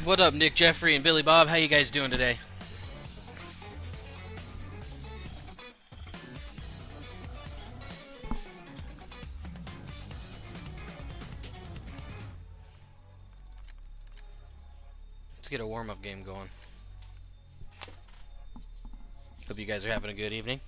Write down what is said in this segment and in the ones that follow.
What up, Nick, Jeffrey, and Billy Bob? How you guys doing today? Let's get a warm-up game going. Hope you guys are having a good evening.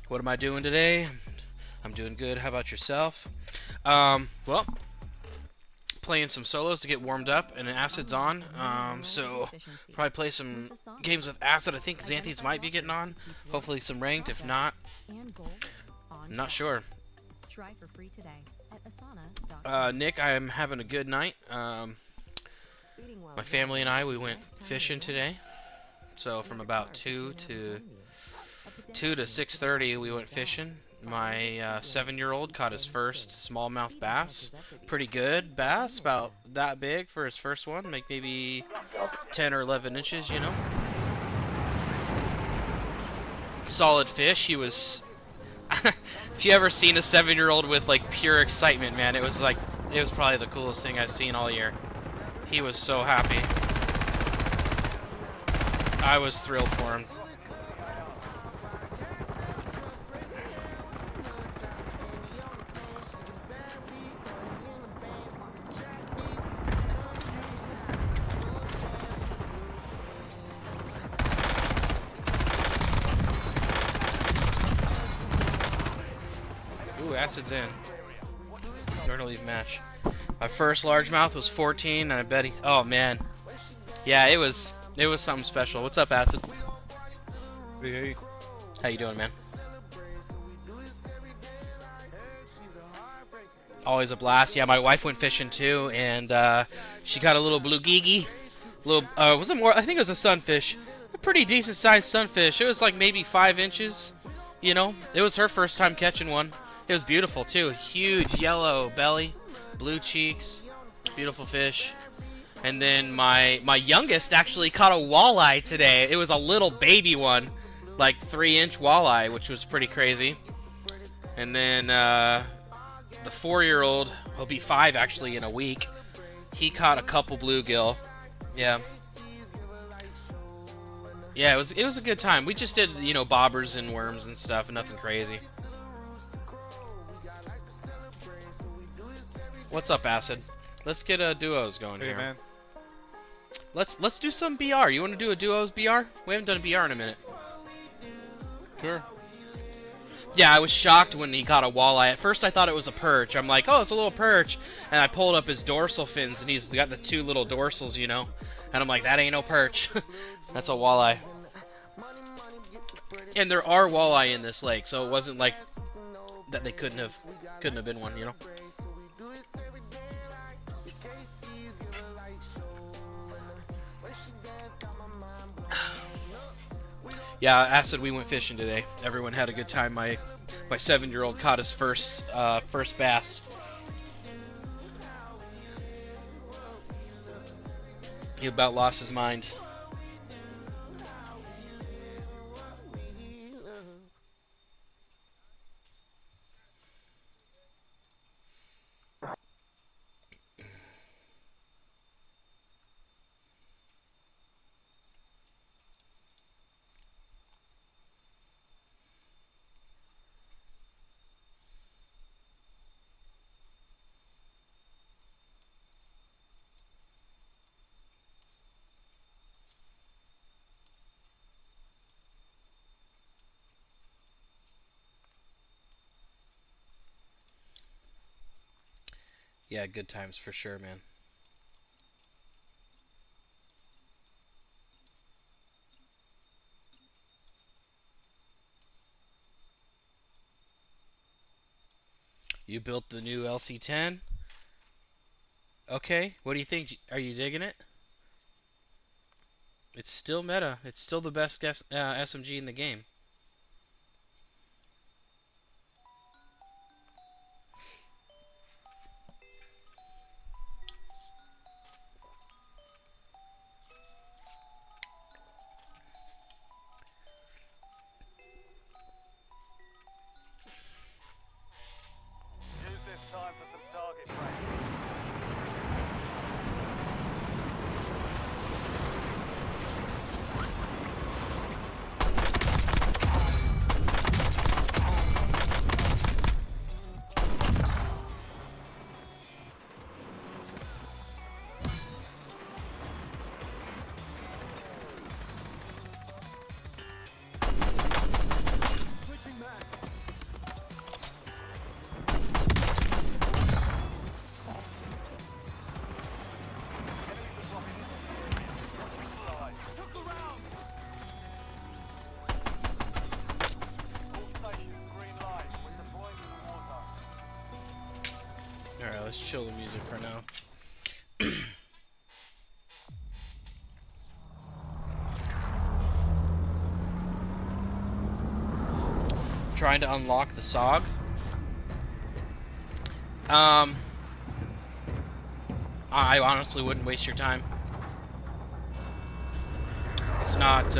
What am I doing today? I'm doing good. How about yourself? Well, playing some solos to get warmed up, and Acid's on. So probably play some games with Acid. I think Xanthes might be getting on. Hopefully some ranked. If not, I'm not sure. Nick, I'm having a good night. My family and I, we went fishing today. So from about 2 to 6:30 we went fishing. My 7-year-old caught his first smallmouth bass. Pretty good bass, about that big for his first one, like maybe 10 or 11 inches, you know. Solid fish. He was if you ever seen a 7-year-old with like pure excitement, man, it was probably the coolest thing I've seen all year. He was so happy. I was thrilled for him. Ooh, Acid's in. Start to leave match. My first largemouth was 14, and I bet he. Oh man, yeah, it was something special. What's up, Acid? Hey. How you doing, man? Always a blast. Yeah, my wife went fishing too, and she caught a little blue geegie. Was it more? I think it was a sunfish. A pretty decent sized sunfish. It was like maybe 5 inches. You know, it was her first time catching one. It was beautiful too. Huge yellow belly, blue cheeks, beautiful fish. And then my youngest actually caught a walleye today. It was a little baby one, like 3-inch walleye, which was pretty crazy. And then the 4-year-old, he'll be 5 actually in a week. He caught a couple bluegill. Yeah. Yeah, it was a good time. We just did, you know, bobbers and worms and stuff, and nothing crazy. What's up, Acid? Let's get a duos going here. Man. Let's do some BR. You want to do a duos BR? We haven't done a BR in a minute. Sure. Yeah, I was shocked when he caught a walleye. At first I thought it was a perch. I'm like, oh, it's a little perch. And I pulled up his dorsal fins, and he's got the 2 little dorsals, you know. And I'm like, that ain't no perch. That's a walleye. And there are walleye in this lake, so it wasn't like that they couldn't have been one, you know. Yeah, Acid, we went fishing today. Everyone had a good time. My 7-year-old caught his first bass. He about lost his mind. Yeah, good times for sure, man. You built the new LC10? Okay, what do you think? Are you digging it? It's still meta. It's still the best SMG in the game. chill the music for now. Trying to unlock the SOG. I honestly wouldn't waste your time. It's not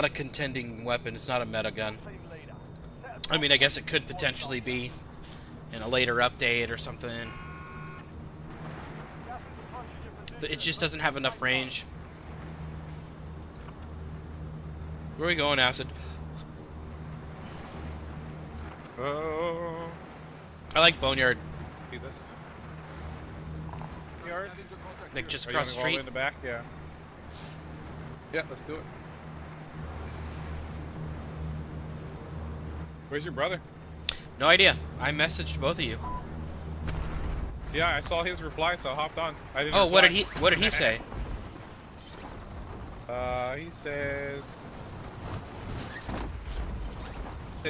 a contending weapon. It's not a meta gun. I mean, I guess it could potentially be in a later update or something. It just doesn't have enough range. Where are we going, Acid? Oh. I like Boneyard. See this? Yard? Like just Are you across the gonna go all the way street. in the back? Yeah. Yeah, let's do it. Where's your brother? No idea. I messaged both of you. Yeah, I saw his reply, so I hopped on. I didn't Oh, what reply. did he say? He said,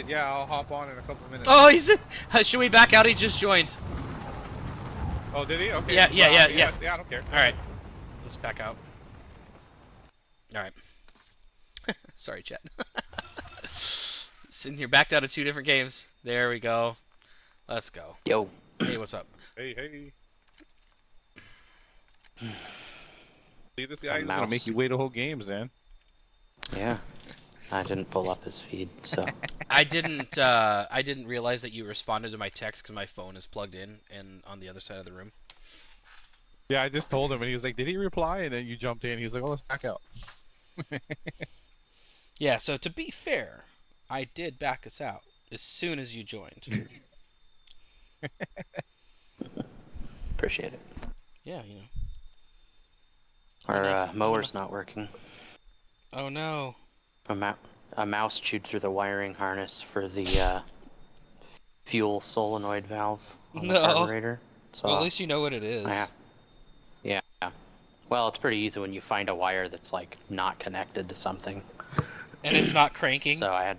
yeah, I'll hop on in a couple minutes. Oh, he said, should we back out? He just joined. Oh, did he? Okay. Yeah, yeah. Yeah, I don't care. All right, let's back out. All right. Sorry, chat. Sitting here backed out of 2 different games. There we go. Let's go. Yo. Hey, what's up? Hey. See, this guy is mouse. gonna make you wait a whole games, man. Yeah. I didn't pull up his feed, so. I didn't realize that you responded to my text because my phone is plugged in and on the other side of the room. Yeah, I just told him, and he was like, "Did he reply?" And then you jumped in. He was like, "Oh, let's back out." Yeah. So to be fair, I did back us out as soon as you joined. Appreciate it. Yeah, you know. Our mower's not working. Oh no. A mouse chewed through the wiring harness for the fuel solenoid valve on the carburetor. So Well, at least you know what it is. Yeah. Well, it's pretty easy when you find a wire that's like not connected to something. And it's not cranking. So I had.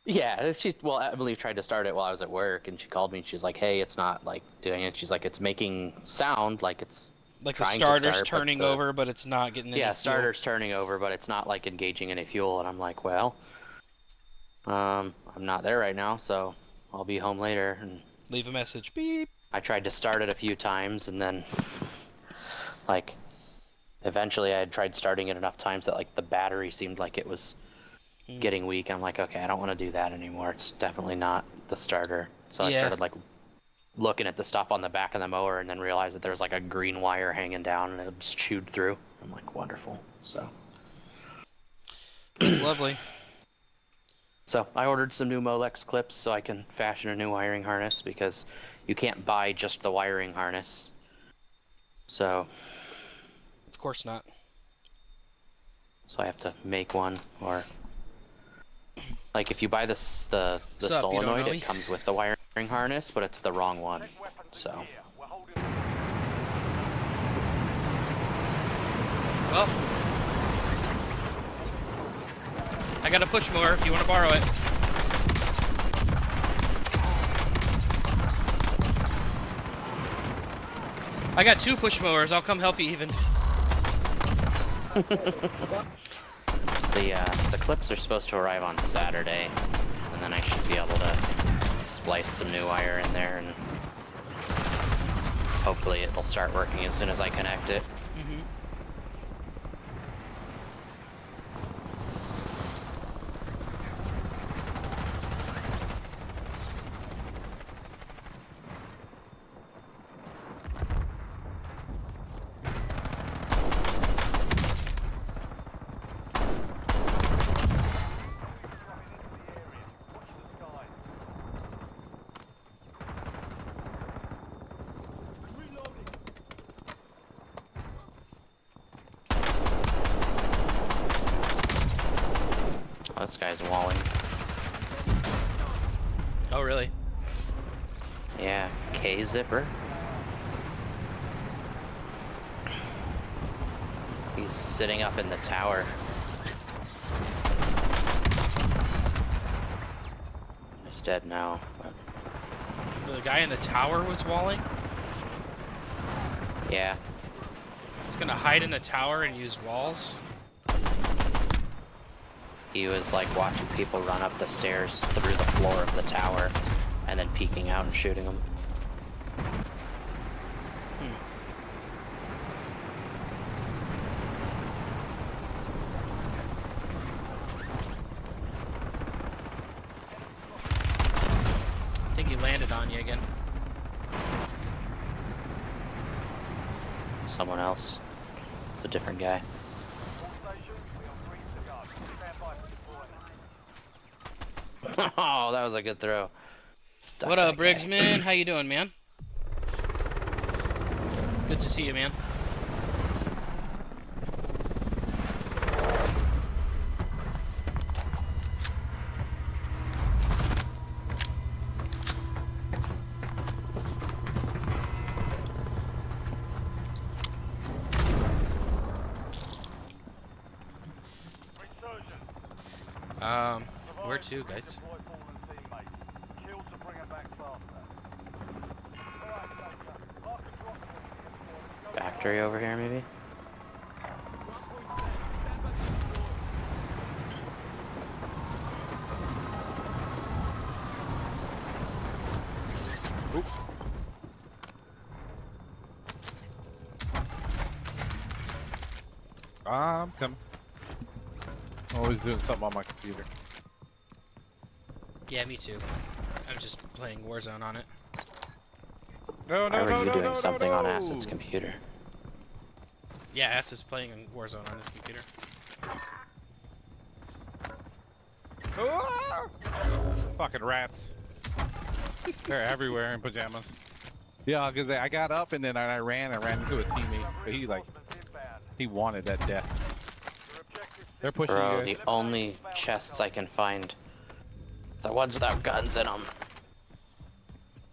Yeah, Emily tried to start it while I was at work, and she called me, and she's like, "Hey, it's not like doing it." She's like, "It's making sound like it's." Like the trying to starter's start, turning over, but it's not getting any Yeah, fuel. starter's turning over, but it's not like engaging any fuel. And I'm like, well, I'm not there right now, so I'll be home later. And Leave a message. Beep. I tried to start it a few times, and then like eventually I had tried starting it enough times that like the battery seemed like it was getting weak. I'm like, okay, I don't want to do that anymore. It's definitely not the starter. So I started like looking at the stuff on the back of the mower, and then realized that there was like a green wire hanging down, and it just chewed through. I'm like, wonderful. So It's lovely. So I ordered some new Molex clips so I can fashion a new wiring harness, because you can't buy just the wiring harness. So Of course not. So I have to make one, or like if you buy the solenoid, it comes with the wiring harness, but it's the wrong one. So. Well, I got a push mower if you want to borrow it. I got 2 push mowers. I'll come help you even. The clips are supposed to arrive on Saturday, and then I should be able to splice some new wire in there, and hopefully it'll start working as soon as I connect it. This guy's walling. Oh, really? Yeah, K-zipper. He's sitting up in the tower. He's dead now, but The guy in the tower was walling? Yeah. He's gonna hide in the tower and use walls? He was like watching people run up the stairs through the floor of the tower and then peeking out and shooting them. I think he landed on you again. Someone else. It's a different guy. Oh, that was a good throw. Stuck What up, that Briggs, guy. man? How you doing, man? Good to see you, man. Where to, guys? Factory over here, maybe? Oop. I'm coming. Always doing something on my computer. Yeah, me too. I'm just playing Warzone on it. No, Why no, were no, you no, doing no, something no, on no. Acid's computer? Yeah, Ass is playing Warzone on his computer. Ah! Fucking rats. They're everywhere in pajamas. Yeah, because I got up and then I ran into a teammate. But he wanted that death. They're pushing Bro, you the guys. only chests I can find, the ones without guns in them.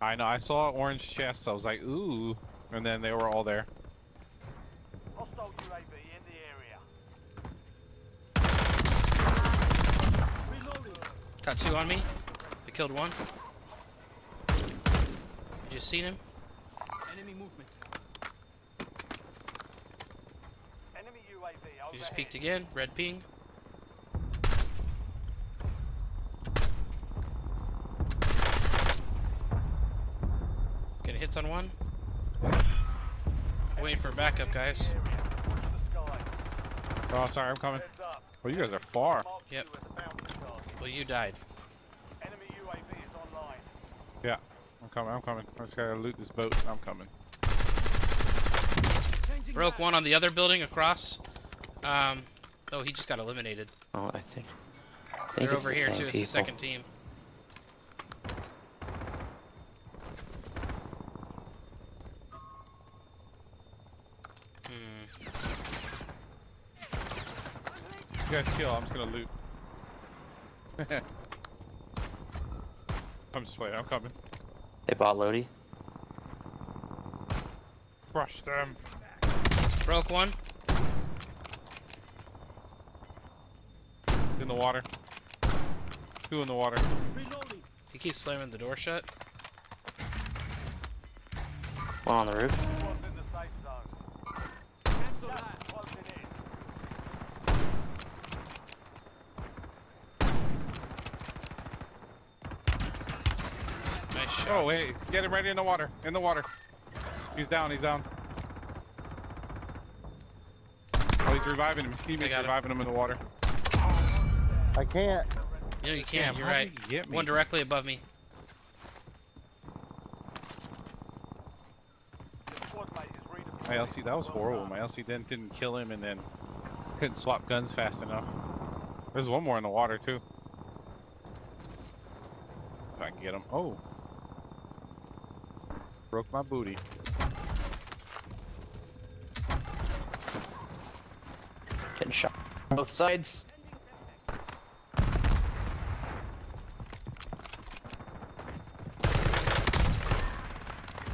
I know, I saw orange chests. I was like, ooh. And then they were all there. Hostile UAV in the area. Reloading. Got two on me. I killed one. You just seen him? Enemy movement. Enemy UAV overhead. You just peeked again. Red ping. Getting hits on one. Waiting for backup, guys. Oh, sorry, I'm coming. Well, you guys are far. Yep. Well, you died. Enemy UAV is online. Yeah, I'm coming, I'm coming. I just gotta loot this boat. I'm coming. Broke one on the other building across. Oh, he just got eliminated. Oh, I think They're it's over the here same too. It's the people. second team. You guys kill, I'm just gonna loot. I'm just waiting, I'm coming. They bought Lodi. Crush them. Broke one. In the water. Two in the water. Reloading. He keeps slamming the door shut. One on the roof. Squad's in the safe zone. Cancel that. Closing in. Nice shot. Oh, wait, get him right in the water. In the water. He's down, he's down. Oh, he's reviving him. His teammate's got him. reviving him in the water. I can't. Yeah, you can. Damn, You're how right. did he get me? One directly above me. Your squad mate is redeploying. My LC, that was horrible. My LC didn't kill him and then couldn't swap guns fast enough. There's one more in the water too. If I can get him. Oh. Broke my booty. Getting shot on both sides.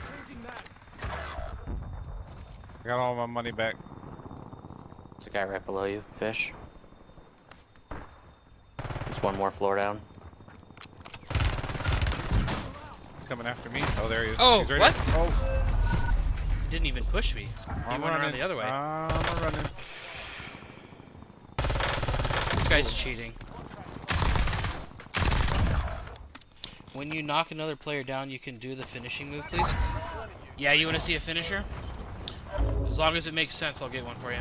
Changing mag. I got all my money back. There's a guy right below you, Fish. There's one more floor down. coming after me. Oh, there he is. Oh, He's right what? there. Oh, He didn't even push me. He I'm went around running. the other way. I'm running. This guy's cheating. When you knock another player down, you can do the finishing move, please. Yeah, you want to see a finisher? As long as it makes sense, I'll get one for you.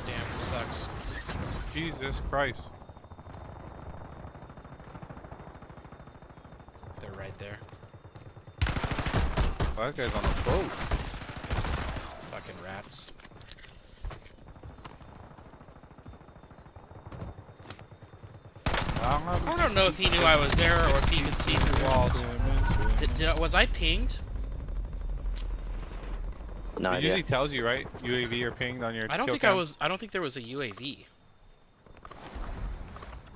Damn, this sucks. Jesus Christ. They're right there. Oh, that guy's on a boat. Fucking rats. I don't know if he knew I was there or if he could see through walls. Was I pinged? No It idea. usually tells you, right? UAV or pinged on your I don't kill think cam. I was. I don't think there was a UAV.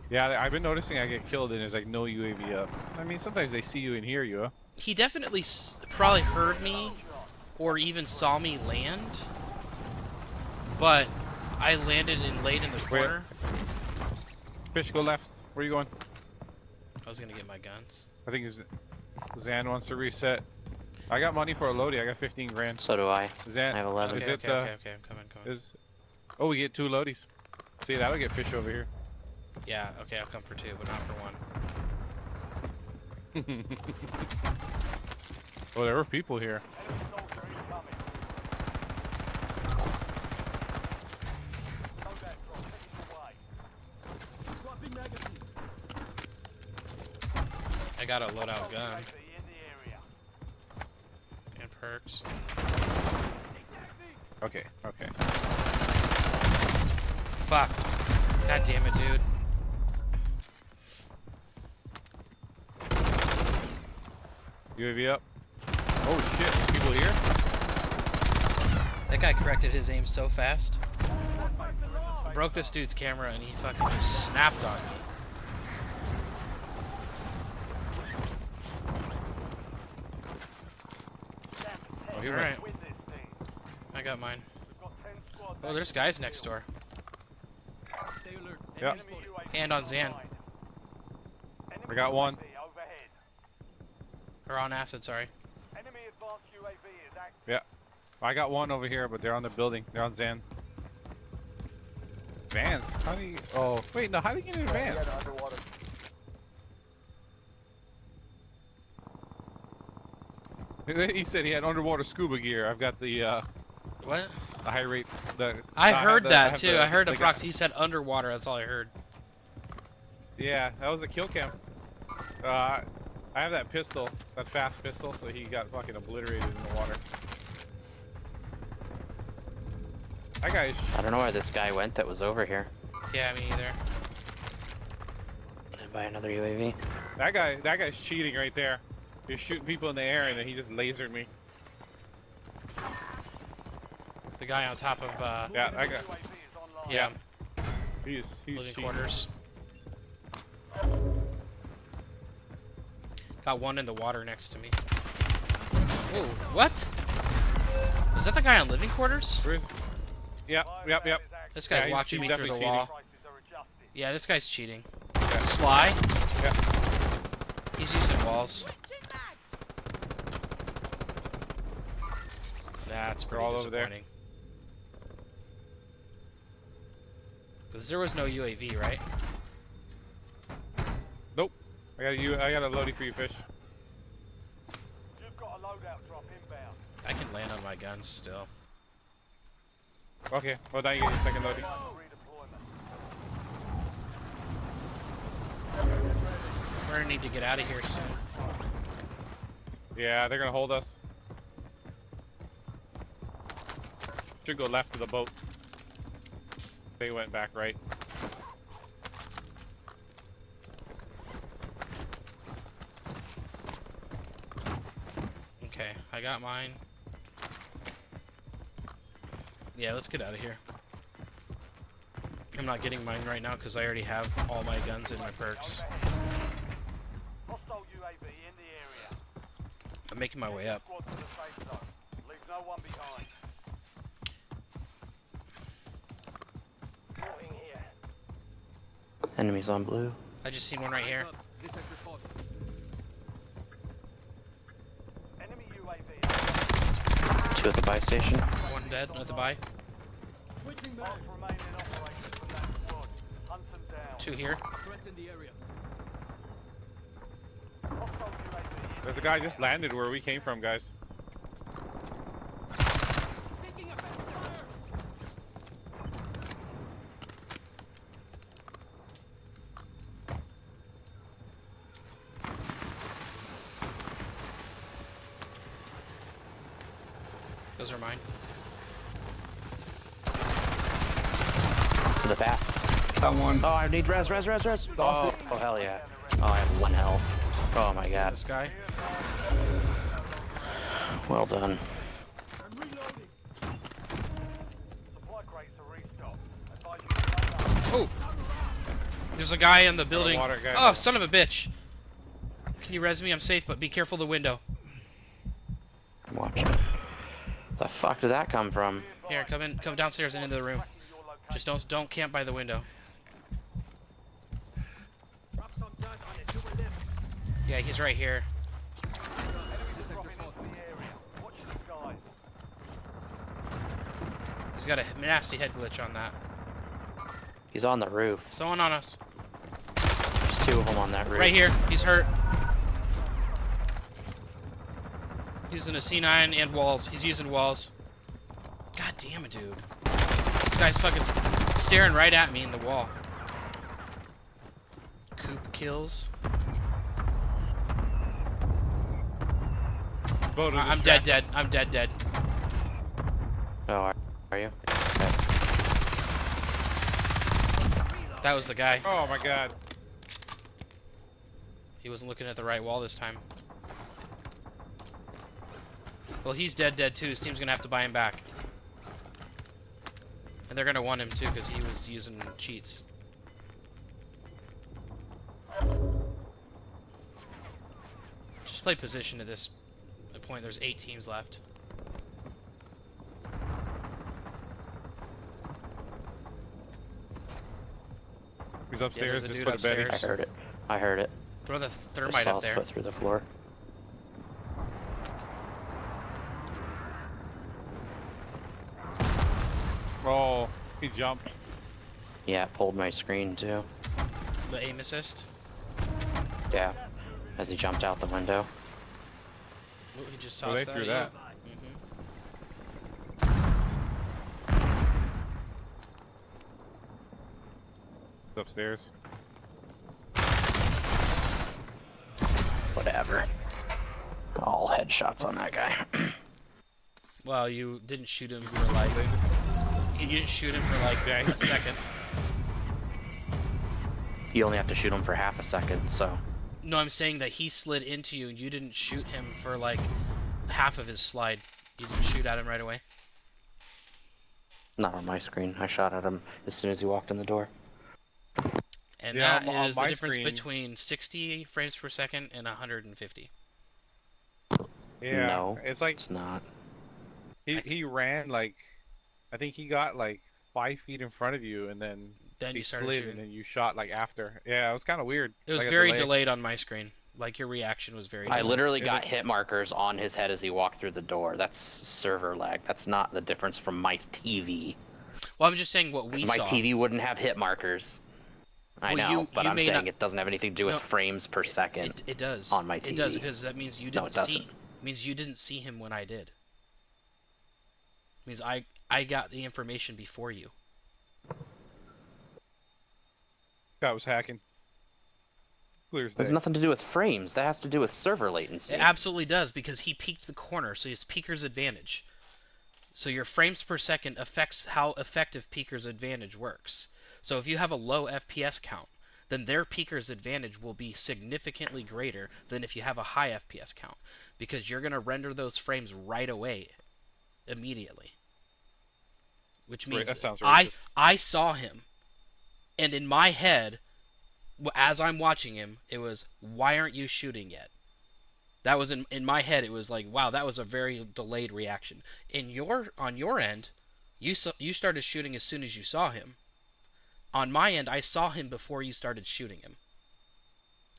Yeah, I've been noticing I get killed and there's like no UAV up. I mean, sometimes they see you and hear you. Huh? He definitely probably heard me, or even saw me land. But I landed and laid in the corner. Fish, go left. Where are you going? I was gonna get my guns. I think Zan wants to reset. I got money for a loadie. I got 15 grand. So do I. Zan, I have 11. is Okay, it okay, I'm coming. Oh, we get 2 loadies. See, that'll get fish over here. Yeah, okay, I'll come for 2, but not for 1. Oh, there were people here. Enemy soldier incoming. Loadout drop heading your way. Dropping magazine. I got a loadout gun UAV in the area. and perks. Okay, okay. Fuck. God damn it, dude. UAV up. Oh shit, there's people here? That guy corrected his aim so fast. I broke this dude's camera and he fucking just snapped on me. Oh, he Alright, Win this thing. I got mine. We've got 10 squads. Oh, there's guys next door. Stay alert. Yeah. Enemy UAV And on Zan. online. Enemy I got one. UAV overhead. Or on acid, sorry. Enemy advanced UAV is active. Yeah. I got one over here, but they're on the building. They're on Zan. Vans? How do you... Oh, wait, no, how do you get in Vans? Yeah, underwater. He said he had underwater scuba gear. I've got the What? high rate... I heard that have too. the- I heard a like proxy. He said underwater. That's all I heard. Yeah, that was the kill cam. I have that pistol, that fast pistol, so he got fucking obliterated in the water. That guy's... I don't know where this guy went that was over here. Yeah, me either. Did I buy another UAV? That guy's cheating right there. He's shooting people in the air and then he just lasered me. The guy on top of Yeah, that guy. UAV is online. yeah, He's living cheating. quarters. Got one in the water next to me. Whoa, what? Is that the guy on living quarters? Where's... Yep, yep, yep. This guy's Yeah, watching he's me through the definitely wall. Prices are adjusted. Yeah, this guy's cheating. Yeah. Sly? Yeah. He's using walls. That's pretty all over there. disappointing. Because there was no UAV, right? Nope. I got a loadie for you, fish. You've got a loadout drop inbound. I can land on my guns still. Okay, well now you get your second loadie. Redeployment. We're gonna need to get out of here soon. Yeah, they're gonna hold us. Should go left to the boat. They went back right. Okay, I got mine. Yeah, let's get out of here. I'm not getting mine right now because I already have all my guns and my perks. Hostile UAV in the area. I'm making my way up. Squad to the safe zone. Leave no one behind. Moving here. Enemies on blue. I just seen one right here. Two at the buy station. One dead at the buy. Mark remaining operators from that squad. Hunt them down. Two here. Hostile UAV. There's a guy just landed where we came from, guys. Those are mine. To the back. Got one. Oh, I need res. Oh, hell yeah. Oh, I have 1 health. Oh my god. This guy. Well done. Supply crates are restocked. Advise you to load up. Oh! There's a guy in the building. water guy. Oh, son of a bitch! Can you res me? I'm safe, but be careful of the window. I'm watching. The fuck did that come from? Here, come downstairs and into the room. Just don't camp by the window. Yeah, he's right here. Enemies dropping into the area. Watch the skies. He's got a nasty head glitch on that. He's on the roof. Someone on us. There's 2 of them on that roof. Right here. He's hurt. Using a C9 and walls. He's using walls. God damn it, dude. This guy's fucking staring right at me in the wall. Coop kills. Boat is I'm distracted. dead. I'm dead. Oh, are you? That was the guy. Oh my god. He wasn't looking at the right wall this time. Well, he's dead too. His team's gonna have to buy him back. And they're gonna want him too, because he was using cheats. Just play position at this point. There's 8 teams left. He's upstairs. there's a Just dude put a bed in. upstairs. I heard it. Throw the I thermite saw up his there. foot through the floor. Oh, he jumped. Yeah, pulled my screen too. The aim assist. Yeah, as he jumped out the window. Ooh, he just Oh, they tossed that. threw at that. you. He's upstairs. Whatever. All headshots on that guy. Well, you didn't shoot him for like. You didn't shoot him for like a second. You only have to shoot him for half a second, so. No, I'm saying that he slid into you and you didn't shoot him for like half of his slide. You didn't shoot at him right away. Not on my screen. I shot at him as soon as he walked in the door. And Yeah, that on is the my difference screen- between 60 frames per second and 150. Yeah. No, It's like it's not. he ran like, I think he got like 5 feet in front of you, and then Then he you started slid, shooting. and then you shot like after. Yeah, it was kind of weird. It was like a very delay. delayed on my screen. Like your reaction was very I delayed. literally Is got it- hit markers on his head as he walked through the door. That's server lag. That's not the difference from my TV. Well, I'm just saying what we My saw. TV wouldn't have hit markers. I Well, know, you- but you I'm may saying not- it doesn't have anything to do with No, frames per second. It does. on my It does TV. because that means you No, didn't it doesn't. means you didn't see him when I did. Means I got the information before you. Guy was hacking. Clear as day. Has nothing to do with frames. That has to do with server latency. It absolutely does because he peeked the corner, so it's peeker's advantage. So your frames per second affects how effective peeker's advantage works. So if you have a low FPS count, then their peeker's advantage will be significantly greater than if you have a high FPS count, because you're going to render those frames right away, immediately. Which Right, means that sounds I racist. I saw him, and in my head, as I'm watching him, it was, why aren't you shooting yet? That was in my head. It was like, wow, that was a very delayed reaction. On your end, you started shooting as soon as you saw him. On my end, I saw him before you started shooting him.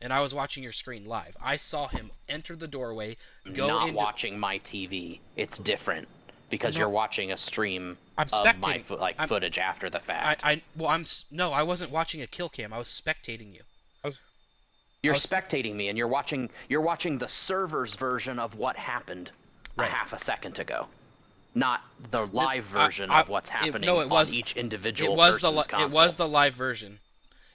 and I was watching your screen live. I saw him enter the doorway, go Not into... watching my TV. It's different because No. you're watching a stream I'm of my spectating. footage after the fact. No, I wasn't watching a kill cam. I was spectating you. You're I was- spectating me, and you're watching the server's version of what happened Right. a half a second ago, not the live version of what's happening on each individual person's console. It was the live version.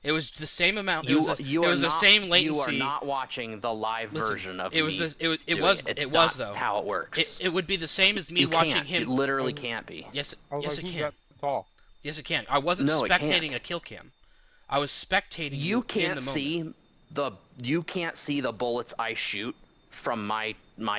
It was the same amount. It was the same latency. You are not watching the live version of it was me. this. It doing was. It's It was not though. how it works. It would be the same as me You watching can't. him. It literally can't be. Yes. I was Yes, like, it who's can. that tall? Yes, it can. I wasn't No, it can't. spectating a kill cam. I was spectating you You can't in the moment. see you can't see the bullets I shoot from my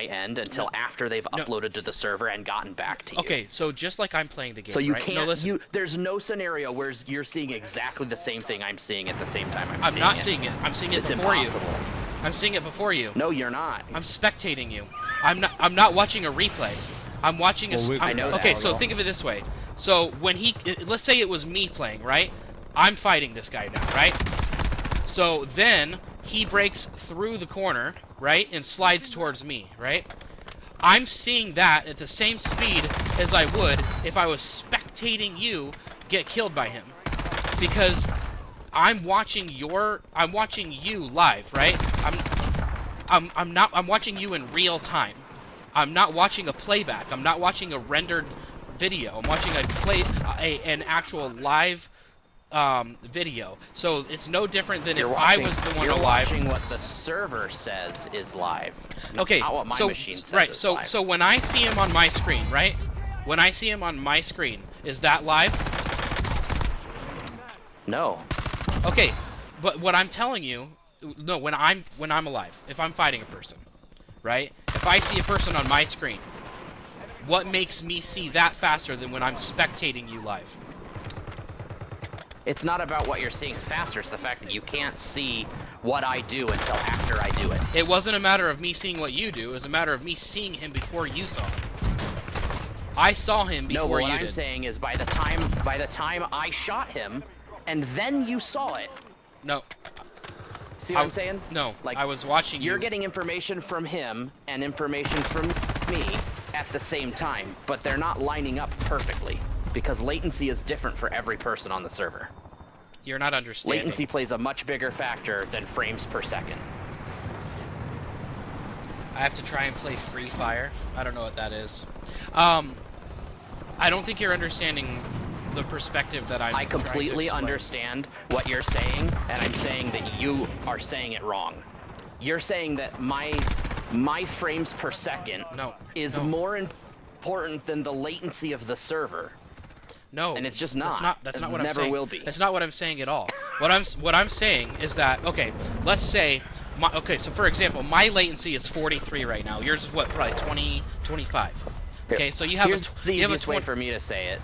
end until after they've uploaded to the server and gotten back to you. Okay, so just like I'm playing the game, So you right? can't. No, listen. There's no scenario where you're seeing exactly the same thing I'm seeing at the same time I'm not seeing it. I'm seeing it It's before impossible. you. I'm seeing it before you. No, you're not. I'm spectating you. I'm not watching a replay. I'm watching a. Well, I know that. Okay, so think of it this way. So when let's say it was me playing, right? I'm fighting this guy now, right? So then he breaks through the corner, right, and slides towards me, right? I'm seeing that at the same speed as I would if I was spectating you get killed by him, because I'm watching you live, right? I'm watching you in real time. I'm not watching a playback. I'm not watching a rendered video. I'm watching an actual live video. So it's no different than if I was the one You're alive. watching what the server says is live. Okay, Not what my so machine says right, is so live. so when I see him on my screen, right? When I see him on my screen, is that live? No. Okay, but what I'm telling you, no, when I'm alive, if I'm fighting a person, right? If I see a person on my screen, what makes me see that faster than when I'm spectating you live? It's not about what you're seeing faster. It's the fact that you can't see what I do until after I do it. It wasn't a matter of me seeing what you do. It was a matter of me seeing him before you saw him. I saw him before No, but you what did. I'm saying is by the time I shot him, and then you saw it. No. See what I'm saying? No, Like, I was watching you. You're getting information from him and information from me at the same time, but they're not lining up perfectly because latency is different for every person on the server. You're not understanding. Latency plays a much bigger factor than frames per second. I have to try and play Free Fire. I don't know what that is. I don't think you're understanding the perspective that I'm I trying to completely explain. understand what you're saying, and I'm saying that you are saying it wrong. You're saying that my frames per second is more important than the latency of the server. No, and it's just not. That's not It what I'm never saying. will be. That's not what I'm saying at all. What I'm saying is that, okay, let's say so for example, my latency is 43 right now. Yours is what, probably 20, 25. Okay, so you have Here's the you have a easiest way for me to say it.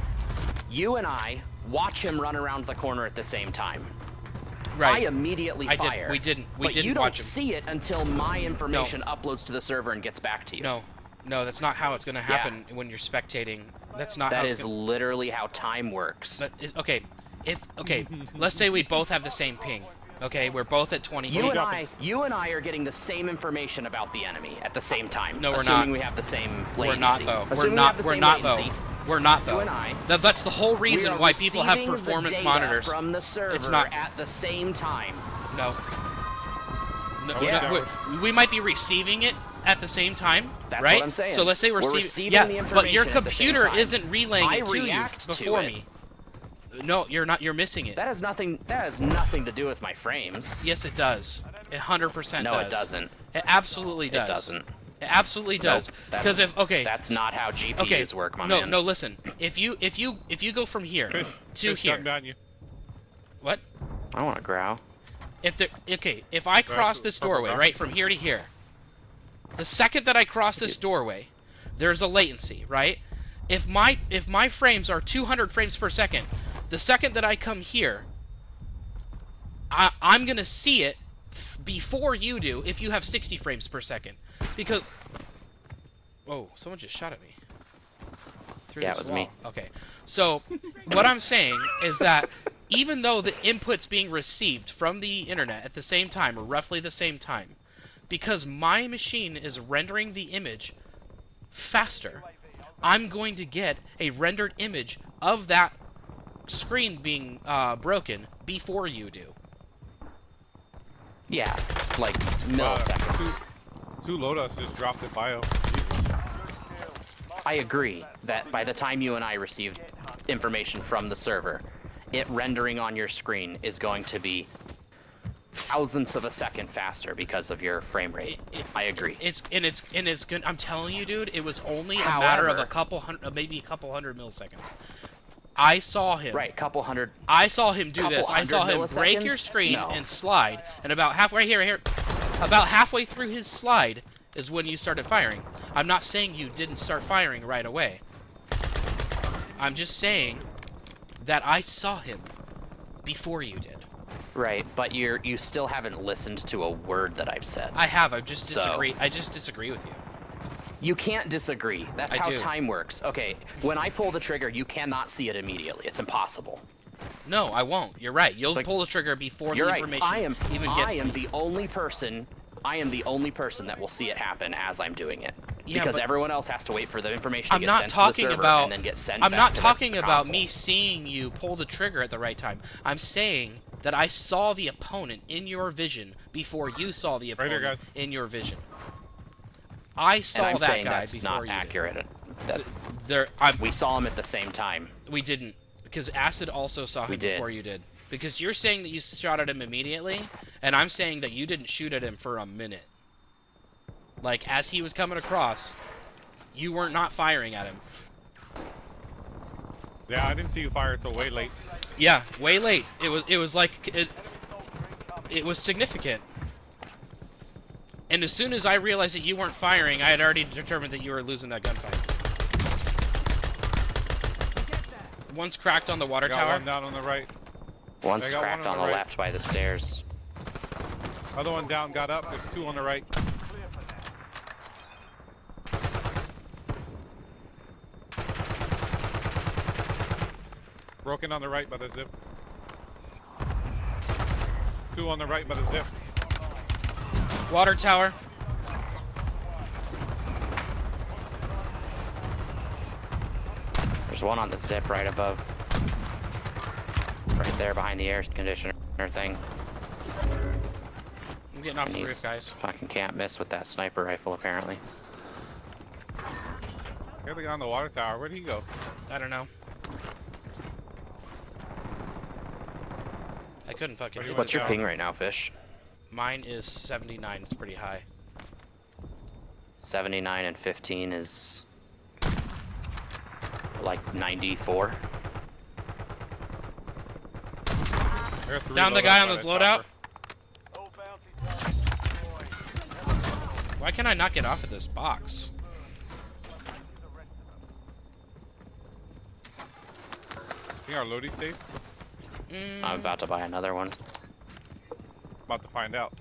You and I watch him run around the corner at the same time. Right. I immediately fire. We didn't but you watch don't him. see it until my information uploads to the server and gets back to you. No, that's not how it's going to happen when you're spectating. That's not how That it's is gonna... literally how time works. Okay, let's say we both have the same ping. Okay, we're both at 20. You and I are getting the same information about the enemy at the same time. No, we're assuming not. we have the same latency. We're not though. Assuming We're not though. We're not though. You and I. That's the whole reason why people have receiving performance the data monitors. from the server It's not at the same time. No. No, Yeah. we might be receiving it at the same time, That's right? what I'm saying. So let's say we're receiving yeah, the but your information at the same computer time. isn't relaying I it to you react to before it. me. No, you're not. You're missing it. That has nothing to do with my frames. Yes, it does. It 100% No, does. it doesn't. It absolutely does. It doesn't. It absolutely does. Because that's not how GPUs work, my man. No, listen. If you go from here to here. Down you. What? I want to growl. If I cross this doorway, right, from here to here, the second that I cross this doorway, there's a latency, right? If my frames are 200 frames per second, the second that I come here, I'm gonna see it before you do if you have 60 frames per second, because whoa, someone just shot at me. Through Yeah, this it was wall. me. Okay, so what I'm saying is that even though the input's being received from the internet at the same time, or roughly the same time, because my machine is rendering the image faster, I'm going to get a rendered image of that screen being broken before you do. Yeah, like milliseconds. Two loadouts just dropped it bio. I agree that by the time you and I received information from the server, it rendering on your screen is going to be thousandths of a second faster because of your frame rate. I agree. It's good. I'm telling you, dude, it was only a matter of maybe a couple hundred milliseconds. I saw him. Right, couple hundred. I saw him do this. I saw him break milliseconds? your screen No. and slide, and about halfway about halfway through his slide is when you started firing. I'm not saying you didn't start firing right away. I'm just saying that I saw him before you did. Right, but you still haven't listened to a word that I've said. I have. I just disagree. I just disagree with you. You can't disagree. That's I how do. time works. Okay, when I pull the trigger, you cannot see it immediately. It's impossible. No, I won't. You're right. You'll Like, pull the trigger before You're the right. information even gets I am to me. the only person. I am the only person that will see it happen as I'm doing it. Yeah, Because but everyone else has to wait for the information to I'm get not sent talking to the server about. and then get sent I'm back not to the talking about console. me seeing you pull the trigger at the right time. I'm saying that I saw the opponent in your vision before you saw the Right here, opponent guys. in your vision. I saw And I'm that saying guy that's before not you did. accurate. That, We we saw him at the same time. didn't, because Acid also saw We him did. before you did. Because you're saying that you shot at him immediately, and I'm saying that you didn't shoot at him for a minute. Like, as he was coming across, you weren't not firing at him. Yeah, I didn't see you fire until way late. Yeah, way late. It was like it was significant. And as soon as I realized that you weren't firing, I had already determined that you were losing that gunfight. One's cracked on the water Got tower. one down on the right. One's I got one cracked on on the the right. left by the stairs. Other one down, got up. There's two on the right. Broken on the right by the zip. Two on the right by the zip. Water tower. There's one on the zip right above. Right there behind the air conditioner thing. I'm getting off And the he's roof, guys. fucking can't miss with that sniper rifle apparently. Here they go on the water tower. Where'd he go? I don't know. I couldn't fucking Where do hit you What's this your down. guy. ping right now, Fish? Mine is 79. It's pretty high. 79 and 15 is like 94. There are three Down the loadouts guy on by this the loadout. chopper. All bounty targets destroyed. Why can I not get off of this box? Think our loading safe? I'm about to buy another one. About to find out.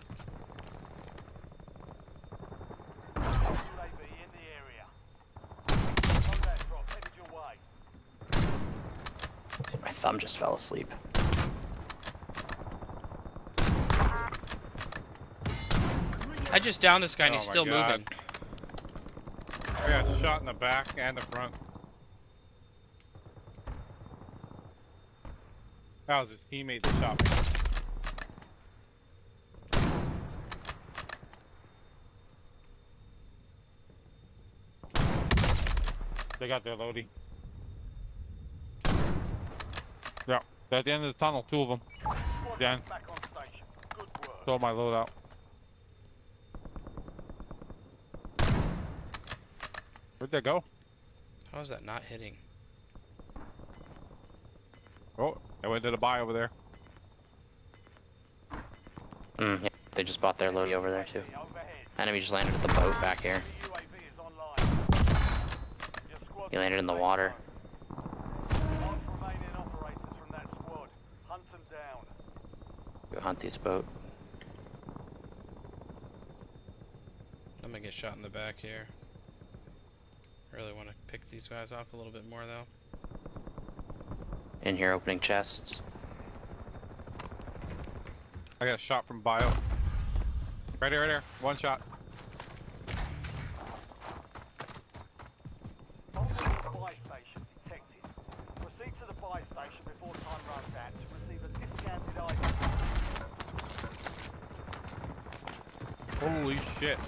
UAV in the area. Combat drop headed your way. My thumb just fell asleep. I just downed this guy and Oh he's my still God. moving. I got shot in the back and the front. That was his teammate that shot me. They got their loading. Yeah, they're at the end of the tunnel, two of them. Squad Dan. back on station. Good work. Stole my loadout. Where'd they go? How is that not hitting? Oh, they went to the buy over there. Yeah, they just bought their loadie over there too. Overhead. Enemy just landed at the boat back here. The UAV is online. Your squad He landed in the water. Last remaining operators from that squad. Hunt them down. Go hunt these boat. I'm gonna get shot in the back here. Really want to pick these guys off a little bit more though. In here opening chests. I got a shot from bio. Right there, right there. One shot. Buy station detected. Proceed to the buy station before time runs out to receive a discounted item. Holy shit.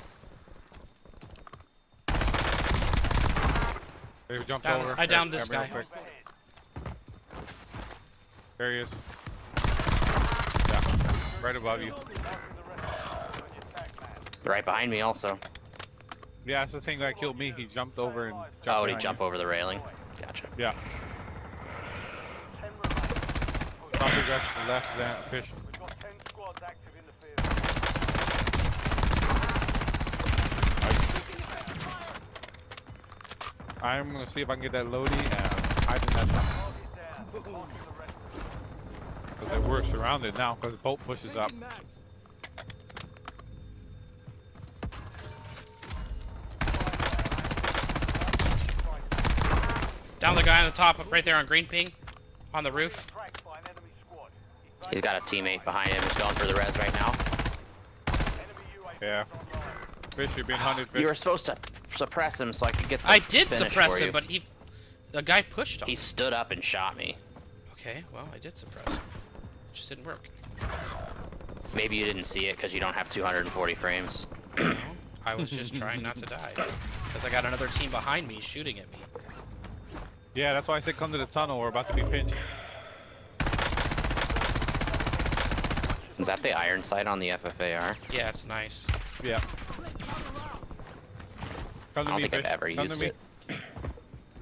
They jumped Down over. this- I downed this Grab me guy. real quick. There he is. Yeah. Right above you. Right behind me also. Yeah, it's the same guy killed me. He jumped over and jumped Oh, did he behind jump you. over the railing? Gotcha. Yeah. Probably got to the left there, fish. We've got 10 squads active in the field. I'm gonna see if I can get that loadie and hide in that shot. Because we're surrounded now because the boat pushes up. Down the guy on the top, right there on green ping, on the roof. Tracked by an enemy squad. He's got a teammate behind him. He's going for the res right now. Enemy UAV Yeah. is online. Fish, you're being hunted, fish. You were supposed to suppress him so I could get the I did finish suppress for him, you. but the guy pushed him. He stood up and shot me. Okay, well, I did suppress him. It just didn't work. Maybe you didn't see it because you don't have 240 frames. No, I was just trying not to die. Because I got another team behind me shooting at me. Yeah, that's why I said come to the tunnel. We're about to be pinched. Is that the iron sight on the FFAR? Yeah, it's nice. Yeah. I Come to don't me, think I've fish. ever Come used to me. it.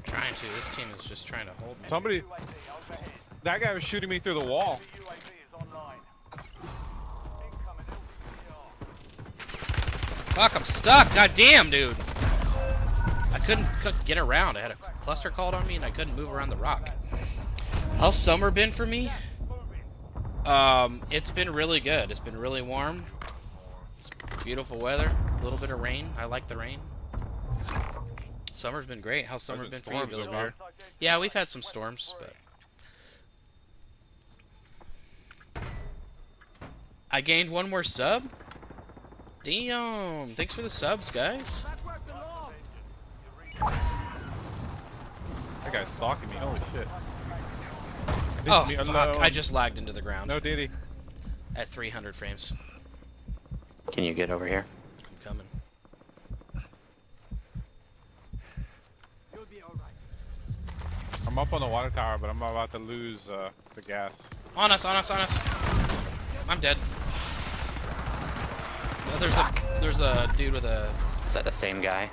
Trying to. This team is just trying to hold me. Somebody, UAV overhead. that guy was shooting me through the wall. UAV is online. Incoming LVR. Fuck, I'm stuck! God damn, dude! I couldn't get around. I had a cluster called on me and I couldn't move around the rock. How's summer been for me? It's been really good. It's been really warm. It's beautiful weather. A little bit of rain. I like the rain. Summer's been great. How's summer been for you, Billy Bear? Yeah, we've had some storms, but I gained one more sub. Damn! Thanks for the subs, guys. That guy's stalking me. Holy shit. Oh Leave me fuck! alone. I just lagged into the ground No, did he? at 300 frames. Can you get over here? I'm coming. I'm up on the water tower, but I'm about to lose the gas. On us! On us! On us! I'm dead. Well, there's a dude with a. Is that the same guy?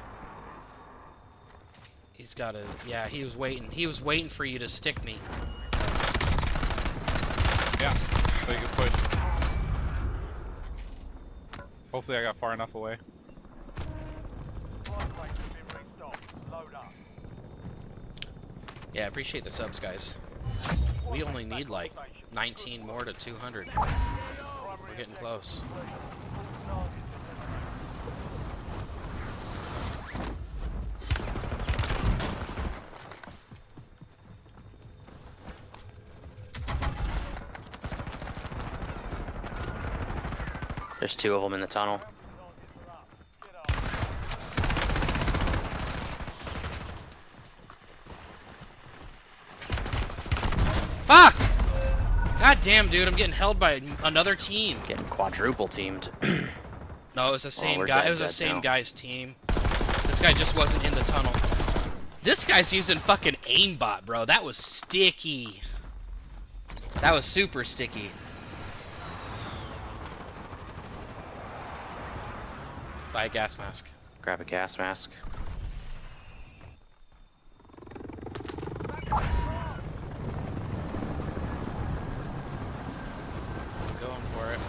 He's got a. Yeah, he was waiting. He was waiting for you to stick me. Yeah, so you can push. Hopefully I got far enough away. Supply crates have been restocked. Load up. Yeah, appreciate the subs, guys. We only need like 19 more to 200. We're getting close. There's two of them in the tunnel. Fuck! God damn, dude, I'm getting held by another team. Getting quadruple teamed. No, it was the same we're guy. dead, It was the dead same now. guy's team. This guy just wasn't in the tunnel. This guy's using fucking aimbot, bro. That was sticky. That was super sticky. Buy a gas mask. Grab a gas mask. Going for it.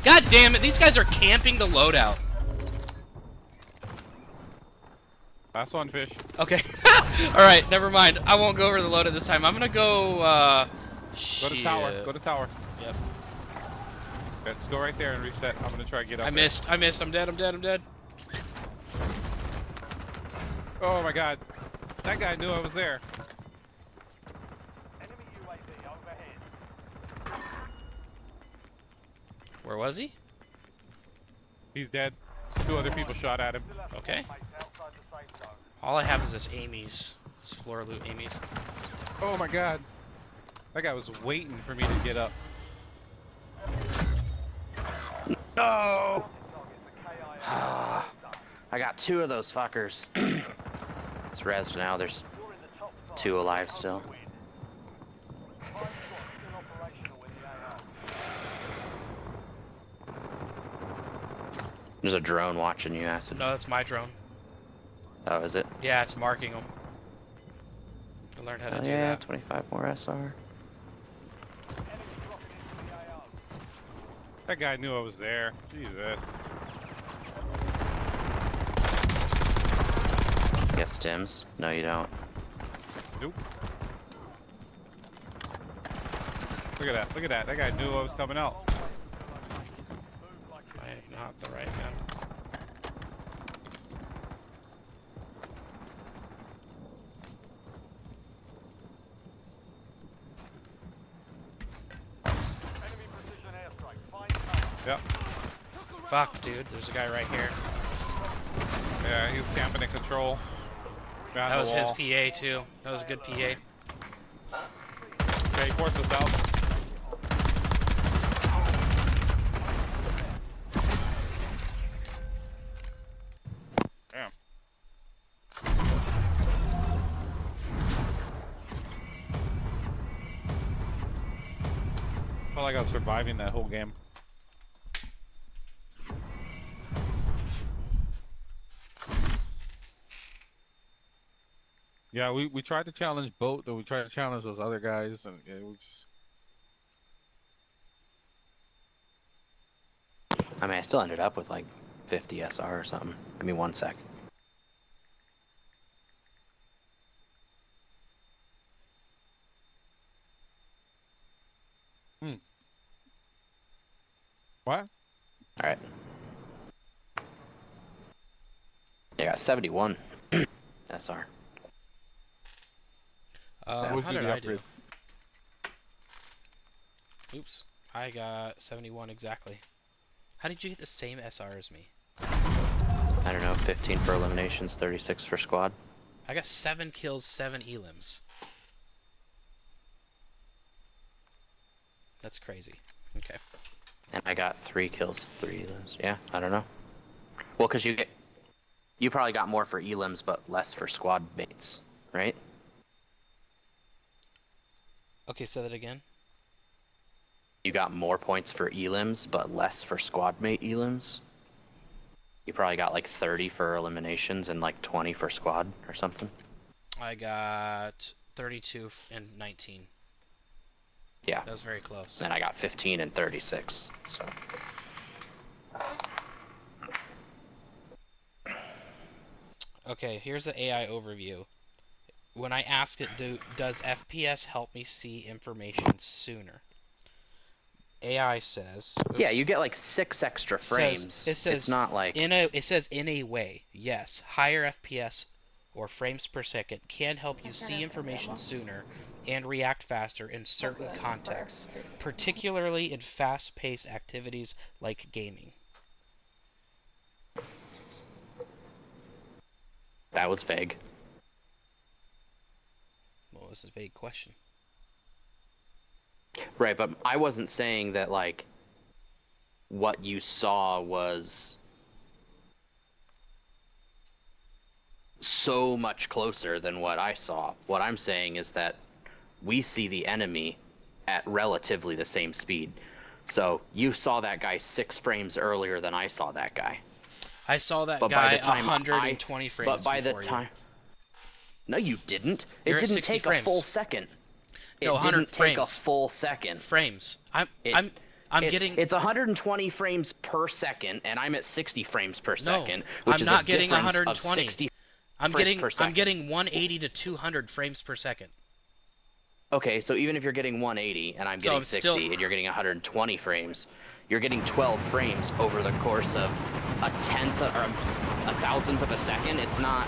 God damn it, these guys are camping the loadout. Last one, fish. Okay. Alright, never mind. I won't go over the loadout this time. I'm gonna go, Go shit. to tower. Go to tower. Yep. Okay, let's go right there and reset. I'm gonna try to get up I there. missed. I'm dead. Oh my god. That guy knew I was there. Enemy UAV overhead. Where was he? He's dead. 2 other people shot at him. Still have Okay. mates outside the safe zone. All I have is this Amy's. This floor loot Amy's. Oh my god. That guy was waiting for me to get up. No! Target the KIA. I got 2 of those fuckers. It's res now. There's You're in the top 5. 2 alive still. Win. 5 squads still operational in the AO. There's a drone watching you, Acid. No, that's my drone. Oh, is it? Yeah, it's marking them. I learned how to Oh, do yeah, that. 25 more SR. Enemy dropping into the AO. That guy knew I was there. Jesus. Get stims? No, you don't. Nope. Look at that. Look at that. That guy knew I was coming out. I'm not the right gun. Enemy precision airstrike. Find cover. Yep. Fuck, dude. There's a guy right here. Yeah, he was camping in control. Behind That the was his wall. PA too. That was a good PA. Okay, he forced us out. Damn. Felt like I was surviving that whole game. Yeah, we tried to challenge Boat, though we tried to challenge those other guys, and yeah, we just... I mean, I still ended up with like 50 SR or something. Give me 1 sec. What? Alright. Yeah, I got 71 SR. What'd How you did get I do? upgrade? Oops. I got 71 exactly. How did you get the same SR as me? I don't know, 15 for eliminations, 36 for squad. I got 7 kills, 7 elims. That's crazy. Okay. And I got 3 kills, 3 elims. Yeah, I don't know. Well, because you probably got more for elims, but less for squad mates, right? Okay, say that again. You got more points for elims, but less for squad mate elims. You probably got like 30 for eliminations and like 20 for squad or something. I got 32 and 19. Yeah. That was very close. And I got 15 and 36. So. Okay, here's the AI overview. When I asked it, does FPS help me see information sooner? AI says. Yeah, oops. you get like 6 extra frames. It says it's not like it says in a way. Yes, higher FPS or frames per second can help you see information sooner and react faster in certain contexts, particularly in fast-paced activities like gaming. that was vague. Well, this is a vague question. Right, but I wasn't saying that like what you saw was so much closer than what I saw. What I'm saying is that we see the enemy at relatively the same speed. So you saw that guy 6 frames earlier than I saw that guy. I saw that But guy by the time 120 frames But by the before time No, you didn't. You're It at didn't 60 take frames. a full second. It No, 100 didn't take a frames. full second. Frames. I'm It's- getting. It's 120 frames per second, and I'm at 60 frames per second, which I'm is not a getting difference 120. of 60 I'm frames getting per second. I'm getting 180 to 200 frames per second. Okay, so even if you're getting 180 and I'm So getting I'm 60 still- and you're getting 120 frames, you're getting 12 frames over the course of a tenth or a thousandth of a second. It's not.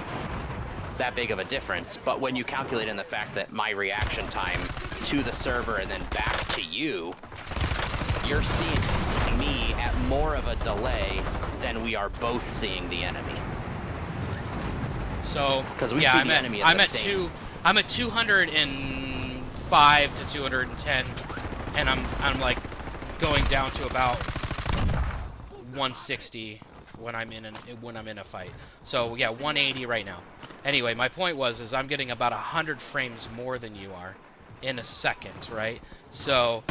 that big of a difference. But when you calculate in the fact that my reaction time to the server and then back to you, you're seeing me at more of a delay than we are both seeing the enemy. So, Because we yeah, see I'm the at, enemy I'm the at same. I'm at 205 to 210, and I'm like going down to about 160 when I'm in a fight. So yeah, 180 right now. Anyway, my point is I'm getting about 100 frames more than you are in a second, right? So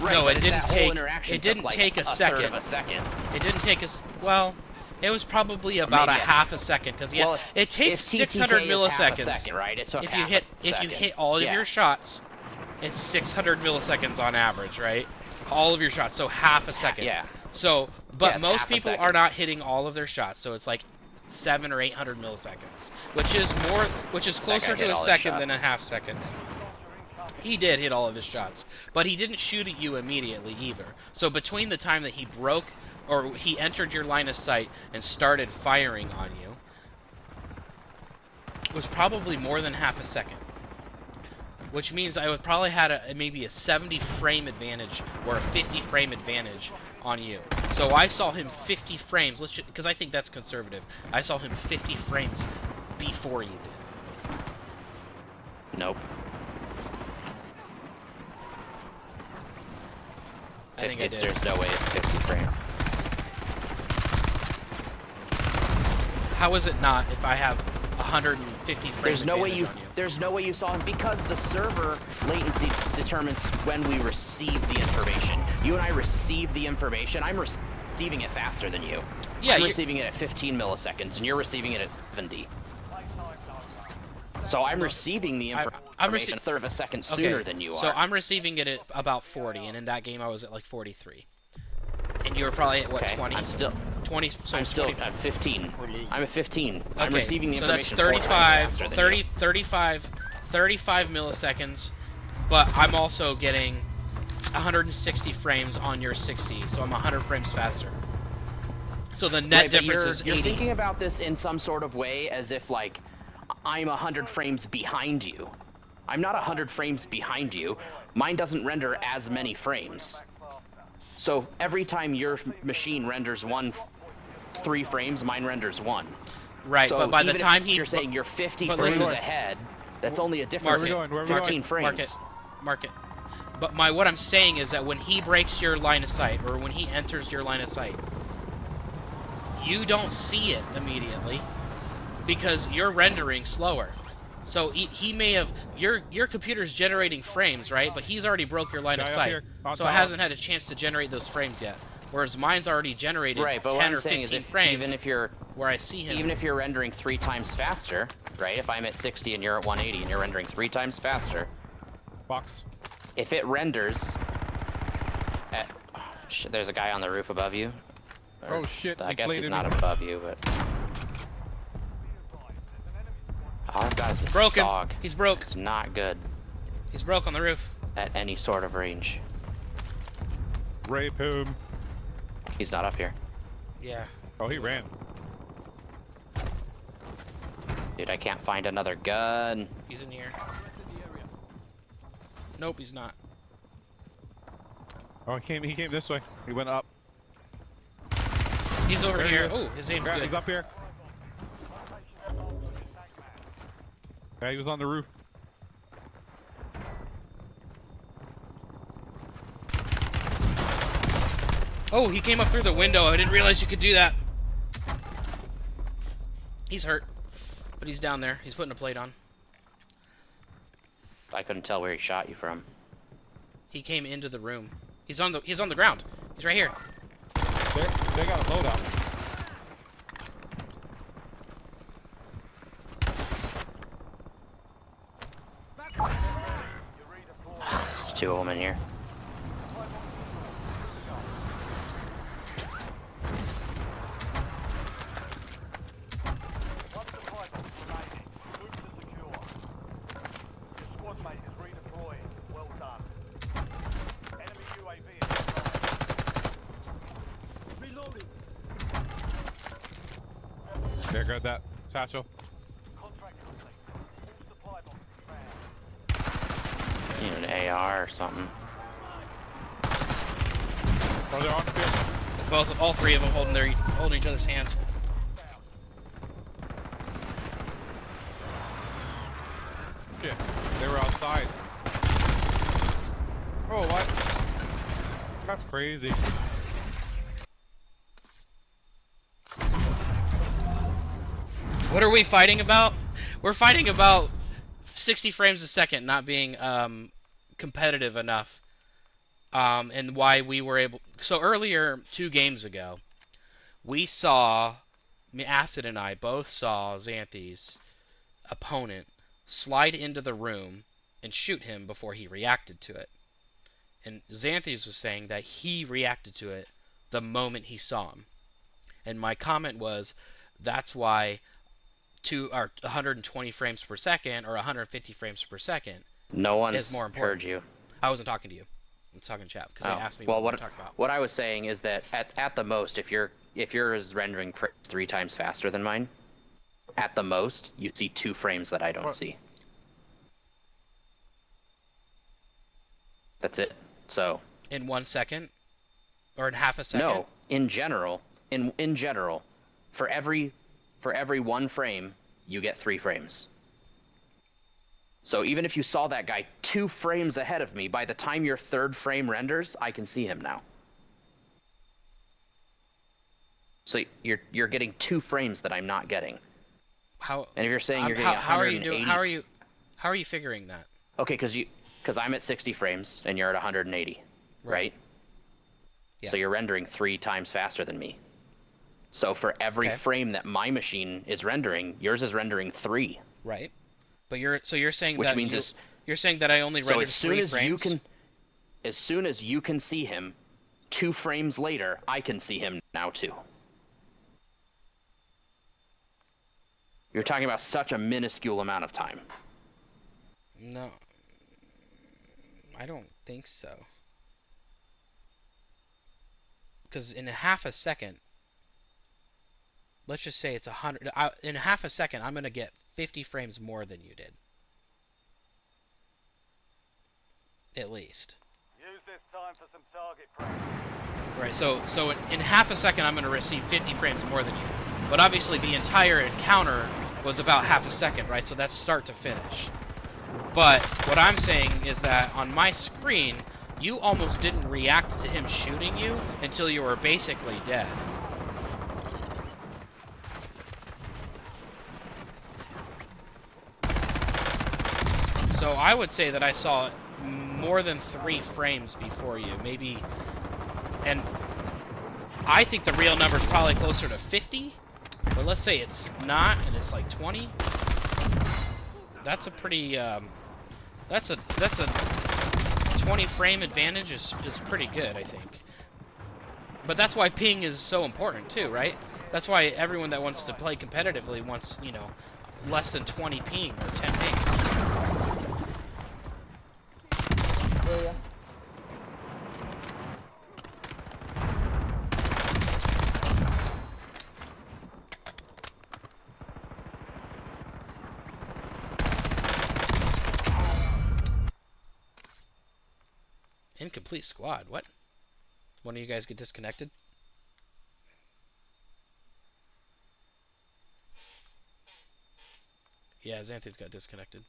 Right, no, but it didn't that whole take interaction it didn't took, like, take a third second. of a second. It didn't take us well. It was probably about a maybe half a second because Well, it takes if TTK 600 is milliseconds. half a second, right? It took If you half hit a if you second. hit all of Yeah. your shots, it's 600 milliseconds on average, right? All of your shots, so half a second. Yeah. So, Yeah, but it's most half a people second. are not hitting all of their shots, so it's like 700 or 800 milliseconds, which is closer hit to a all his second than a shots. half second. He did hit all of his shots, but he didn't shoot at you immediately either. So between the time that he broke or he entered your line of sight and started firing on you was probably more than half a second. Which means I would probably had maybe a 70 frame advantage or a 50 frame advantage on you. So I saw him 50 frames, because I think that's conservative. I saw him 50 frames before you did. Nope. I think I did. There's no way it's 50 frames. How is it not if I have 150 frames There's no way advantage you. on you? There's no way you saw him because the server latency determines when we receive the information. You and I receive the information. I'm receiving it faster than you. Yeah, I'm you- receiving it at 15 milliseconds, and you're receiving it at 70. So I'm receiving the information a third of a second sooner than you are. So I'm receiving it at about 40, and in that game I was at like 43. And you were probably at what, Okay, 20? I'm still. 20. So I'm still 20. at 15. I'm at 15. I'm Okay, receiving the so that's information 35, 35 milliseconds, but I'm also getting 160 frames on your 60, so I'm 100 frames faster. So the net difference is 80. You're thinking about this in some sort of way as if, like, I'm 100 frames behind you. I'm not 100 frames behind you. Mine doesn't render as many frames. So every time your machine renders 3 frames, mine renders 1. Right, So but by the even time if he... you're saying you're 50 but frames listen- ahead, that's only a difference Mark it. of Where are we 15 frames. Mark it. But what I'm saying is that when he breaks your line of sight, or when he enters your line of sight, you don't see it immediately because you're rendering slower. So he may have your computer's generating frames, right? But he's already broke your line of Guy up sight, here, on so it top. hasn't had a chance to generate those frames yet. Whereas mine's already generated Right, but 10 what I'm or saying 15 is frames even if you're where I see him. Even if you're rendering 3 times faster, right? If I'm at 60 and you're at 180 and you're rendering 3 times faster, Box. if it renders at... oh, shit, there's a guy on the roof above you. Or, Oh, shit, I he guess he's bladed not me. above you, but... All I've got is a Broken. SOG. He's broke. It's not good He's broke on the roof. at any sort of range. Rape him. He's not up here. Yeah. Oh, he ran. Dude, I can't find another gun. He's in here. Nope, he's not. Oh, he came this way. He went up. He's over There he here. is. Oh, his aim's Yeah, good. he's up here. Yeah, he was on the roof. Oh, he came up through the window. I didn't realize you could do that. He's hurt, but he's down there. He's putting a plate on. I couldn't tell where he shot you from. He came into the room. He's on the ground. He's right here. They got a loadout. There's 2 of them in here. One survivor remaining. Move to secure. Your squad mate is redeploying. Well done. Enemy UAV is online. Reloading. There, grab that satchel. Contract complete. You know, an AR or something. Oh, they're on the field. All three of them holding each other's hands. Shit, they were outside. Oh, what? That's crazy. What are we fighting about? We're fighting about 60 frames a second not being competitive enough. And why we were able... So earlier, 2 games ago, we saw... Acid and I both saw Xanthi's opponent slide into the room and shoot him before he reacted to it. And Xanthi's was saying that he reacted to it the moment he saw him. And my comment was, that's why 120 frames per second or 150 frames per second No one's is more important. heard you. I wasn't talking to you. I was talking to chat because they asked me well, what we talked about. What I was saying is that at the most, if yours rendering 3 times faster than mine, at the most you see 2 frames that I don't see. That's it. So In 1 second, or in half a second. no, in general, for every 1 frame, you get 3 frames. So even if you saw that guy 2 frames ahead of me, by the time your 3rd frame renders, I can see him now. So you're getting 2 frames that I'm not getting. How? And if you're saying you're getting 180, How are you figuring that? Okay, because I'm at 60 frames and you're at 180, right? Yeah. So you're rendering 3 times faster than me. So for every frame that my machine is rendering, yours is rendering 3. Right. But you're saying Which that means you're saying that I only rendered 3 frames. As soon as you can see him, 2 frames later, I can see him now too. You're talking about such a minuscule amount of time. No. I don't think so. Because in a half a second, let's just say it's 100. In a half a second, I'm gonna get 50 frames more than you did. At least. Use this time for some target practice. Right. So in half a second, I'm gonna receive 50 frames more than you. But obviously, the entire encounter was about half a second, right? So that's start to finish. But what I'm saying is that on my screen, you almost didn't react to him shooting you until you were basically dead. So I would say that I saw more than 3 frames before you, maybe. And I think the real number is probably closer to 50. But let's say it's not, and it's like 20. That's a pretty, that's a 20 frame advantage is pretty good, I think. But that's why ping is so important too, right? That's why everyone that wants to play competitively wants, you know, less than 20 ping or 10 ping. Yeah. Incomplete squad. What? One of you guys get disconnected? Yeah, Xanthi's got disconnected.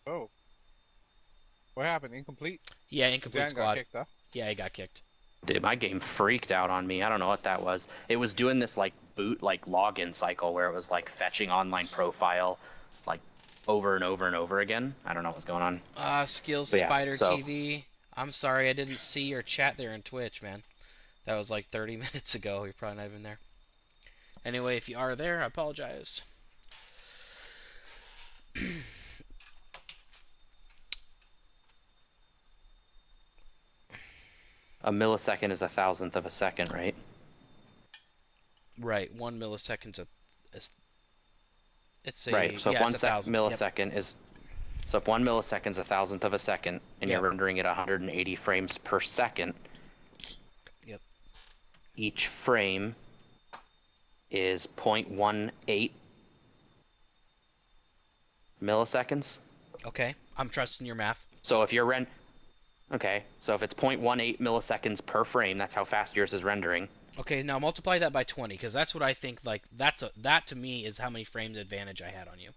Oh. What happened? Incomplete? Yeah, incomplete Zan squad. got kicked, huh? Yeah, he got kicked. Dude, my game freaked out on me. I don't know what that was. It was doing this like login cycle where it was like fetching online profile like over and over and over again. I don't know what's going on. Skills But yeah, Spider so- TV. I'm sorry I didn't see your chat there in Twitch, man. That was like 30 minutes ago. You're probably not even there. Anyway, if you are there, I apologize. A millisecond is 1,000th of a second, right? Right, 1 millisecond's it's a Right. So yeah, if it's 1,000. millisecond is So if 1 millisecond is a thousandth of a second, and Yep. you're rendering at 180 frames per second, Yep. each frame is 0.18 milliseconds. Okay, I'm trusting your math. So if you're okay, so if it's 0.18 milliseconds per frame, that's how fast yours is rendering. Okay, now multiply that by 20, because that's what I think. Like that to me is how many frames advantage I had on you.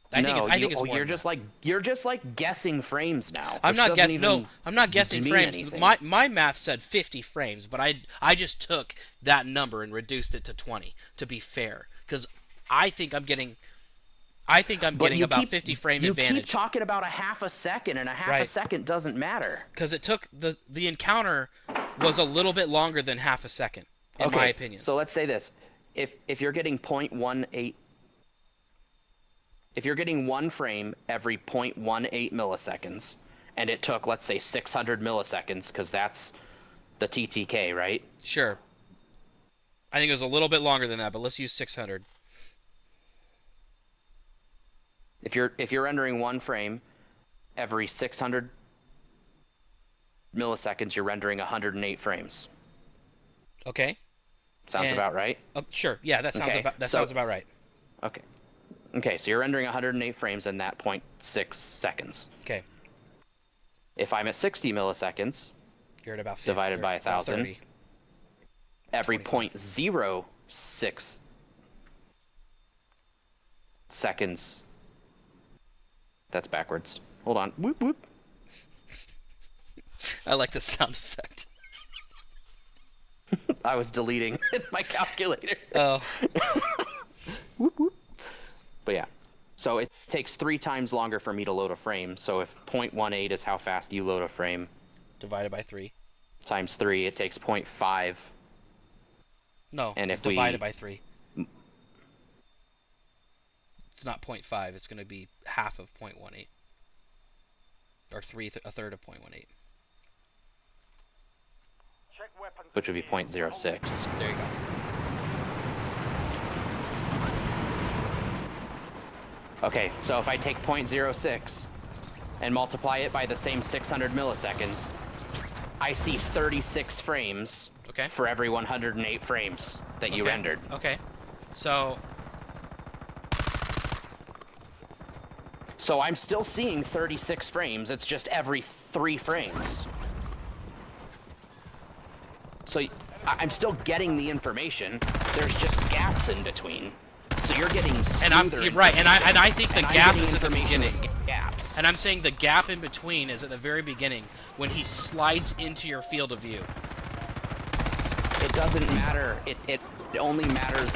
I think it's more you're than just that. like you're just like guessing frames now. I'm which not doesn't guessing. even No, I'm not guessing mean frames. anything. My math said 50 frames, but I just took that number and reduced it to 20 to be fair, because I think I'm getting about 50 frame you advantage. keep talking about a half a second, and a half a Right. second doesn't matter. Because it took the encounter was a little bit longer than half a second, in my opinion. So let's say this: if you're getting 0.18, if you're getting one frame every 0.18 milliseconds, and it took, let's say, 600 milliseconds, because that's the TTK, right? Sure. I think it was a little bit longer than that, but let's use 600. If you're rendering one frame every 600 milliseconds, you're rendering 108 frames. Okay. Sounds about right. Sure. Yeah, that sounds about right. Okay. Okay, so you're rendering 108 frames in that 0.6 seconds. Okay. If I'm at 60 milliseconds, You're at about 50, divided by 1,000, 30. every 25. 0.06 seconds. That's backwards. Hold on. Whoop whoop. I like the sound effect. I was deleting my calculator. Oh. Whoop whoop. But yeah. So it takes 3 times longer for me to load a frame. So if 0.18 is how fast you load a frame, Divided by 3. times 3, it takes 0.5. No, And if divided by 3. It's not 0.5. It's going to be half of 0.18. Or a third of 0.18. Check weapons. Which would be 0.06. There you go. Okay, so if I take 0.06 and multiply it by the same 600 milliseconds, I see 36 frames Okay. for every 108 frames that you Okay. rendered. Okay. So I'm still seeing 36 frames, it's just every 3 frames. So I'm still getting the information, there's just gaps in between. So you're getting smoother. you're right, and I think the gap is at the beginning. Gaps. And I'm saying the gap in between is at the very beginning when he slides into your field of view. It doesn't matter. It only matters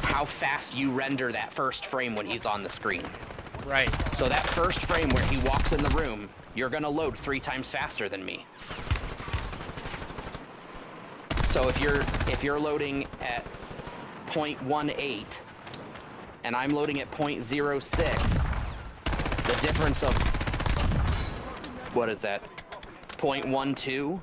how fast you render that first frame when he's on the screen. Right. So that first frame where he walks in the room, you're gonna load 3 times faster than me. So if you're loading at 0.18 and I'm loading at 0.06, the difference of what is that? 0.12?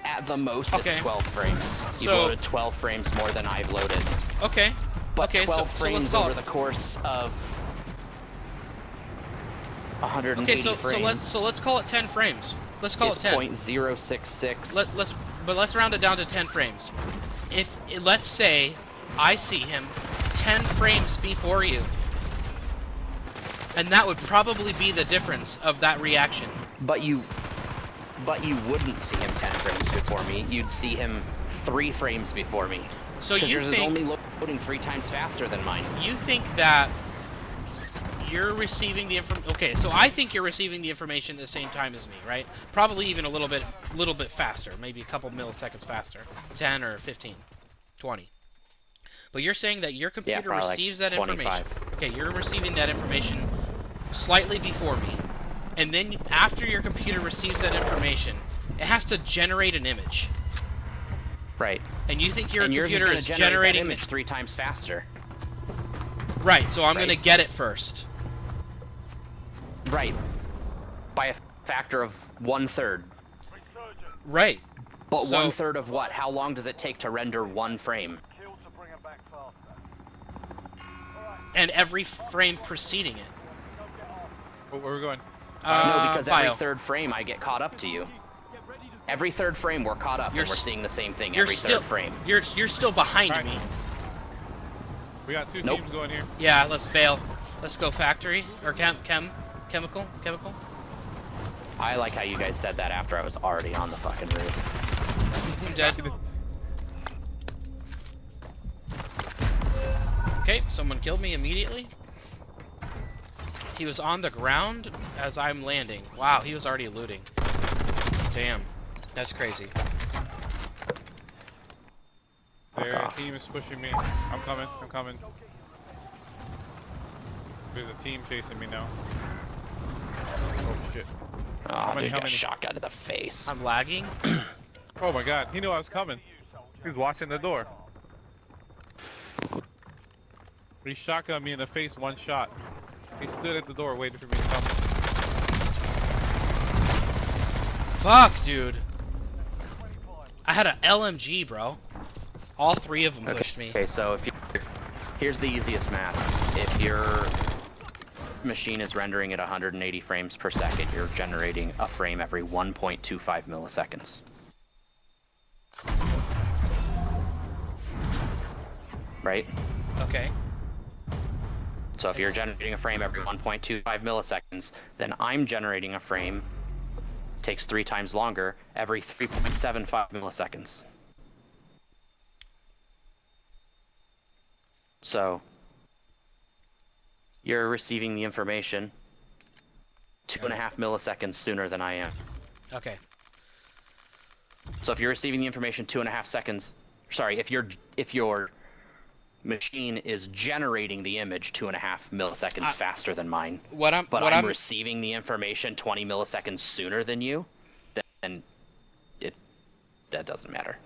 At the most, Okay. it's 12 frames. You So- loaded 12 frames more than I've loaded. Okay. But Okay, 12 so let's frames call over it. the course of 180 Okay, so frames. let's call it 10 frames. Let's call it 10. 0.066. Let's round it down to 10 frames. Let's say I see him 10 frames before you, and that would probably be the difference of that reaction. But you wouldn't see him 10 frames before me. You'd see him 3 frames before me. So Because you yours is think only loading 3 times faster than mine. you think that you're receiving the information? Okay, so I think you're receiving the information at the same time as me, right? Probably even a little bit faster, maybe a couple milliseconds faster, 10 or 15, 20. But you're saying that your computer probably like receives that 25. information. Okay, you're receiving that information slightly before me. And then after your computer receives that information, it has to generate an image. Right. And you think your And yours computer is is going to generate generating that image 3 times faster. Right, so I'm Right. going to get it first. Right. By a factor of 1/3. Right. But So- 1/3 of what? How long does it take to render one frame? Kills to bring them back faster. And every frame preceding it. Where are we going? No, because bio. every third frame I get caught up to you. Every third frame we're caught up You're and we're s- seeing the same thing You're every still third frame. You're still behind Alright. me. We got 2 Nope. teams going here. Yeah, let's bail. Let's go factory or chemical. I like how you guys said that after I was already on the fucking roof. I'm dead. Okay, someone killed me immediately. He was on the ground as I'm landing. Wow, he was already looting. Damn, that's crazy. Their off. team is pushing me. I'm coming. There's a team chasing me now. Oh shit. Oh, many- dude, how got many? shotgun to the face. I'm lagging. Oh my god, he knew I was coming. He was watching the door. He shotgunned me in the face 1 shot. He stood at the door waiting for me to come. Fuck, dude. I had a LMG, bro. All 3 of them pushed me. Okay, so if you, here's the easiest math. If your machine is rendering at 180 frames per second, you're generating a frame every 1.25 milliseconds. Right? Okay. So if you're generating a frame every 1.25 milliseconds, then I'm generating a frame, takes 3 times longer, every 3.75 milliseconds. So you're receiving the information 2.5 milliseconds sooner than I am. Okay. So if you're receiving the information 2.5 seconds, sorry, if your machine is generating the image 2.5 milliseconds faster than mine, What I'm receiving the information 20 milliseconds sooner than you, then that doesn't matter.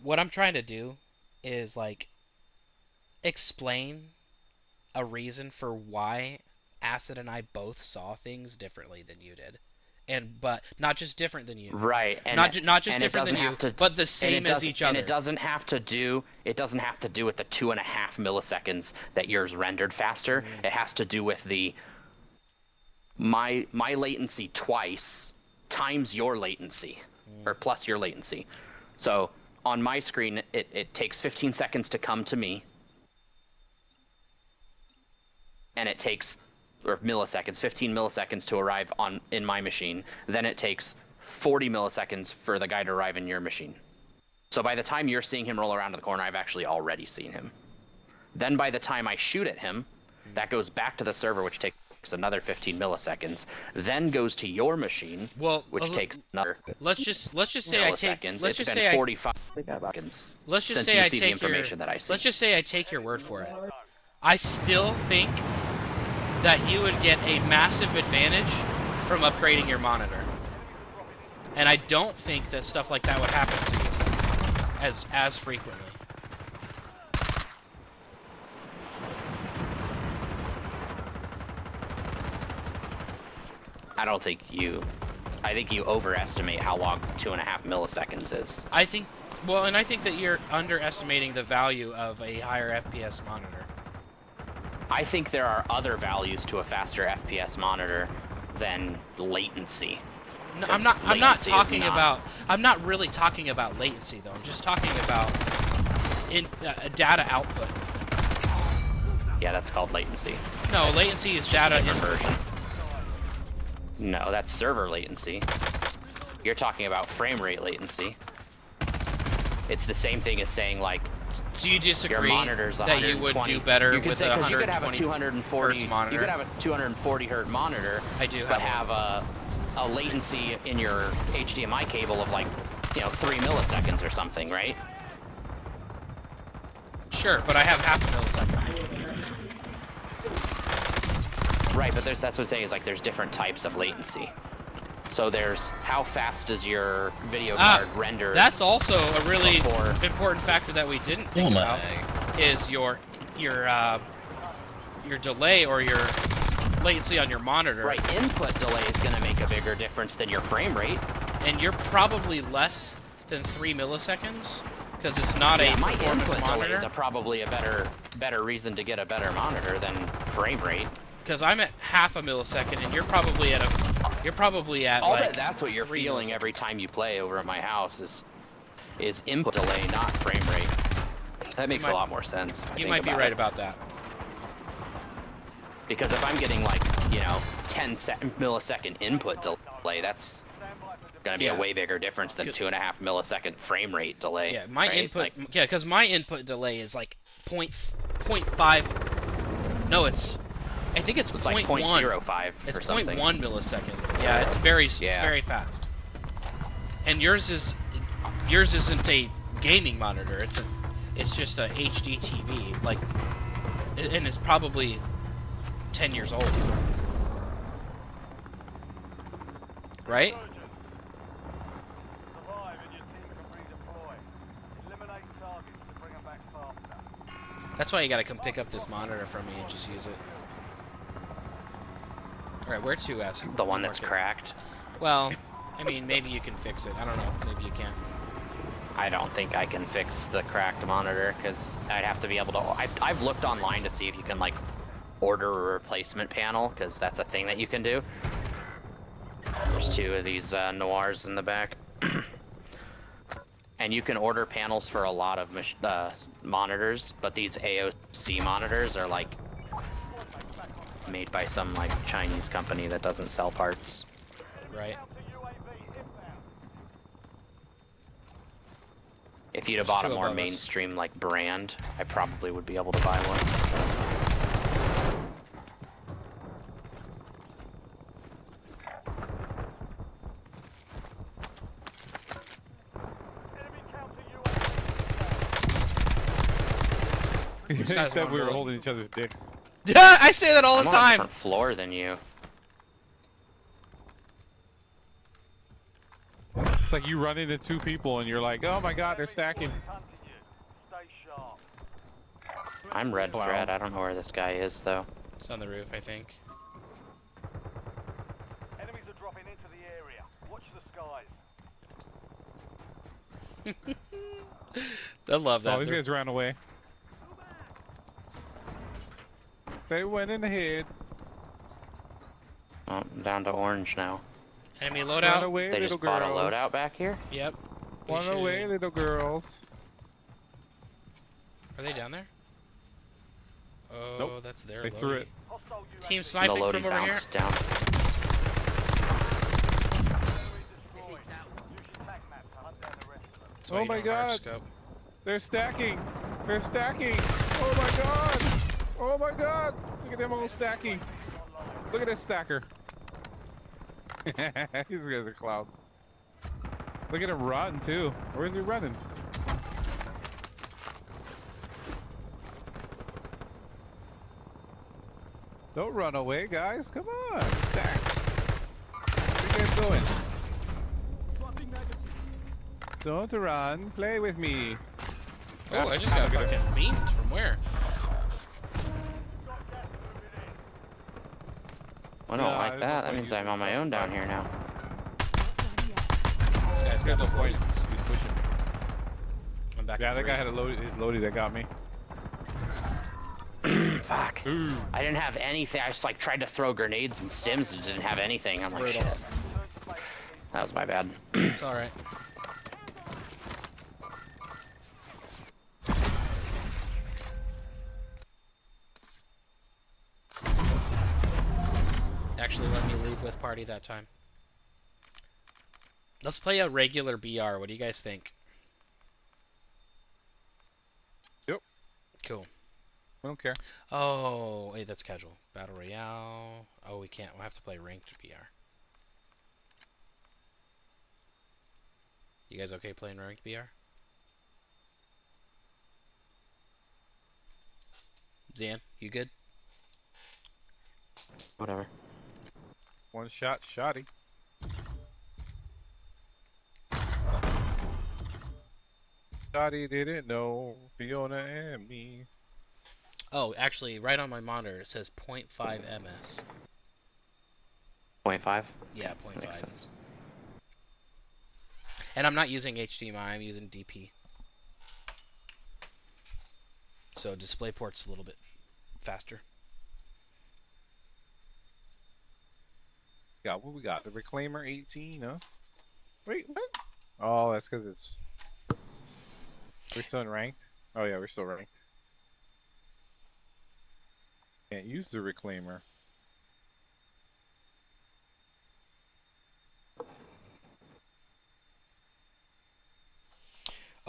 what I'm trying to do is like explain a reason for why Acid and I both saw things differently than you did. But not just different than you. Right, and Not just and it different than doesn't you, have to, but the and same it as doesn't- each other. And it doesn't have to do with the 2.5 milliseconds that yours rendered faster. It has to do with the my latency twice times your latency, or plus your latency. So on my screen, it takes 15 seconds to come to me, and it takes, or milliseconds, 15 milliseconds to arrive in my machine. Then it takes 40 milliseconds for the guy to arrive in your machine. So by the time you're seeing him roll around to the corner, I've actually already seen him. Then by the time I shoot at him, that goes back to the server, which takes another 15 milliseconds. Then goes to your machine, Well, which takes another let's just say I take milliseconds. let's It's just been say 45 seconds. let's just since say you I see the take information that I see. let's just say I take your word for it. I still think that you would get a massive advantage from upgrading your monitor. And I don't think that stuff like that would happen to you as frequently. I think you overestimate how long 2.5 milliseconds is. I think that you're underestimating the value of a higher FPS monitor. I think there are other values to a faster FPS monitor than latency. No, Because I'm not latency is talking not- about. I'm not really talking about latency though. I'm just talking about data output. Yeah, that's called latency. No, latency is Just a data different input. version. No, that's server latency. You're talking about frame rate latency. It's the same thing as saying, like, Do you disagree your monitor's that you would 120. do better You could with say, a 'cause you could have a 120 240 hertz monitor? You could have a 240 hertz monitor, I do but have have a latency in your HDMI cable of, like, 3 milliseconds or something, right? Sure, but I have half a millisecond. Right, but that's what I'm saying is, like, there's different types of latency. So there's how fast does your video card render? That's also a really before- important factor that we didn't think about. Is your delay or your latency on your monitor. Right, input delay is going to make a bigger difference than your frame rate. And you're probably less than 3 milliseconds because it's not Yeah, a my performance input monitor. delays are probably a better reason to get a better monitor than frame rate. Because I'm at half a millisecond, and you're probably at I'll like bet that's what you're 3 feeling every milliseconds. time you play over at my house is input delay, not frame rate. That makes a lot more sense. if I You think might be about right it. about that. Because if I'm getting like, 10-millisecond input delay, that's gonna be Yeah. a way bigger difference than Good. 2.5 millisecond frame rate delay. Yeah, my right? input. Like, Yeah, because my input delay is like point 0.5. No, I think it's it's like 0.1. 0.05 It's or something. 0.1 millisecond. Yeah, it's very fast. And yours isn't a gaming monitor. It's just a HD TV. Like, and it's probably 10 years old. Right? Survive and your team can redeploy. Eliminate targets to bring them back faster. That's why you gotta come pick up this monitor from me and just use it. Alright, where to, S? The one that's Mark it. cracked. Well, I mean, maybe you can fix it. I don't know. Maybe you can. I don't think I can fix the cracked monitor because I'd have to be able to. I've looked online to see if you can like order a replacement panel because that's a thing that you can do. There's 2 of these noirs in the back, and you can order panels for a lot of monitors, but these AOC monitors are like made by some like Chinese company that doesn't sell parts. Right? If you'd have There's bought a 2 more above us. mainstream like brand, I probably would be able to buy one. Enemy counter UAV. He guy's said one we were bullet. holding each other's dicks. Yeah, I say that all I'm the on a time. different floor than you. It's like you run into 2 people and you're like, oh my god, they're stacking. Hunting you. Stay sharp. I'm red Wow. thread. I don't know where this guy is though. It's on the roof, I think. Enemies are dropping into the area. Watch the skies. They'll love that. Oh, these They're- guys ran away. They went in the head. Oh, I'm down to orange now. Enemy Run loadout. away, They little just bought a girls. loadout back here. Yep. We Run should- away, little girls. Are they down there? Oh, Nope. that's their They loadie. threw it. Hostile UAV. Team The sniping loading from over here. bounced down. Enemy destroyed. Use your tac map to hunt down the rest of them. That's why Oh you my don't hard God. scope. They're stacking. They're stacking. Oh my god. Oh my god. Look at them all stacking. Look at this stacker. These guys are clown. Look at him run too. Where's he running? Don't run away, guys. Come on. Stack. Where you guys going? Don't run. Play with me. Oh, I just got Look at fucking beamed from where? I don't Yeah, like there's no that. That point means I'm using on my own down here now. This guy's got There's no this point. loadie. He's pushing. I'm back Yeah, to that 3. guy had his loadie that got me. Fuck. Ooh. I didn't have anything. I just like tried to throw grenades and stims and didn't have anything. I'm like, Brutal. shit. That was my bad. It's alright. Actually, let me leave with party that time. Let's play a regular BR. What do you guys think? Yep. Cool. I don't care. Oh, wait, that's casual. Battle Royale. Oh, we can't. We'll have to play ranked BR. You guys okay playing ranked BR? Zan, you good? Whatever. One shot, shotty. Shotty didn't know Fiona and me. Oh, actually, right on my monitor it says 0.5 ms. 0.5. Yeah, Makes 0.5. sense. And I'm not using HDMI, I'm using DP. So DisplayPort's a little bit faster. Got what we got? The Reclaimer 18, huh? Wait, what? Oh, that's because it's... We're still in ranked? Oh yeah, we're still ranked. Can't use the Reclaimer.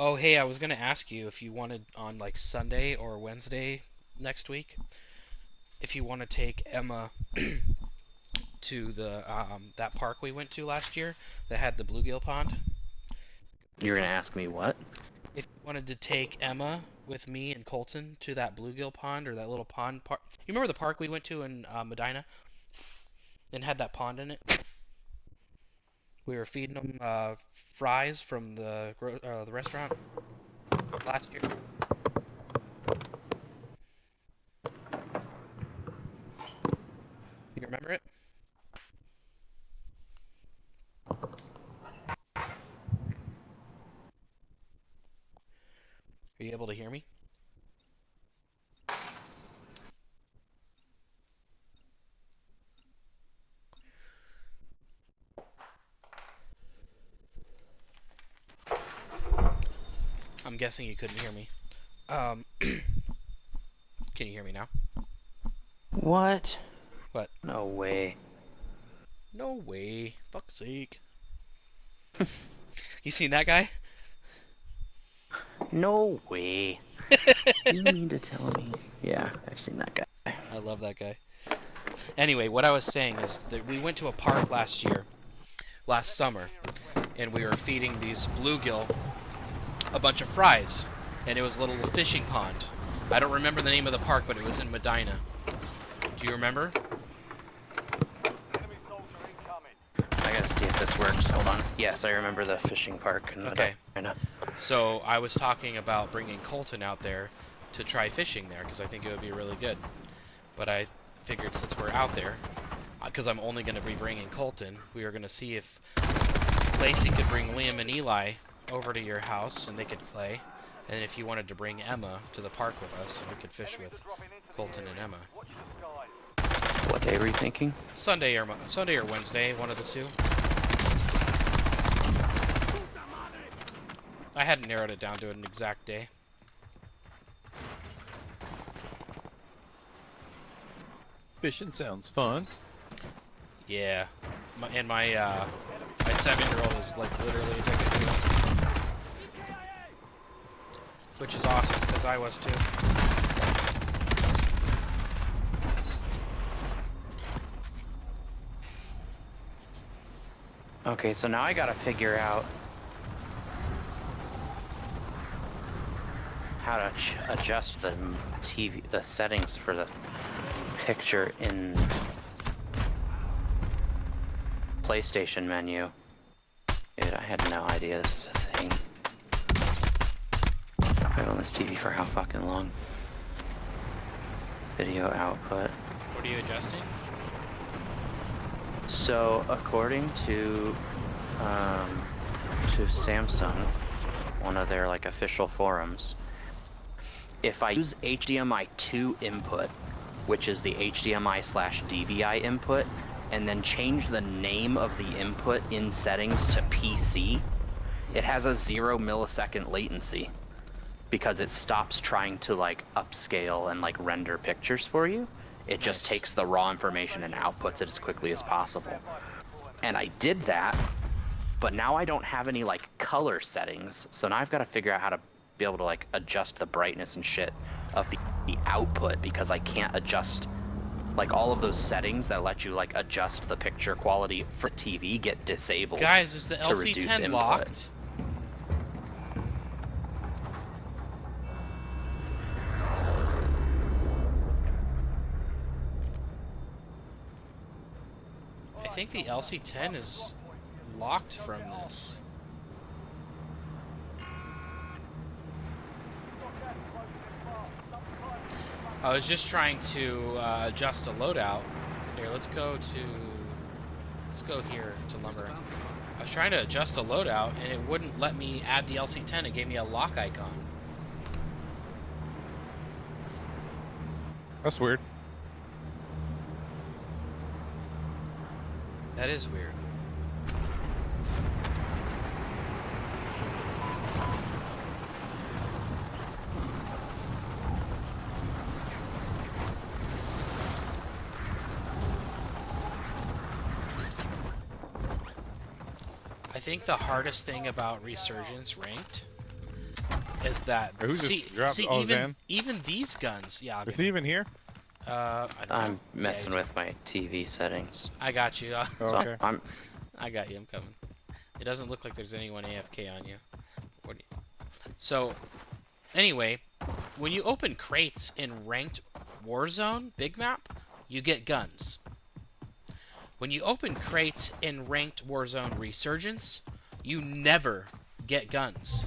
Oh, hey, I was gonna ask you if you wanted on like Sunday or Wednesday next week, if you want to take Emma to the that park we went to last year that had the bluegill pond. You're gonna ask me what? If you wanted to take Emma with me and Colton to that bluegill pond or that little pond park. You remember the park we went to in Medina and had that pond in it? We were feeding them fries from the restaurant last year. You remember it? Are you able to hear me? I'm guessing you couldn't hear me. Can you hear me now? What? What? No way. No way. Fuck's sake. You seen that guy? No way. You mean to tell me? Yeah, I've seen that guy. I love that guy. Anyway, what I was saying is that we went to a park last summer, and we were feeding these bluegill a bunch of fries, and it was a little fishing pond. I don't remember the name of the park, but it was in Medina. Do you remember? Enemy soldier incoming. I gotta see if this works. Hold on. Yes, I remember the fishing park. Okay. So I was talking about bringing Colton out there to try fishing there because I think it would be really good. But I figured since we're out there, because I'm only going to be bringing Colton, we were going to see if Lacey could bring Liam and Eli over to your house and they could play. And if you wanted to bring Emma to the park with us, we could fish with Colton and Emma. Watch the sky. What day were you thinking? Sunday or Wednesday, one of the two. I hadn't narrowed it down to an exact day. Fishing sounds fun. Yeah, my 7-year-old is like literally addicted to it, which is awesome because I was too. Okay, so now I gotta figure out how to adjust the the settings for the picture in PlayStation menu. Dude, I had no idea this was a thing. I've on this TV for how fucking long? Video output. What are you adjusting? So, according to Samsung, one of their like official forums, if I use HDMI 2 input, which is the HDMI/DVI input, and then change the name of the input in settings to PC, it has a 0 millisecond latency because it stops trying to like upscale and like render pictures for you. It just takes the raw information and outputs it as quickly as possible. And I did that, but now I don't have any like color settings, so now I've got to figure out how to be able to like adjust the brightness and shit of the output, because I can't adjust like all of those settings that let you like adjust the picture quality for TV get disabled. Guys, is the to reduce LC10 input. locked? I think the LC10 is locked from this. I was just trying to adjust a loadout. Here, let's go to Let's go here to lumber. I was trying to adjust the loadout, and it wouldn't let me add the LC-10. It gave me a lock icon. That's weird. That is weird. I think the hardest thing about Resurgence ranked is that Who just dropped? Oh, Zan? even these guns, yeah. Is he even here? I don't know. I'm messing with my TV settings. I got you. Oh, So okay. I got you. I'm coming. It doesn't look like there's anyone AFK on you. So, anyway, when you open crates in ranked Warzone, big map, you get guns. When you open crates in ranked Warzone Resurgence, you never get guns.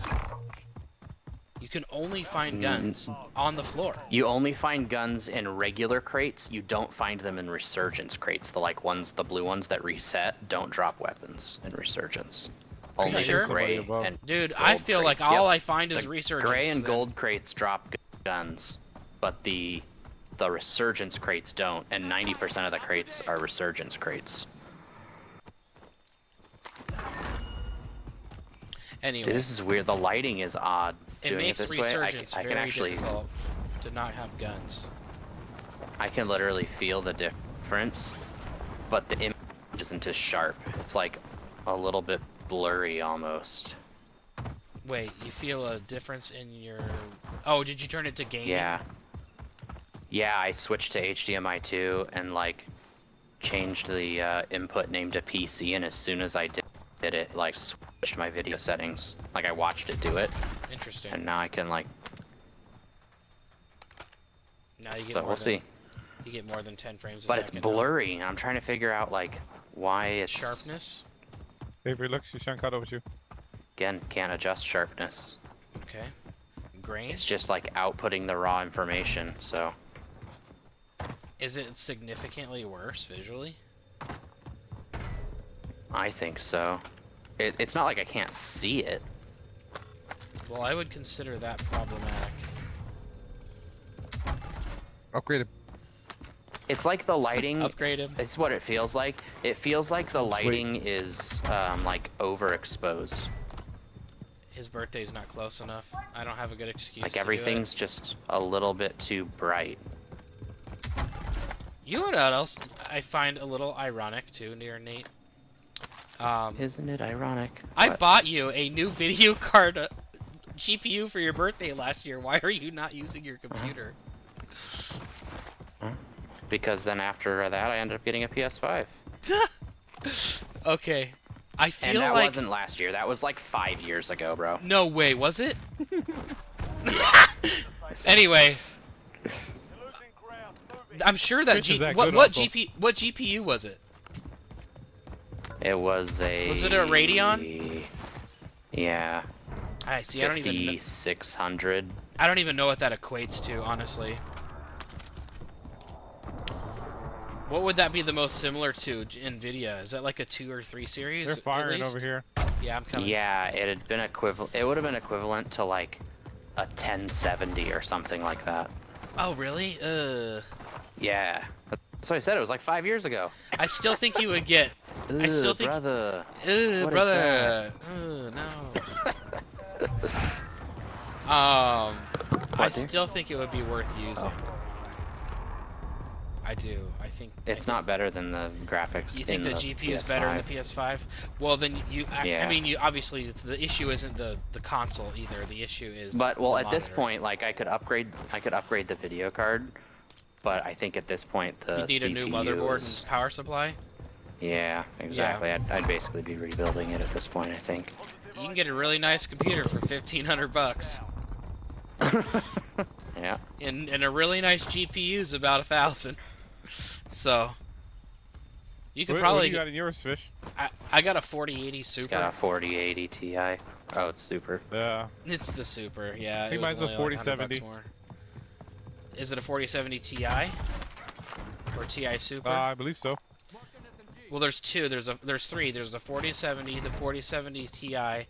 You can only find guns on the floor. You only find guns in regular crates. You don't find them in Resurgence crates. The blue ones that reset don't drop weapons in Resurgence. Are you Only sure? the gray Above. and Dude, I gold feel like crates. all Yep. I find is The Resurgence. gray and then. gold crates drop guns, but the Resurgence crates don't, and 90% of the crates are Resurgence crates. Anyway, Dude, this is weird. The lighting is odd. it Doing makes it this Resurgence way, I can very actually, difficult to not have guns. I can literally feel the difference, but the image isn't as sharp. It's like a little bit blurry almost. Wait, you feel a difference in your... Oh, did you turn it to gaming? Yeah. Yeah, I switched to HDMI 2 and like changed the input name to PC, and as soon as I did it, like switched my video settings. Like I watched it do it, Interesting. and now I can like. Now you get So more we'll than, see. You get more than 10 frames a But it's second. blurry, and I'm trying to figure out like why it's Sharpness? Avery, look, she's trying to cut over to you. again can't adjust sharpness. Okay. Grain? It's just like outputting the raw information. So Is it significantly worse visually? I think so. It's not like I can't see it. Well, I would consider that problematic. Upgraded. It's like the lighting. Upgrade him. It's what it feels like. It feels like the lighting is like overexposed. His birthday's not close enough. I don't have a good excuse Like to do everything's just a little bit too bright. it. You know what else I find a little ironic too, near Nate? Isn't it ironic? I What? bought you a new video card GPU for your birthday last year. Why are you not using your computer? Because then after that I ended up getting a PS5. Okay. I feel And that like... wasn't last year. That was like 5 years ago, bro. No way, was it? Anyway, You're losing ground. Moving. I'm sure that, Which is that what good, Uncle? what GPU was it? It was a... Was it a Radeon? Yeah. I see. I don't even 5600. know what that equates to, honestly. What would that be the most similar to Nvidia? Is that like a 2 or 3 series? They're at firing least? over here. Yeah, I'm coming. Yeah, it had been equivalent. It would have been equivalent to like a 1070 or something like that. Oh, really? Yeah. That's what I said. It was like 5 years ago. I still think you would get. I still Ugh, think. brother. What is Brother. No. I What, dude? still think it would be worth using. Oh. I do. I think It's not better than the graphics. You think in the GPU is better in the PS5? Well, then I Yeah. mean, you obviously the issue isn't the console either. The issue is. But well, the at this monitor. point, like I could upgrade the video card, but I think at this point the you need a new CPU motherboard is- and power supply. Yeah, exactly. I'd basically be rebuilding it at this point, I think. You can get a really nice computer for $1,500, Yeah. and a really nice GPU is about 1,000. So you could What probably. do you got in yours, Fish? I got a 4080 It's Super. got a 4080 Ti. Oh, it's super. Yeah. It's the Super, yeah. I think it was mine's a only like $100 4070. more. Is it a 4070 Ti? Or Ti Super? I believe so. Well, there's two. There's three. There's the 4070, the 4070 Ti, and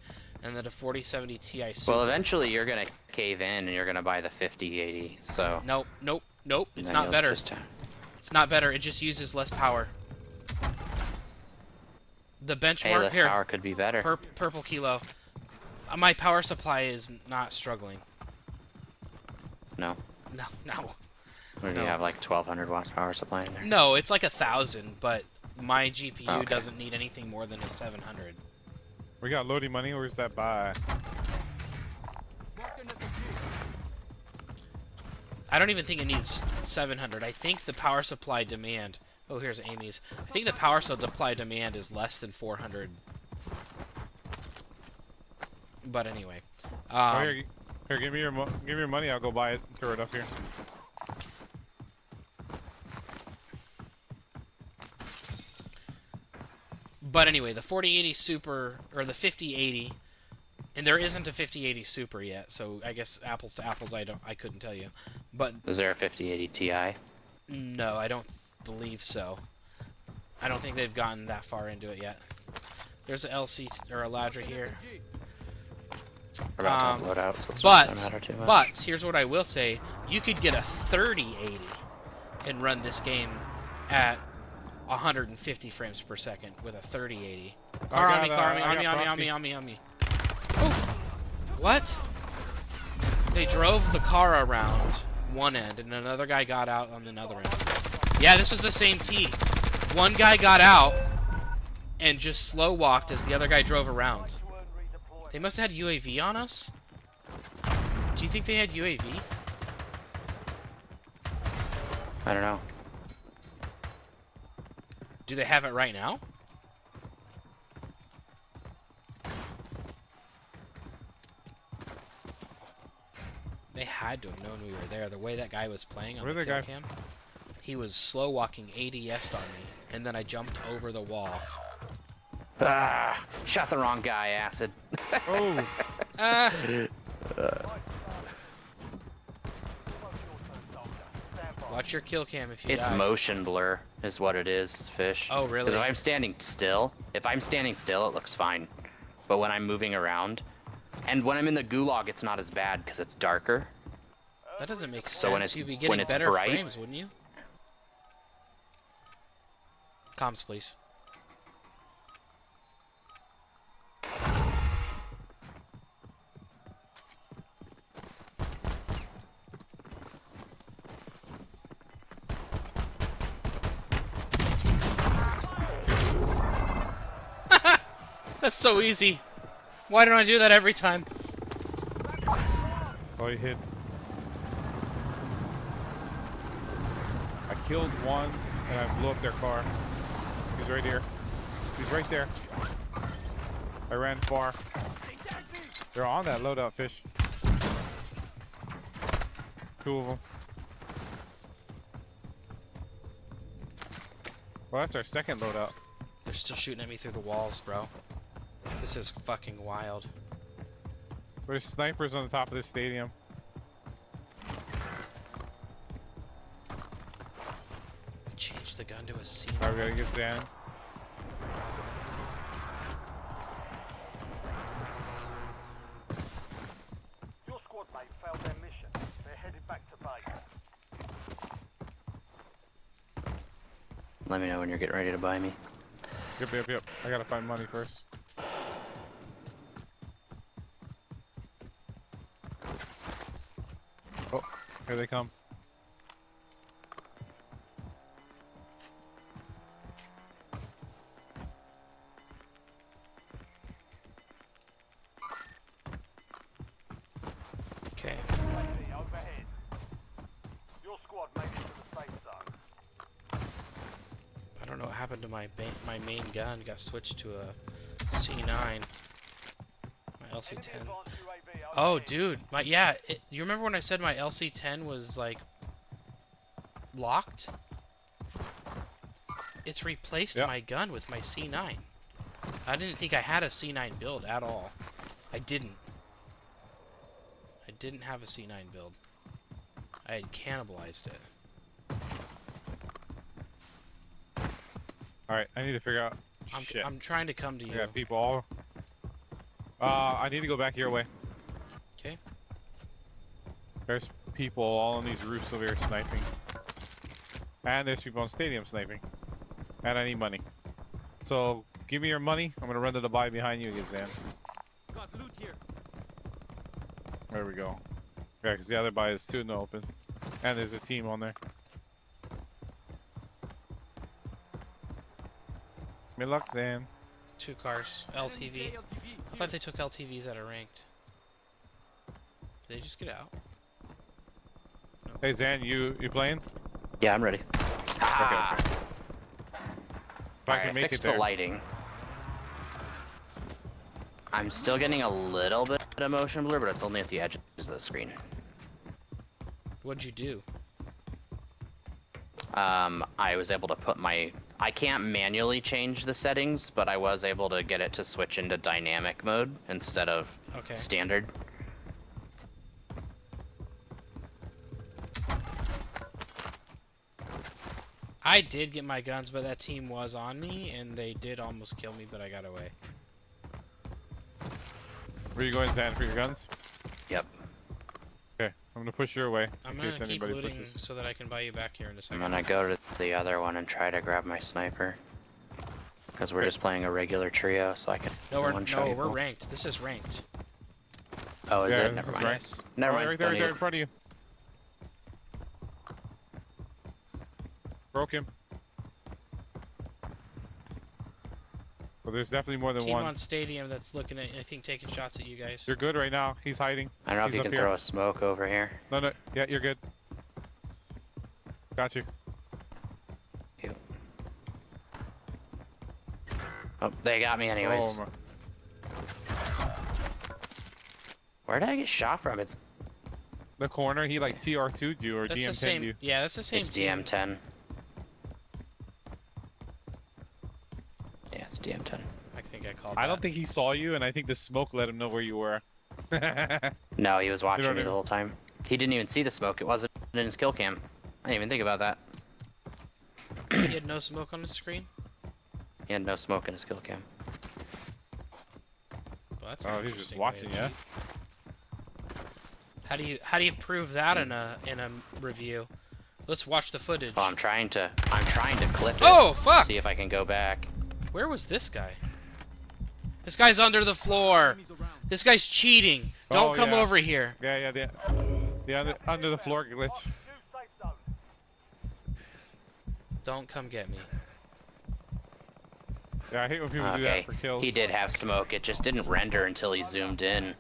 then the 4070 Ti Super. Well, eventually you're gonna cave in and you're gonna buy the 5080. So. Nope, nope, nope. It's then not you'll better. just- It's not better. It just uses less power. The benchmark Hey, less here. power could be better. Purple kilo. My power supply is not struggling. No. No, no. Or do No. you have like 1200 watts power supply in there? No, it's like 1,000, but my GPU Okay. doesn't need anything more than a 700. We got loading money. Where's that buy? I don't even think it needs 700. I think the power supply demand. Oh, here's Amy's. I think the power supply demand is less than 400. But anyway. Oh, here, give me your money. I'll go buy it and throw it up here. But anyway, the 4080 Super, or the 5080, and there isn't a 5080 Super yet, so I guess apples to apples, I couldn't tell you. But Is there a 5080 Ti? no, I don't believe so. I don't think they've gotten that far into it yet. There's an LC or a ladder here. We're about to upload out, so it's But not gonna matter too much. but here's what I will say: you could get a 3080 and run this game at 150 frames per second with a 3080. Car on me, car on me. Oh, what? They drove the car around one end, and another guy got out on another end. Yeah, this was the same T. One guy got out and just slow walked as the other guy drove around. They must have had UAV on us. Do you think they had UAV? I don't know. Do they have it right now? They had to have known we were there. The way that guy was playing on the kill cam, he was slow walking ADS on me, and then I jumped over the wall. Ah, shot the wrong guy, Acid. Oh. Ah! Watch your kill cam if you It's die. motion blur is what it is, Fish. Oh, really? Because if I'm standing still, it looks fine. But when I'm moving around, and when I'm in the gulag, it's not as bad because it's darker. That doesn't make sense. So when You'd be when getting it's better bright- frames, wouldn't you? Comms, please. That's so easy. Why don't I do that every time? Oh, he hit. I killed one and I blew up their car. He's right here. He's right there. I ran far. They're on that loadout, Fish. Two of them. Well, that's our second loadout. They're still shooting at me through the walls, bro. This is fucking wild. There's snipers on the top of this stadium. Change the gun to a C. Alright, we gotta get Dan. Your squad mate failed their mission. They're headed back to base. Let me know when you're getting ready to buy me. Yep. I gotta find money first. Oh, here they come. Okay. UAV overhead. Your squad made it to the safe zone. I don't know what happened to my main gun. Got switched to a C9. My LC10. Enemy advanced UAV Oh, overhead. dude. You remember when I said my LC10 was like locked? It's replaced Yep. my gun with my C9. I didn't think I had a C9 build at all. I didn't. I didn't have a C9 build. I had cannibalized it. Alright, I need to figure out. Shit. I'm trying to come to I you. got people all. I need to go back your way. Okay. There's people all on these roofs over here sniping. And there's people on stadium sniping. And I need money. So, give me your money. I'm gonna run to the buy behind you again, Zan. Got loot here. There we go. Yeah, because the other buy is 2 in the open. And there's a team on there. Good luck, Zan. 2 cars. LTV. I thought they took LTVs that are ranked. Did they just get out? Hey, Zan, you playing? Yeah, I'm ready. Ah! Okay. If I can make fixed it there. the lighting. I'm still getting a little bit of motion blur, but it's only at the edges of the screen. What'd you do? I was able to put my... I can't manually change the settings, but I was able to get it to switch into dynamic mode instead of standard. I did get my guns, but that team was on me, and they did almost kill me, but I got away. Where you going, Zan, for your guns? Yep. Okay, I'm gonna push your way. I'm in case gonna keep anybody looting pushes. so that I can buy you back here in a I'm second. gonna go to the other one and try to grab my sniper. Because we're just playing a regular trio, so I can No, one-shot we're people. ranked. This is ranked. Oh, is Yeah, it? this Never is mind. ranked. Never Oh, mind. right there, Don't right there need in front of you. Broke him. Well, there's definitely more than Team one. on stadium that's looking at, I think, taking shots at you guys. You're good right now. He's hiding. I don't know if He's you up can here. throw a smoke over here. No. Yeah, you're good. Got you. You. Oh, they got me anyways. Oh, Where did I get shot from? It's the corner. He like TR2'd you or That's the DM10'd same. you. Yeah, that's the same it's team. DM10. Yeah, it's DM10. I think I called. I that. don't think he saw you, and I think the smoke let him know where you were. No, he was watching don't me the even- whole time. He didn't even see the smoke. It wasn't in his kill cam. I didn't even think about that. He had no smoke on the screen. He had no smoke in his kill cam. Well, that's an Oh, he's just interesting way watching to ya. cheat. How do you prove that in a review? Let's watch the footage. Oh, I'm trying to clip it. Oh, fuck! See if I can go back. Where was this guy? This guy's under the floor. This guy's cheating. Don't Oh, come yeah. over here. Yeah, the under the floor glitch. New safe zone. Don't come get me. Yeah, I hate when people do Okay, that for kills. he did have smoke. It just didn't render until he zoomed in.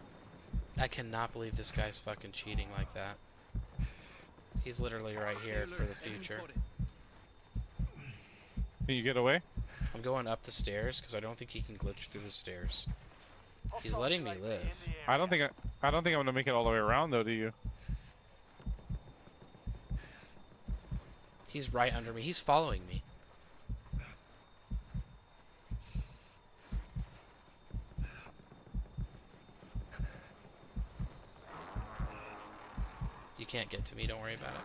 I cannot believe this guy's fucking cheating like that. He's literally right here for the future. Can you get away? I'm going up the stairs because I don't think he can glitch through the stairs. He's letting me live. I don't think I'm gonna make it all the way around though. Do you? He's right under me. He's following me. You can't get to me. Don't worry about it.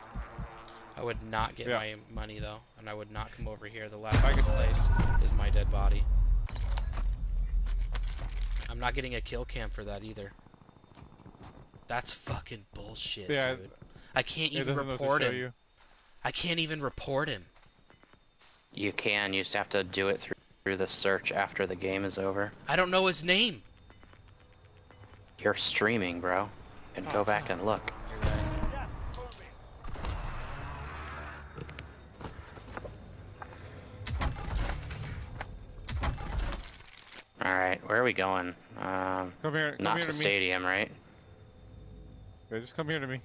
I would not get Yeah. my money though, and I would not come over here. The last place is my dead body. I'm not getting a kill cam for that either. That's fucking bullshit, Yeah, dude. I can't It even doesn't know what to report show him. you. I can't even report him. You can. You just have to do it through the search after the game is over. I don't know his name. You're streaming, bro. And Oh, go back fuck. and look. You're right. Gas moving. Alright, where are we going? Come here. Come Not here to to me. stadium, right? Yeah, just come here to me.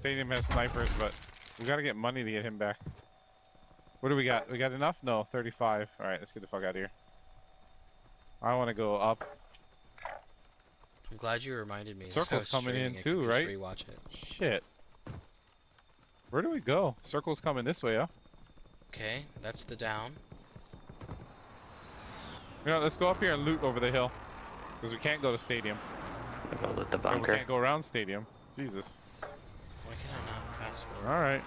Stadium has snipers, but we gotta get money to get him back. What do we got? We got enough? No, 35. All right, let's get the fuck out of here. I want to go up. I'm glad you reminded me. Circle's I was coming in streaming, I too, could right? just rewatch it. Shit. Where do we go? Circle's coming this way, huh? Okay, that's the down. You know, let's go up here and loot over the hill. Because we can't go to stadium. Go loot the Or we bunker. can't go around stadium. Jesus. Why can I not fast forward? All right.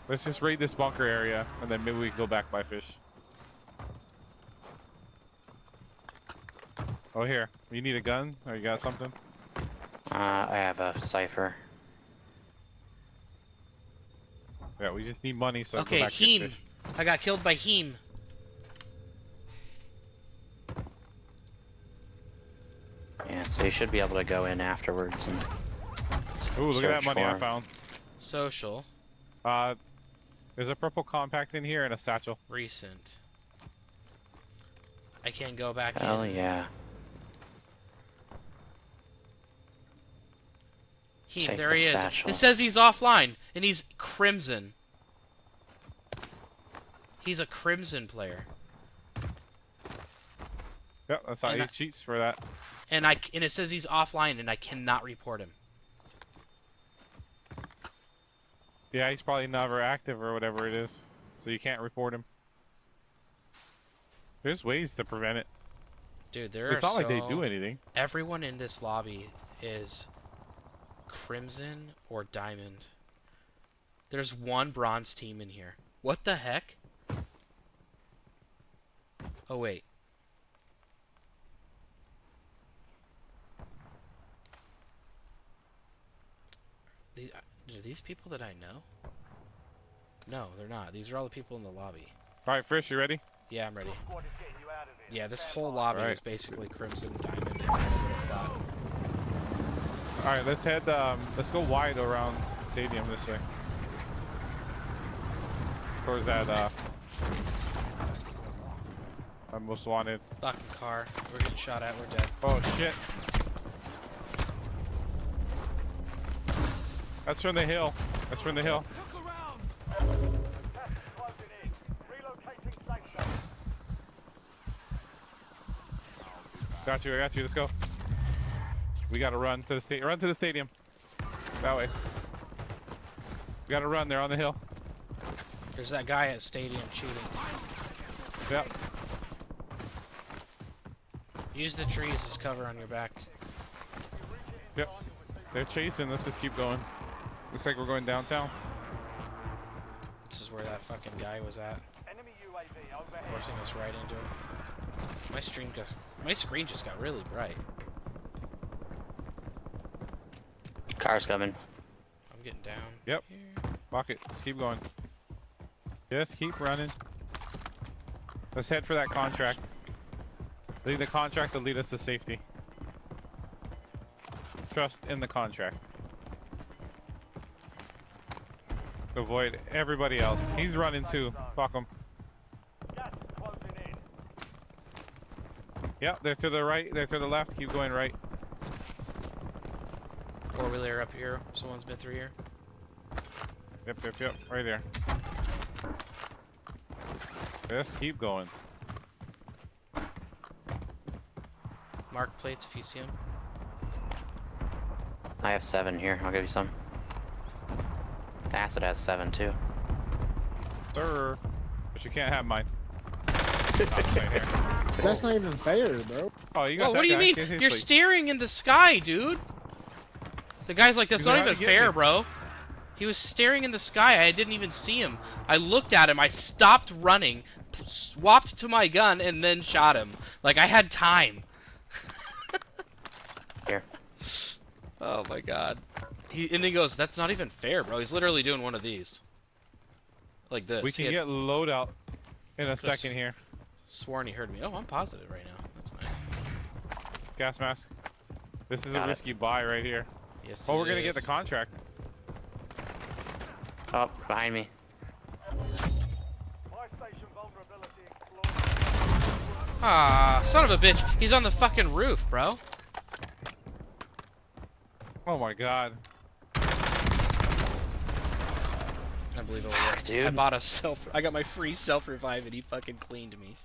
Let's just raid this bunker area, and then maybe we can go back by fish. Oh, here. You need a gun? Or you got something? I have a cipher. Yeah, we just need money, so I Okay, go back to get Heem. fish. I got killed by Heem. Yeah, so you should be able to go in afterwards and Ooh, look at that search money for I him. found. Social. There's a purple compact in here and a satchel. Recent. I can't go back Hell in. yeah. Heem, Take there the he is. satchel. It says he's offline, and he's Crimson. He's a Crimson player. Yep, that's how And he cheats for that. And it says he's offline, and I cannot report him. Yeah, he's probably never active or whatever it is, so you can't report him. There's ways to prevent it. Dude, there It's are not like they do anything. Everyone in this lobby is Crimson or Diamond. There's one bronze team in here. What the heck? Oh, wait. Are these people that I know? No, they're not. These are all the people in the lobby. Alright, Fish, you ready? Yeah, I'm ready. Squad is getting you out of here. Yeah, this whole lobby Alright. is basically Crimson, Diamond, and a little bit of that. Alright, let's head, let's go wide around the stadium this way. Towards that, most wanted. Fucking car. We're getting shot at. We're dead. Oh, shit. That's from the hill. That's from the hill. Look around! Gas is closing in. Relocating safe zone. Got you, I got you. Let's go. We gotta run to the run to the stadium. That way. We gotta run. They're on the hill. There's that guy at stadium cheating. Yep. Use the trees as cover on your back. Yep. They're chasing. Let's just keep going. Looks like we're going downtown. This is where that fucking guy was at, Enemy UAV overhead. forcing us right into him. My screen just got really bright. Car's coming. I'm getting down. Yep. Here. Fuck it. Let's keep going. Just keep running. Let's head for that contract. Lead the contract will lead us to safety. Trust in the contract. Avoid everybody else. He's running too. Fuck him. Gas is closing in. Yep, they're to the right. They're to the left. Keep going right. Four-wheeler up here. Someone's been through here. Yep, yep, yep. Right there. Just keep going. Mark plates if you see him. I have 7 here. I'll give you some. Acid has 7 too. Sir. But you can't have mine. Oh, it's right here. That's not even fair, bro. Oh, you got Whoa, that what do you guy. mean? Get his You're place. staring in the sky, dude. The guy's like, that's He's not trying even to get fair, me. bro. He was staring in the sky. I didn't even see him. I looked at him. I stopped running, swapped to my gun, and then shot him. Like, I had time. Here. Oh my god. And he goes, that's not even fair, bro. He's literally doing one of these. Like this. We He can had get loadout in a Chris- second here. sworn he heard me. Oh, I'm positive right now. That's nice. Gas mask. This is Got a it. risky buy right here. Yes, Oh, it we're gonna get the is. contract. Oh, behind me. Fire station vulnerability explored. Ah, son of a bitch. He's on the fucking roof, bro. Oh my god. Unbelievable. Fuck, dude. I bought I got my free self-revive and he fucking cleaned me.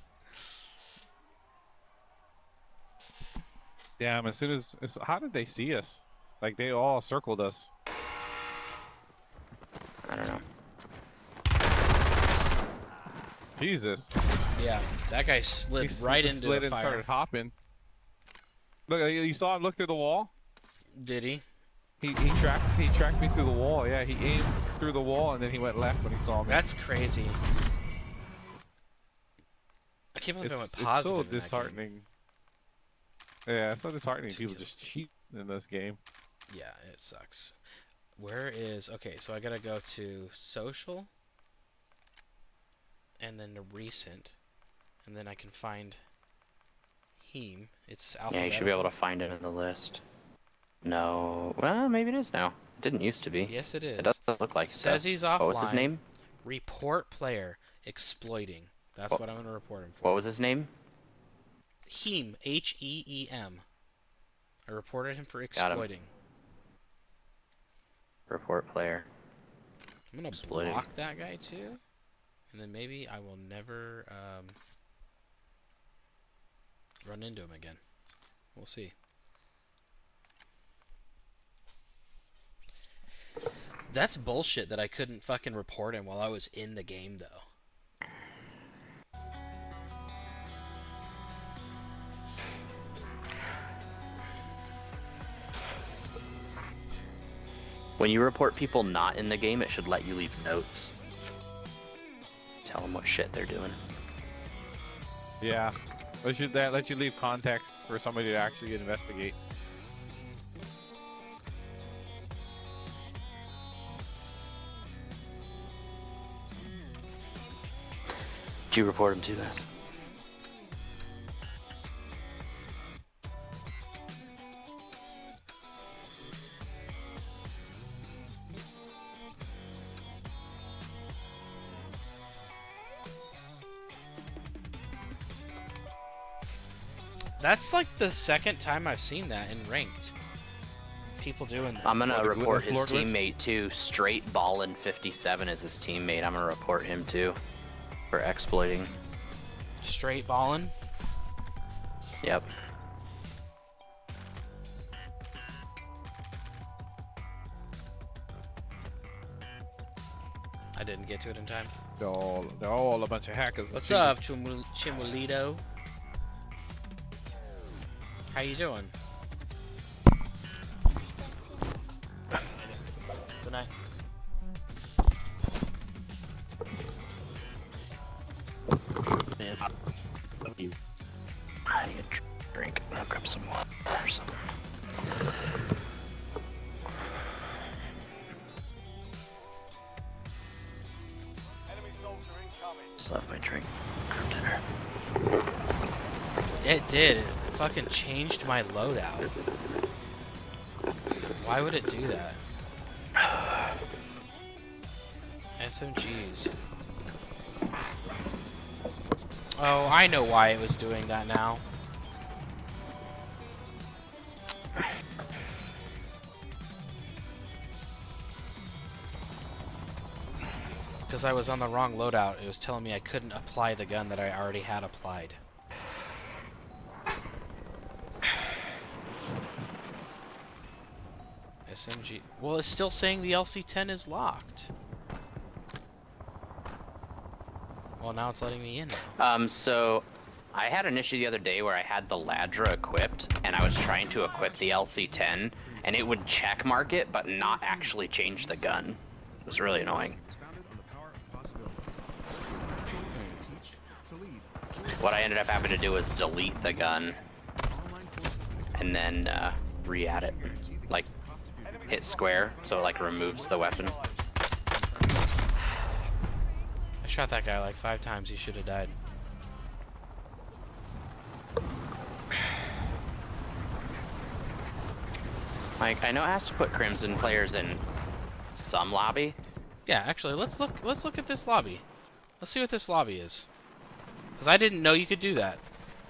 Damn, as soon as how did they see us? Like they all circled us. I don't know. Jesus. Yeah, that guy slid He right into slid the and fire. started hopping. Look, you saw him look through the wall? Did he? He tracked me through the wall. Yeah, he aimed through the wall, and then he went left when he saw me. That's crazy. I can't believe I went It's positive. so in that game. disheartening. Yeah, it's so disheartening. People Ridiculous. just cheat in this game. Yeah, it sucks. Where is... Okay, so I gotta go to social. And then to recent. And then I can find... Heme. It's alphabetical. Yeah, you should be able to find it in the list. No, well, maybe it is now. It didn't used to be. Yes, it is. It doesn't look like it. Says though. he's offline. What was his name? Report player. Exploiting. That's what I'm gonna report him for. What was his name? Heme. H-E-E-M. I reported him for Got him. exploiting. Report player. I'm gonna Exploiting. block that guy too. And then maybe I will never run into him again. We'll see. That's bullshit that I couldn't fucking report him while I was in the game though. When you report people not in the game, it should let you leave notes. Tell them what shit they're doing. Yeah. Should that let you leave context for somebody to actually investigate? Did you report him to this? That's like the second time I've seen that in ranked. People doing that. I'm gonna What, the report his floor glitch? teammate too. Straight Ballin 57 is his teammate. I'm gonna report him too for exploiting. Straight ballin'. Yep. I didn't get to it in time. They're all a bunch of hackers. What's up, Chimulito? How you doing? Good night. I need a drink. I'll grab some water or something. Enemy soldier incoming. Just left my drink for dinner. It did. It fucking changed my loadout. Why would it do that? SMGs. Oh, I know why it was doing that now. Because I was on the wrong loadout. It was telling me I couldn't apply the gun that I already had applied. SMG. Well, it's still saying the LC-10 is locked. Well, now it's letting me in now. So I had an issue the other day where I had the Ladra equipped and I was trying to equip the LC-10 and it would check mark it but not actually change the gun. It was really annoying. What I ended up having to do was delete the gun and then re-add it. Like hit square so it like removes the weapon. I shot that guy like 5 times. He should have died. Like I know it has to put Crimson players in some lobby. Yeah, actually, let's look at this lobby. Let's see what this lobby is. Because I didn't know you could do that.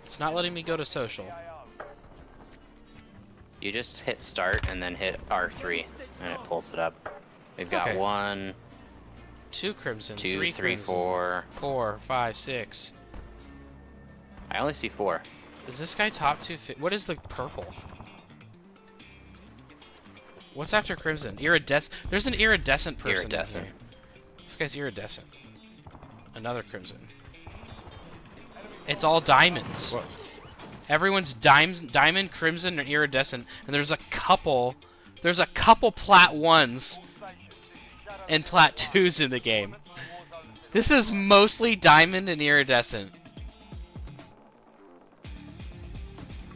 It's not letting me go to social. You just hit start and then hit R3 and it pulls it up. We've got Okay. 1, 2 crimson, 2, 3 3, crimson, 4. 4, 5, 6. I only see 4. Is this guy top 2? What is the purple? What's after crimson? Iridescent. There's an iridescent person in Iridescent. here. This guy's iridescent. Another crimson. It's all diamonds. What? Everyone's diamond, crimson, and iridescent, and there's a couple plat ones, and Plat 2's in the game. This is mostly diamond and iridescent.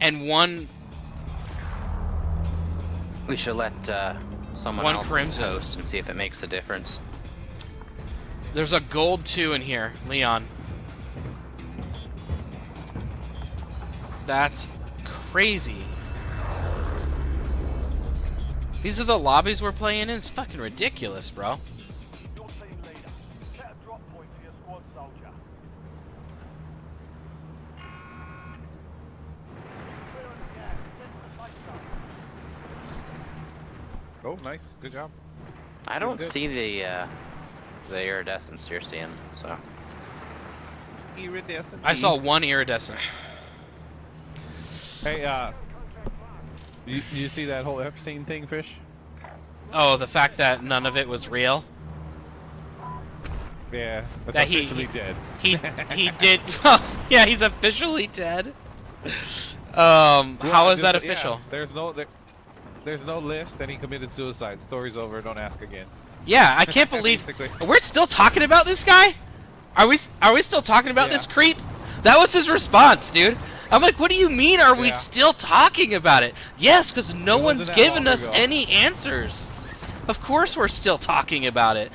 And one We should let someone One else crimson. host and see if it makes a difference. there's a gold 2 in here, Leon. That's crazy. These are the lobbies we're playing in? It's fucking ridiculous, bro. Your team leader. Set a drop point for your squad soldier. Clear of the gas. Get to the safe zone. Oh, nice. Good job. I don't good. see the iridescence you're seeing, so. Iridescent. I saw one iridescent. Hey, you see that whole Epstein thing, Fish? Oh, the fact that none of it was real. Yeah, that's That he- officially dead. He did. Yeah, he's officially dead. Well, How is that just- official? Yeah, there's no list, and he committed suicide. Story's over. Don't ask again. Yeah, I can't believe Basically. we're still talking about this guy. Are we still talking about Yeah. this creep? That was his response, dude. I'm like, what do you mean? Are we Yeah. still talking about it? Yes, because no It one's wasn't that given long us ago. any answers. Of course, we're still talking about it.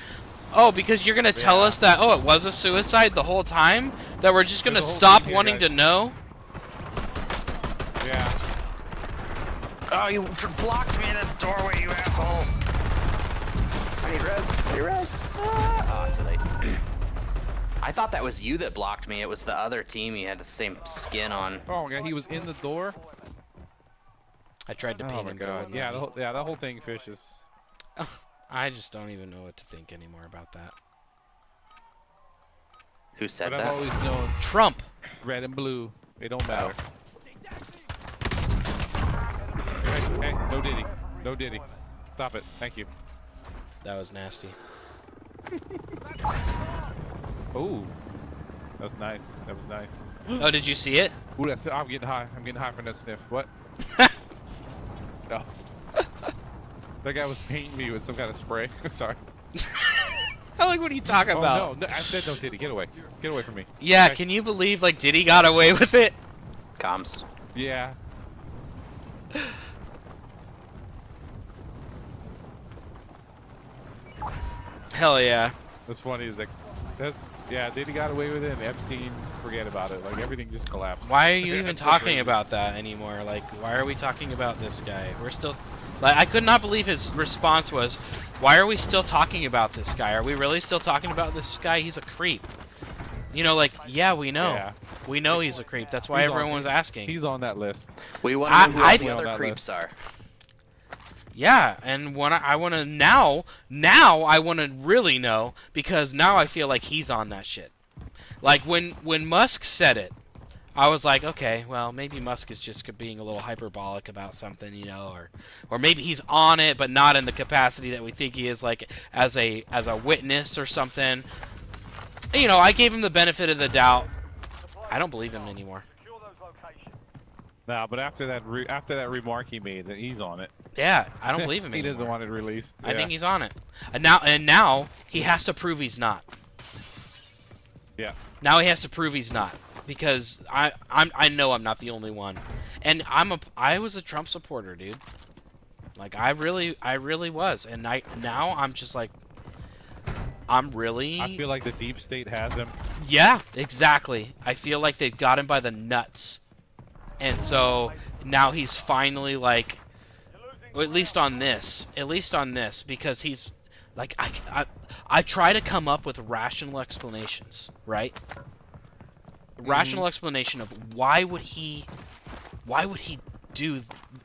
Oh, because you're gonna tell Yeah. us that? Oh, it was a suicide the whole time. That we're just gonna There's a whole stop team here, wanting guys. to know. Yeah. Oh, you blocked me in the doorway, you asshole! I need res. I need res. Ah, too late. I thought that was you that blocked me. It was the other team. You had the same skin on. Oh my god, he was in the door. I tried to Oh paint my him god. gold, Yeah, maybe. that whole thing, Fish, is. I just don't even know what to think anymore about that. Who said But I've that? always known Trump. red and blue. They don't matter. Oh. Hey, no diddy. No diddy. Stop it. Thank you. That was nasty. Ooh. That was nice. That was nice. Oh, did you see it? Ooh, that's. I'm getting high. I'm getting high from that sniff. What? Oh. That guy was painting me with some kind of spray. Sorry. I'm like, what are you talking Oh about? no, I said no diddy. Get away. Get away from me. Yeah, Okay. can you believe like Diddy got away with it? Comms. Yeah. Hell yeah. What's funny is that Diddy got away with it, and Epstein, forget about it. Like everything just collapsed. Why are you even That's so talking crazy. about that anymore? Like, why are we talking about this guy? We're still, like, I could not believe his response was, why are we still talking about this guy? Are we really still talking about this guy? He's a creep. You know, like, yeah, we know. Yeah. We know he's a creep. That's why He's on- everyone's asking. He's on that list. We want I- to know who I- all the on other that creeps are. Yeah, and when I want to now I want to really know, because now I feel like he's on that shit. Like when Musk said it, I was like, okay, well maybe Musk is just being a little hyperbolic about something, you know, or maybe he's on it but not in the capacity that we think he is, like as a witness or something. You know, I gave him the benefit of the doubt. I don't believe him anymore. Secure those locations. Nah, but after that remark he made, that he's on it. Yeah, I don't believe him He anymore. doesn't want it released. I think he's on it. And now he has to prove he's not. Yeah. Now he has to prove he's not, because I know I'm not the only one, and I was a Trump supporter, dude. Like I really was, and now I'm just like, I'm really. I feel like the deep state has him. Yeah, exactly. I feel like they've got him by the nuts, and so now he's finally like, well, at least on this, because he's like I try to come up with rational explanations, right? Rational explanation of why would he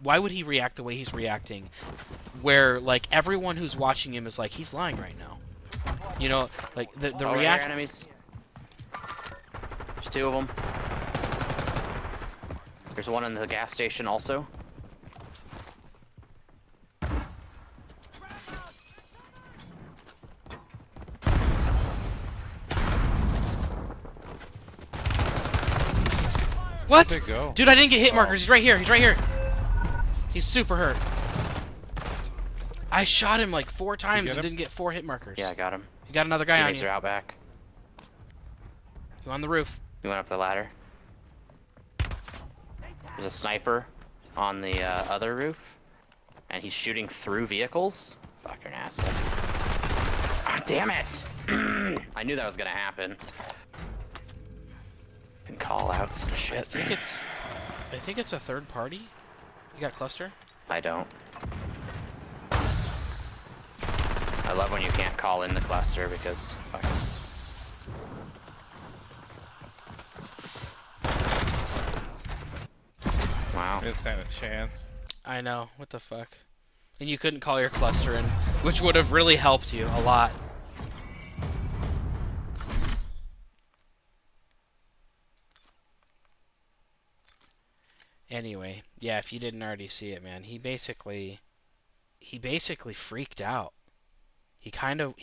react the way he's reacting, where like everyone who's watching him is like, he's lying right now. You know, like the Oh, right here, react. enemies. There's two of them. There's one in the gas station also. What? Where'd they go? Dude, I didn't get hit Oh. markers. He's right here. He's right here. He's super hurt. I shot him like 4 times get and him? didn't get 4 hit markers. Yeah, I got him. You got another guy on Teammates you. are out back. You on the roof. You went up the ladder. There's a sniper on the other roof, and he's shooting through vehicles. Fucking asshole. Ah, damn it! I knew that was gonna happen. And call outs and I shit. think it's a third party. You got a cluster? I don't. I love when you can't call in the cluster because fucking. Wow. Didn't stand a chance. I know. What the fuck? And you couldn't call your cluster in, which would have really helped you a lot. Anyway, yeah, if you didn't already see it, man, he basically freaked out. He kind of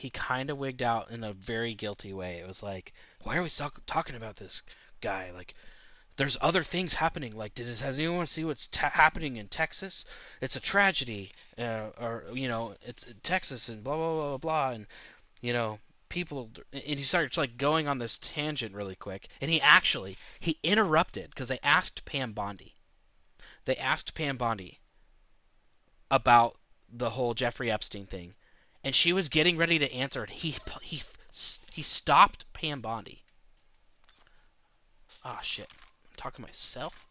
wigged out in a very guilty way. It was like, why are we talking about this guy? Like, there's other things happening. Like, has anyone see what's happening in Texas? It's a tragedy, or it's in Texas and blah blah blah blah, and people. And he starts like going on this tangent really quick, and he interrupted because they asked Pam Bondi. They asked Pam Bondi about the whole Jeffrey Epstein thing, and she was getting ready to answer, and he stopped Pam Bondi. Oh shit. I'm talking to myself?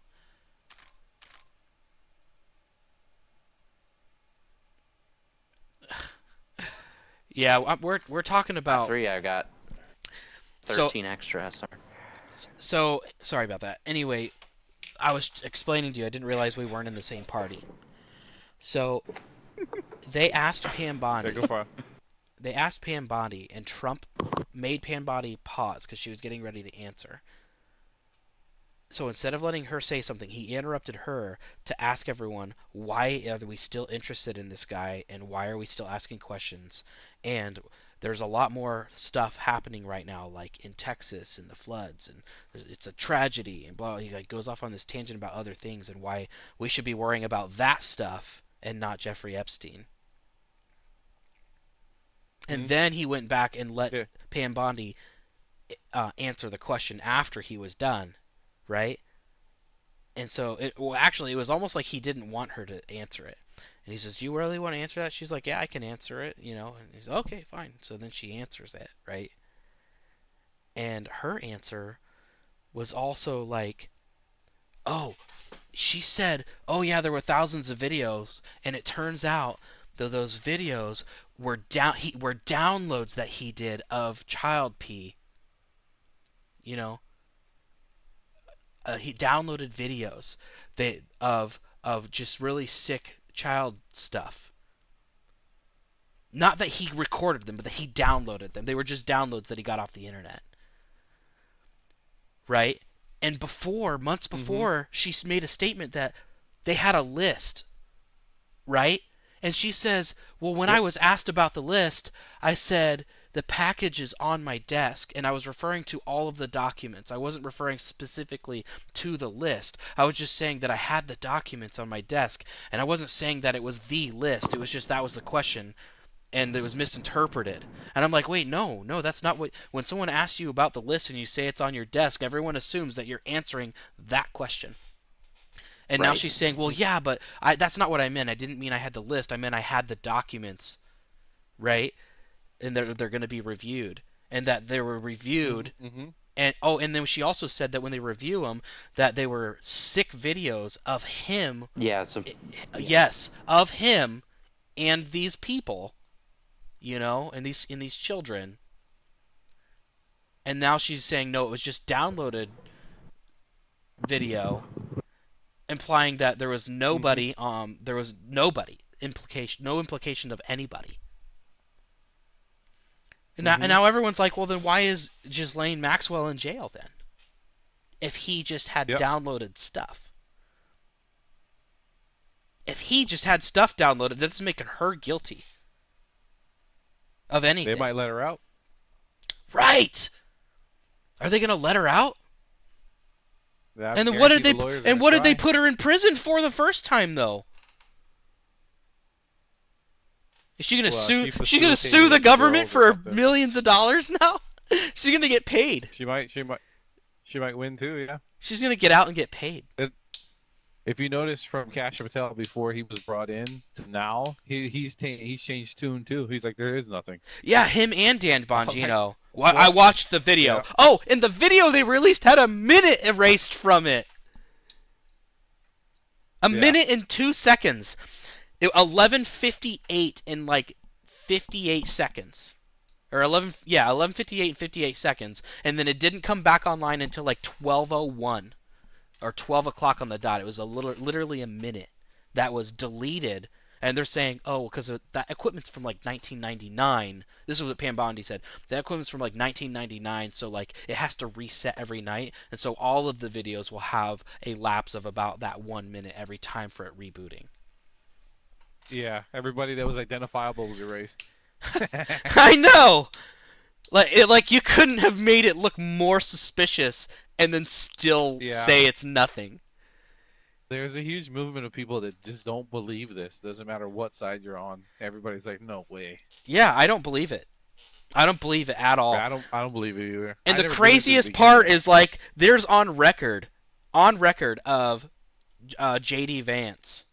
Yeah, we're talking about 3, I got 13 extra. Sorry. So sorry about that. Anyway, I was explaining to you, I didn't realize we weren't in the same party. So they asked Pam Bondi. Go for it. They asked Pam Bondi, and Trump made Pam Bondi pause because she was getting ready to answer. So instead of letting her say something, he interrupted her to ask everyone, why are we still interested in this guy, and why are we still asking questions? And there's a lot more stuff happening right now, like in Texas and the floods, and it's a tragedy, and blah. He like goes off on this tangent about other things and why we should be worrying about that stuff and not Jeffrey Epstein. And then he went back and let Pam Bondi answer the question after he was done, right? And so it was almost like he didn't want her to answer it. And he says, "Do you really want to answer that?" She's like, "Yeah, I can answer it, And he's like, "Okay, fine." So then she answers it, right? And her answer was also like, "Oh, she said, oh yeah, there were thousands of videos, and it turns out that those videos were downloads that he did of child pee. He downloaded videos of just really sick child stuff. Not that he recorded them, but that he downloaded them. They were just downloads that he got off the internet. Right? And months before, she made a statement that they had a list, right? And she says, well, when I was asked about the list, I said, the package is on my desk, and I was referring to all of the documents. I wasn't referring specifically to the list. I was just saying that I had the documents on my desk, and I wasn't saying that it was the list. It was just that was the question, and it was misinterpreted. And I'm like, wait, no, that's not what... When someone asks you about the list and you say it's on your desk, everyone assumes that you're answering that question. And now she's saying, well, yeah, but that's not what I meant. I didn't mean I had the list. I meant I had the documents, right? And they're going to be reviewed. And that they were reviewed. And then she also said that when they review them, that they were sick videos of him. Yeah. Yes, of him and these people, and these children. And now she's saying, no, it was just downloaded video, implying that there was nobody, no implication of anybody. And now everyone's like, well, then why is Ghislaine Maxwell in jail then? If he just had downloaded stuff. If he just had stuff downloaded, that's making her guilty of anything. They might let her out. Right! Are they going to let her out? Yeah, and then what did they put her in prison for the first time, though? Is she gonna Well, sue? she She gonna sue facilitated the government girls or for something. millions of dollars now? She's gonna get paid. She might win too. Yeah. She's gonna get out and get paid. If you notice from Cash Patel before he was brought in to now, he's changed tune too. He's like, there is nothing. Yeah, him and Dan I was like, Bongino. what? I watched the video. Yeah. Oh, and the video they released had a minute erased from it. A minute and 2 seconds. 11:58 in like 58 seconds. Or 11:58 and 58 seconds. And then it didn't come back online until like 12:01. Or 12 o'clock on the dot. It was literally a minute that was deleted. And they're saying, oh, because that equipment's from like 1999. This is what Pam Bondi said. The equipment's from like 1999, so like it has to reset every night. And so all of the videos will have a lapse of about that 1 minute every time for it rebooting. Yeah, everybody that was identifiable was erased. I know! Like you couldn't have made it look more suspicious and then still say it's nothing. There's a huge movement of people that just don't believe this. Doesn't matter what side you're on. Everybody's like, no way. Yeah, I don't believe it. I don't believe it at all. I don't believe it either. And I the never believed it craziest at the part beginning. is like there's on record of JD Vance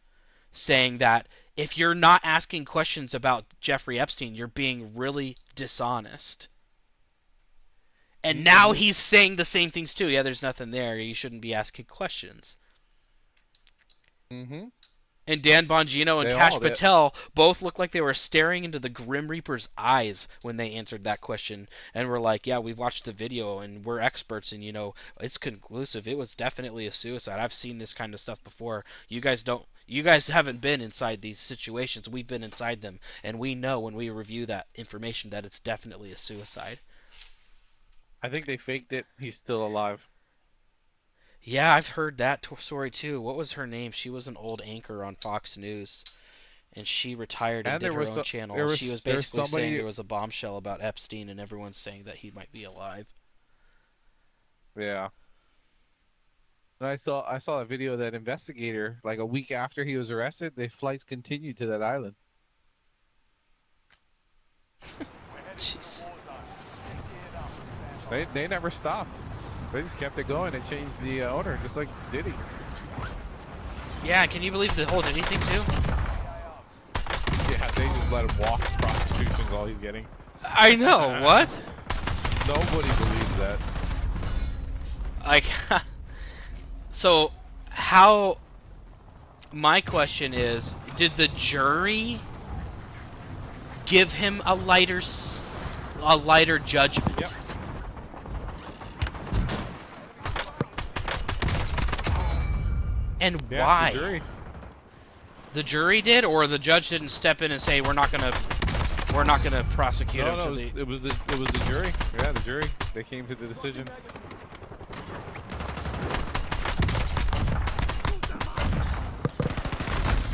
saying that if you're not asking questions about Jeffrey Epstein, you're being really dishonest. And now he's saying the same things too. Yeah, there's nothing there. You shouldn't be asking questions. Mm-hmm. And Dan Bongino and They Kash all did. Patel both looked like they were staring into the Grim Reaper's eyes when they answered that question. And we're like, yeah, we've watched the video and we're experts and, you know, it's conclusive. It was definitely a suicide. I've seen this kind of stuff before. You guys haven't been inside these situations. We've been inside them. And we know when we review that information that it's definitely a suicide. I think they faked it. He's still alive. Yeah, I've heard that story too. What was her name? She was an old anchor on Fox News, and she retired and And did there her was own so- channel. there was- She was there's basically saying somebody- there was a bombshell about Epstein, and everyone's saying that he might be alive. Yeah. And I saw a video of that investigator like a week after he was arrested. The flights continued to that island. Jeez. They never stopped. They just kept it going and changed the owner, just like Diddy. Yeah, can you believe the whole Diddy thing too? Yeah, they just let him walk. Prostitution's all he's getting. I know. What? Nobody believes that. Like, so how? My question is, did the jury give him a lighter judgment? Yep. And Yeah, why? the jury. The jury did, or the judge didn't step in and say we're not gonna prosecute him. No, it was the jury. Yeah, the jury. They came to the decision.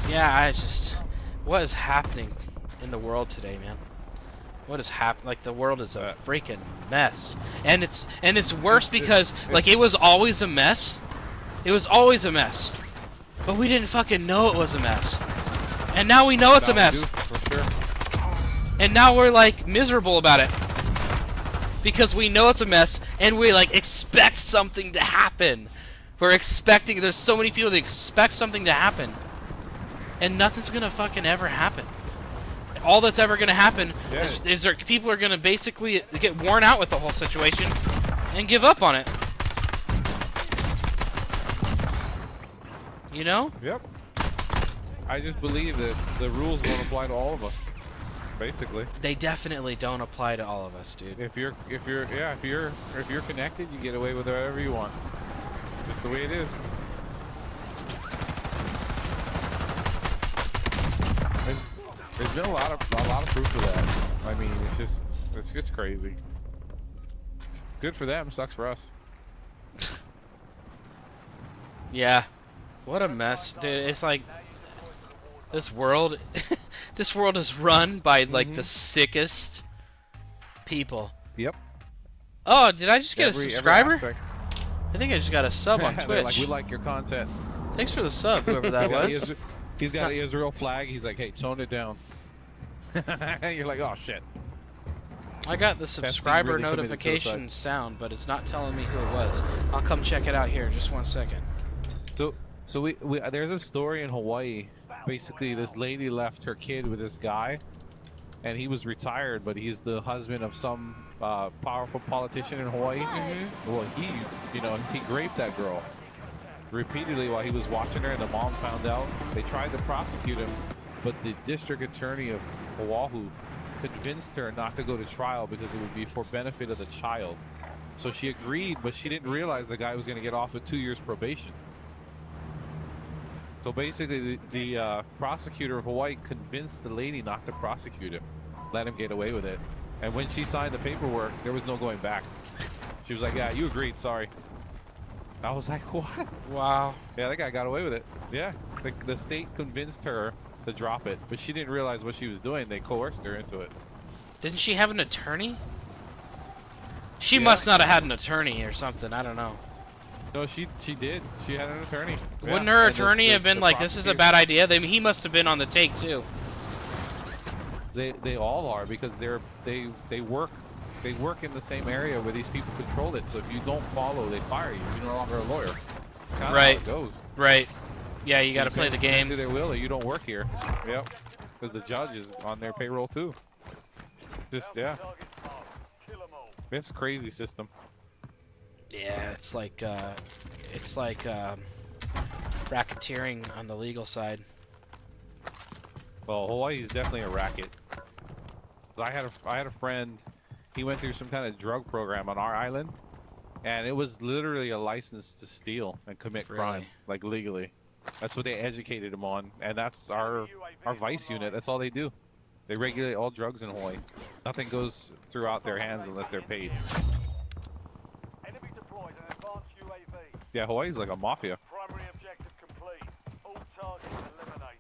Yeah, I just, what is happening in the world today, man? What is happening? Like, the world is a freaking mess, and it's worse because like it was always a mess. It was always a mess, but we didn't fucking know it was a mess, and now we know it's a Now we mess. do, for sure. And now we're like miserable about it because we know it's a mess and we like expect something to happen. We're expecting, there's so many people that expect something to happen and nothing's gonna fucking ever happen. All that's ever gonna happen is people are gonna basically get worn out with the whole situation and give up on it. You know? Yep. I just believe that the rules won't apply to all of us. Basically, They definitely don't apply to all of us, dude. if you're connected, you get away with whatever you want. Just the way it is. There's been a lot of proof of that. I mean, it's just crazy. Good for them, sucks for us. Yeah. What a mess, dude. It's like this world this world is run by like the sickest people. Yep. Oh, did I just get a subscriber? aspect. I think I just got a sub on They're Twitch. like, we like your content. Thanks for the sub, whoever that was. He's got the Israel flag. He's like, hey, tone it down. You're like, oh shit. I got the subscriber really committed notification sound, but it's not telling me who it was. I'll come check it out here. Just 1 second. So we there's a story in Hawaii. Basically, this lady left her kid with this guy, and he was retired, but he's the husband of some powerful politician in Hawaii. Well, he raped that girl repeatedly while he was watching her, and the mom found out. They tried to prosecute him, but the district attorney of Oahu convinced her not to go to trial because it would be for benefit of the child. So she agreed, but she didn't realize the guy was going to get off with 2 years probation. So basically, the prosecutor of Hawaii convinced the lady not to prosecute him, let him get away with it. And when she signed the paperwork, there was no going back. She was like, yeah, you agreed, sorry. I was like, what? Wow. Yeah, that guy got away with it. Yeah, the state convinced her to drop it, but she didn't realize what she was doing. They coerced her into it. Didn't she have an attorney? She Yeah. must not have had an attorney or something. I don't know. No, she did. She had an attorney. Wouldn't Yeah, her and attorney have been the like, "This is a prosecutor- bad idea"? He must have been on the take too. They all are, because they work in the same area where these people control it. So if you don't follow, they fire you. You're no longer a lawyer. Kind of Right. how it goes. Right. Yeah, you got to You play the can't do game. their will, or you don't work here. Yep. Because the judge is on their payroll too. Just yeah, Targets marked. Kill 'em all. it's a crazy system. Yeah, it's like racketeering on the legal side. Well, Hawaii is definitely a racket. I had a friend. He went through some kind of drug program on our island, and it was literally a license to steal and commit crime, Really? like legally. That's what they educated him on, and that's our vice unit. That's all they do. They regulate all drugs in Hawaii. Nothing goes throughout their hands unless they're paid. Enemy deployed an advanced UAV. Yeah, Hawaii's like a mafia. Primary objective complete. All targets eliminated.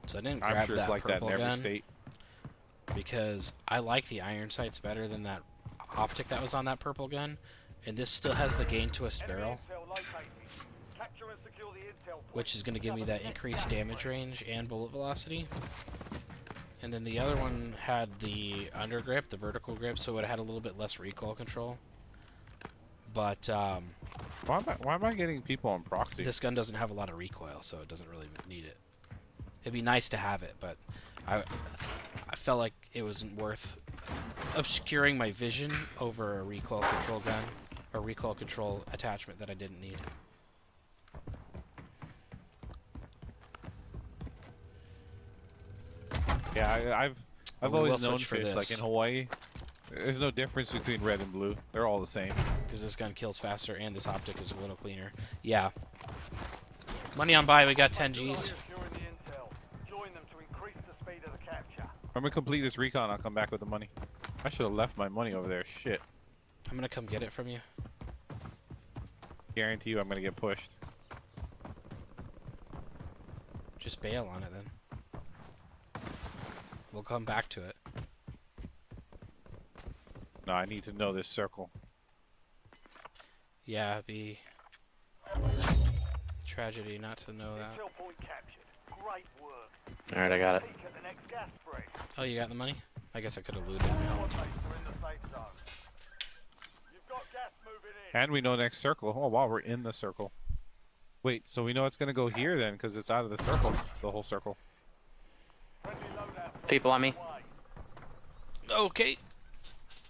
So I didn't I'm grab sure that it's like that purple in every gun state. because I like the iron sights better than that optic that was on that purple gun, and this still has the gain twist Enemy barrel, intel located. Capture and secure the intel point. which is going to give me that increased damage range and bullet velocity. And then the other one had the under grip, the vertical grip, so it had a little bit less recoil control. But Why am I getting people on proxy? this gun doesn't have a lot of recoil, so it doesn't really need it. It'd be nice to have it, but I felt like it wasn't worth obscuring my vision over a recoil control gun or recoil control attachment that I didn't need. Yeah, I've we will always known switch for fish. Like this. in Hawaii, there's no difference between red and blue. They're all the same. Because this gun kills faster and this optic is a little cleaner. Yeah. Money on buy, we got 10 Gs. Securing the intel. Join them to increase the speed of the capture. I'm gonna complete this recon. I'll come back with the money. I should have left my money over there. Shit. I'm gonna come get it from you. Guarantee you, I'm gonna get pushed. Just bail on it then. We'll come back to it. No, I need to know this circle. Yeah, it'd be tragedy not to know that. Intel point captured. Great work. Alright, I got it. Peek at the next gas spread. Oh, you got the money? I guess I could have looted it. Squad mates are in the safe zone. You've got gas moving in. And we know next circle. Oh wow, we're in the circle. Wait, so we know it's gonna go here then, because it's out of the circle, the whole circle. Friendly loadout. People on me. Okay.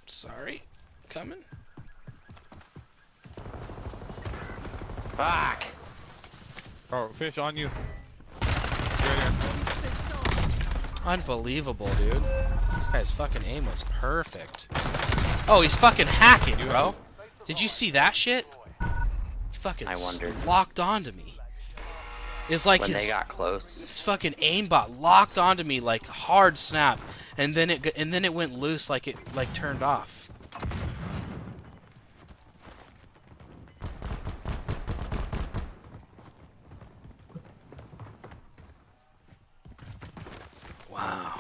Sorry. Coming. Fuck! Oh, fish on you. Right here. Unbelievable, dude. This guy's fucking aim was perfect. Oh, he's fucking hacking, bro. Did you see that shit? He fucking I wondered. locked onto me. It's like When his, they got close. his fucking aimbot locked onto me like hard snap, and then it went loose like it turned off. Wow.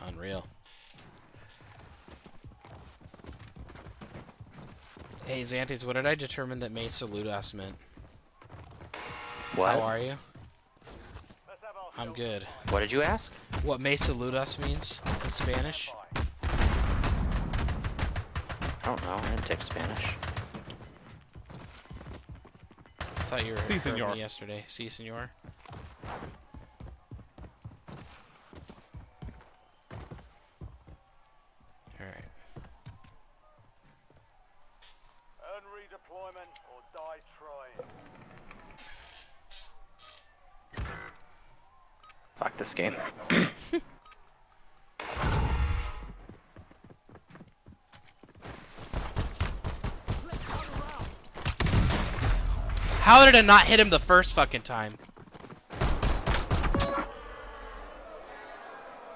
Unreal. Hey Xanthes, what did I determine that Me Saludas meant? What? How are you? Let's have our I'm good. What did you ask? What Me Saludas means in Spanish? I don't know. I didn't take Spanish. I thought you were Si, heard senor. me yesterday. Si, senor. Alright. earn redeployment or die trying. Fuck this game. How did it not hit him the first fucking time?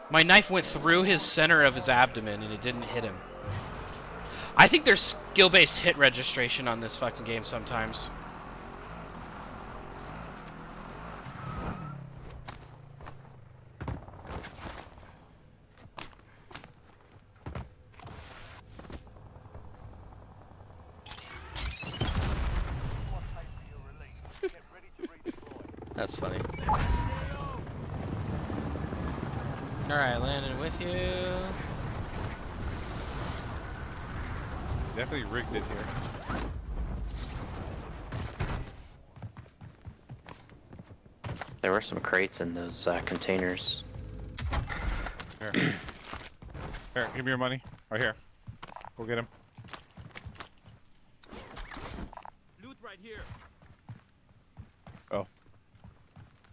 My knife went through his center of his abdomen and it didn't hit him. I think there's skill-based hit registration on this fucking game sometimes. Get ready to redeploy. That's funny. Alright, landing with you. Definitely rigged it here. There were some crates in those containers. Here. Here, give me your money. Right here. Go get him. Loot right here. Oh.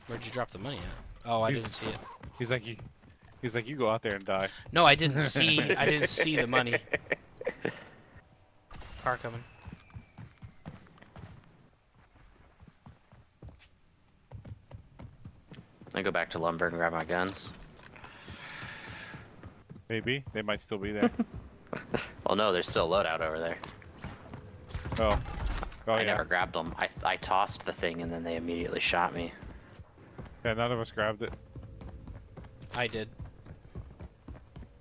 Where'd you drop the money at? Oh, I He's- didn't see it. He's like, you go out there and die. No, I didn't see. I didn't see the money. Car coming. I go back to lumber and grab my guns. Maybe. They might still be there. Well, no, there's still a loadout over there. Oh. Oh, I yeah. never grabbed them. I tossed the thing and then they immediately shot me. Yeah, none of us grabbed it. I did.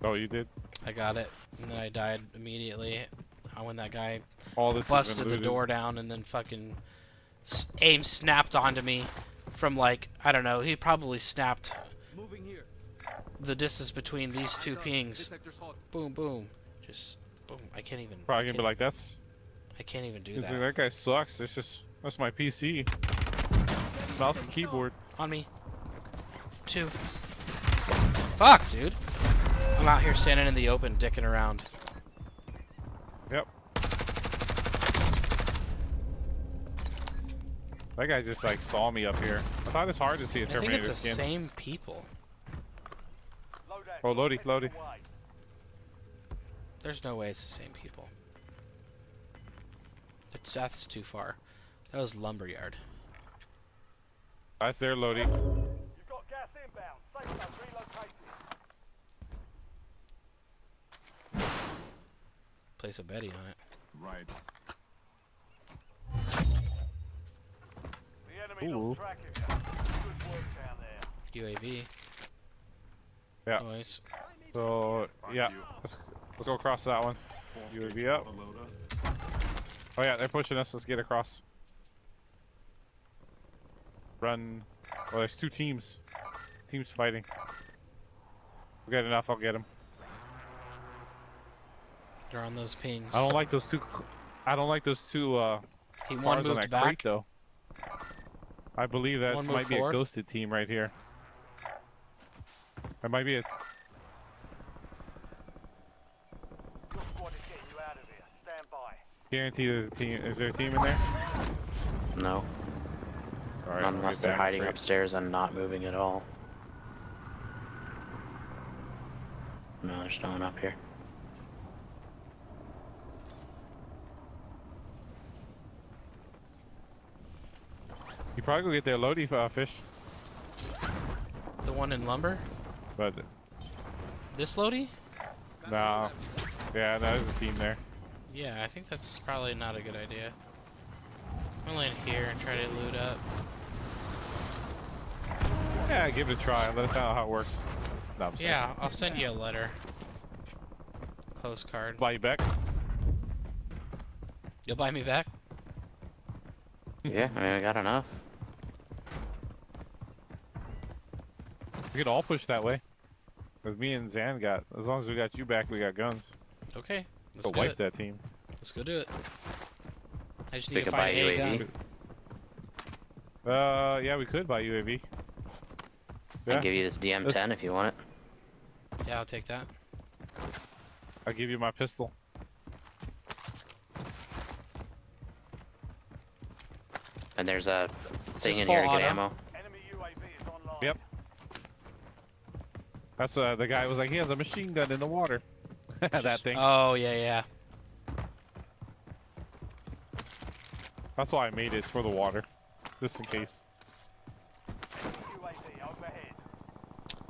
Oh, you did? I got it, and then I died immediately when that guy All this has busted been the looted. door down, and then fucking aim snapped onto me from like, I don't know, he probably snapped Moving here. the distance between these two This pings. sector's hot. Boom, boom, just boom. I can't even. Probably gonna be like, I can't even do he's that. like, that guy sucks. That's my PC. Mouse and keyboard. On me. 2. Fuck, dude. I'm out here standing in the open, dicking around. Yep. That guy just like saw me up here. I thought it's hard to see a I think Terminator it's the skin. same people. Loadout. Oh, Lodi, Lodi. Away. There's no way it's the same people. That's too far. That was Lumberyard. That's there, Lodi. You've got gas inbound. Safe zone relocated. Place a Betty on it. Right. The enemy Ooh. lost track of you. Good work down there. UAV. Yeah. Nice. So yeah, let's go across that one. UAV up. Oh yeah, they're pushing us. Let's get across. Run. Oh, there's 2 teams. Teams fighting. We'll get enough. I'll get them. They're on those pings. I don't like those two. I don't like those two He one cars on moved that back. crate though. I believe that One might moved be forward. a ghosted team right here. That might be a. Your squad is getting you out of here. Stand by. Guarantee there's a team. Is there a team in there? No. All right. Not we'll unless get they're back. hiding Great. upstairs and not moving at all. No, there's no one up here. You probably go get their Lodi fish, The one in lumber? but This Lodi? nah. Yeah, there's a team there. Yeah, I think that's probably not a good idea. I'm gonna land here and try to loot up. Yeah, give it a try. Let us know how it works. No, I'm Yeah, I'll send you a letter. Postcard. Fly you back. You'll buy me back? Yeah, I mean, I got enough. We could all push that way. Cause me and Zan got, as long as we got you back, we got guns. Okay, let's So do wipe it. that team. Let's go do it. I just We need to could buy find a UAV. gun. Yeah, we could buy UAV. I can give you this DM-10 Let's- if you want it. Yeah, I'll take that. I'll give you my pistol. And there's a This thing in full here to get auto. ammo. Enemy UAV is online. Yep. That's the guy was like, he has a machine gun in the water. That thing. Oh, yeah, yeah. That's why I made it. It's for the water, just in case. UAV overhead.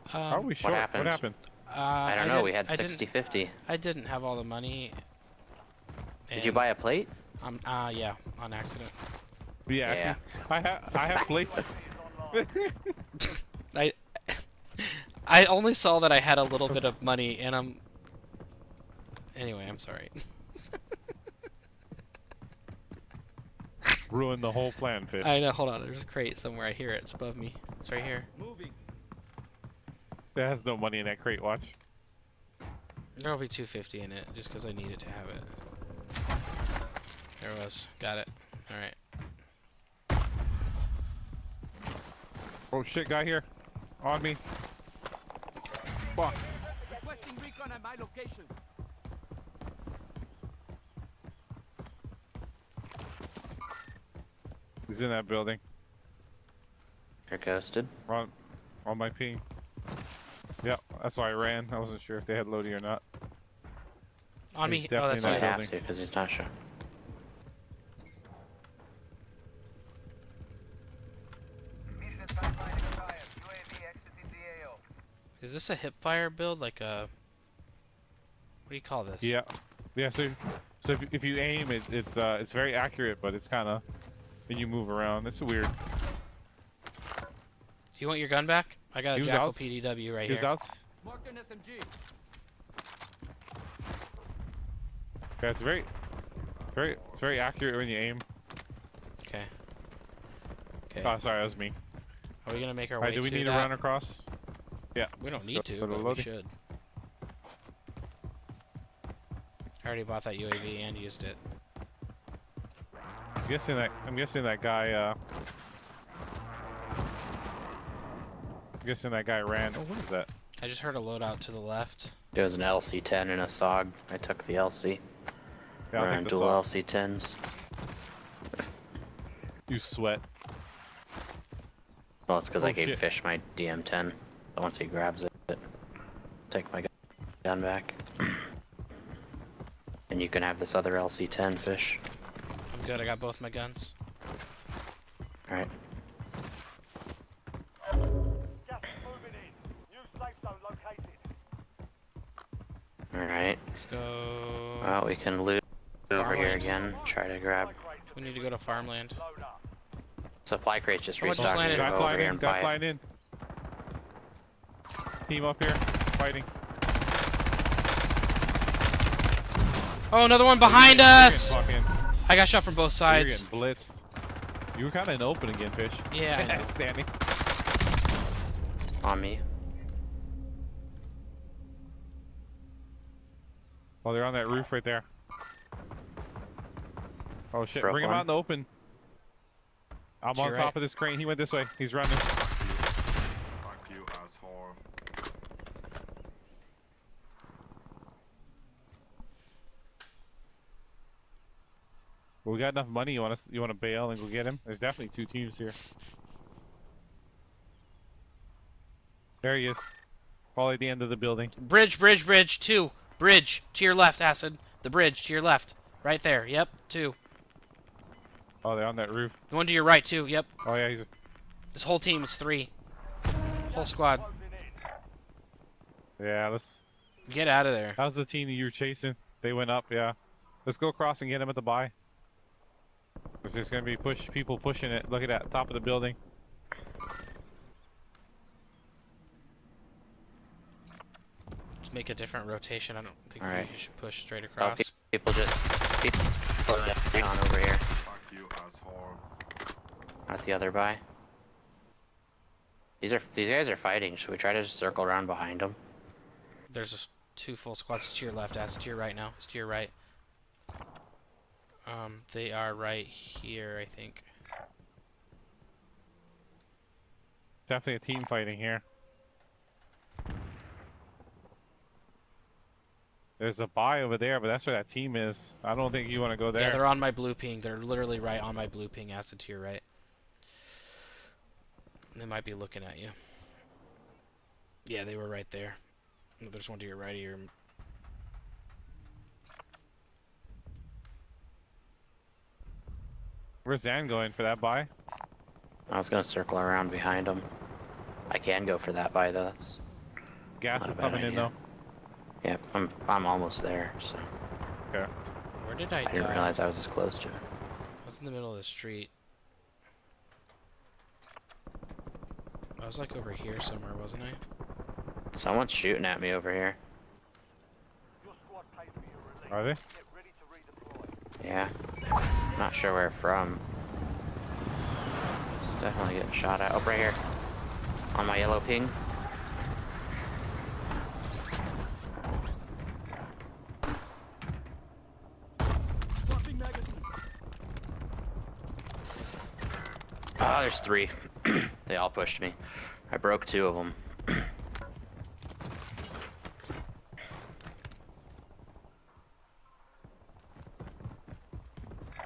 How are we short? happened? What happened? I don't know, we had I didn't- 60-50. I didn't have all the money. Did you and buy a plate? yeah, on accident. Yeah. Yeah. I have plates. I only saw that I had a little bit of money, and Anyway, I'm sorry. Ruined the whole plan, Fish. I know. Hold on. There's a crate somewhere. I hear it. It's above me. It's right here. Moving. There has no money in that crate. Watch. There'll be 250 in it, just because I needed to have it. There it was. Got it. All right. Oh shit, guy here. On me. Fuck. Requesting recon at my location. He's in that building. You're ghosted. On my ping. Yep, that's why I ran. I wasn't sure if they had loading or not. On He's me. Oh, definitely that's So not I it. have building. to, because he's not sure. Is this a hip fire build? Like a. What do you call this? Yeah. Yeah. So if you aim, it's very accurate, but it's kind of when you move around. It's weird. Do you want your gun back? I got a He was Jackal out- PDW right He was here. out. Marked an SMG. Yeah, it's very accurate when you aim. Okay. Okay. Oh, sorry, that was me. Are we gonna make our Alright, way do we to need that? to run across? Yeah. We don't let's need go to, the but we loading. should. I already bought that UAV and used it. I'm guessing that guy. I'm guessing that guy ran. Oh, what is that? I just heard a loadout to the left. There was an LC-10 and a SOG. I took the LC. Yeah, I'll Ran take the dual saw. LC-10s. You sweat. Well, it's because Oh, I gave shit. Fish my DM-10. So once he grabs it, take my gun back. And you can have this other LC-10, Fish. I'm good. I got both my guns. Alright. Just moving in. New safe zone located. Alright. Let's go. Well, we can loot over here Farmland. again. Try to grab. We need to go to farmland. Load up. Supply crate just Someone just restocking. landed. Go Guy over flying here in. and Guy buy it. flying in. Team up here, fighting. Oh, another one behind You're getting us! fucking- I got shot from both You're sides. getting blitzed. You were kind of in open again, Fish. Yeah, I know. Standing. On me. Oh, they're on that roof right there. Oh shit, Broke bring him one. out in the open. I'm To on your top right. of this crane. He went this way. He's running. Fuck you, asshole. Well, we got enough money. You want to bail and go get him? There's definitely two teams here. There he is. Probably at the end of the building. Bridge, bridge, bridge. Two. Bridge. To your left, Acid. The bridge. To your left. Right there. Yep. Two. Oh, they're on that roof. The one to your right, too. Yep. Oh yeah. He's... This whole team is three. Whole squad. Closing in. Yeah. Let's. Get out of there. How's the team that you were chasing? They went up. Yeah. Let's go across and get him at the buy. Cause there's gonna be people pushing it. Look at that top of the building. Let's make a different rotation. I don't think Alright. we should push straight Oh, across. people just. On over here. Fuck you, asshole. Not the other buy. These guys are fighting. Should we try to just circle around behind them? There's just 2 full squads to your left. Ass to your right now. It's to your right. They are right here, I think. Definitely a team fighting here. There's a buy over there, but that's where that team is. I don't think you want to go there. Yeah, they're on my blue ping. They're literally right on my blue ping. Acid to your right. They might be looking at you. Yeah, they were right there. There's one to your right of your... Where's Zan going for that buy? I was gonna circle around behind them. I can go for that buy though. That's Gas not is a bad coming in idea. though. Yep, I'm almost there. So Okay. Where did I I didn't die? realize I was this close to it. I was in the middle of the street. I was like over here somewhere, wasn't I? Someone's shooting at me over here. Your squad paid for your release. Are they? Get ready to redeploy. Yeah. Not sure where from. It's definitely getting shot at. Oh, right here. On my yellow ping. Swapping magazine. Oh, there's 3. They all pushed me. I broke 2 of them.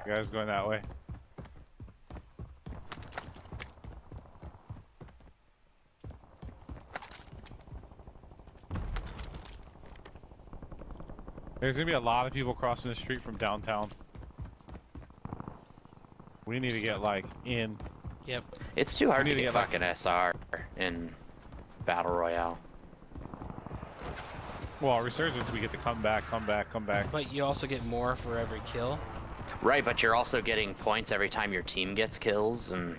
You guys going that way? There's gonna be a lot of people crossing the street from downtown. We need to get like in. Yep. It's too hard We to need to get get fucking SR in Battle Royale. Well, Resurgence, we get to come back. But you also get more for every kill. Right, but you're also getting points every time your team gets kills, and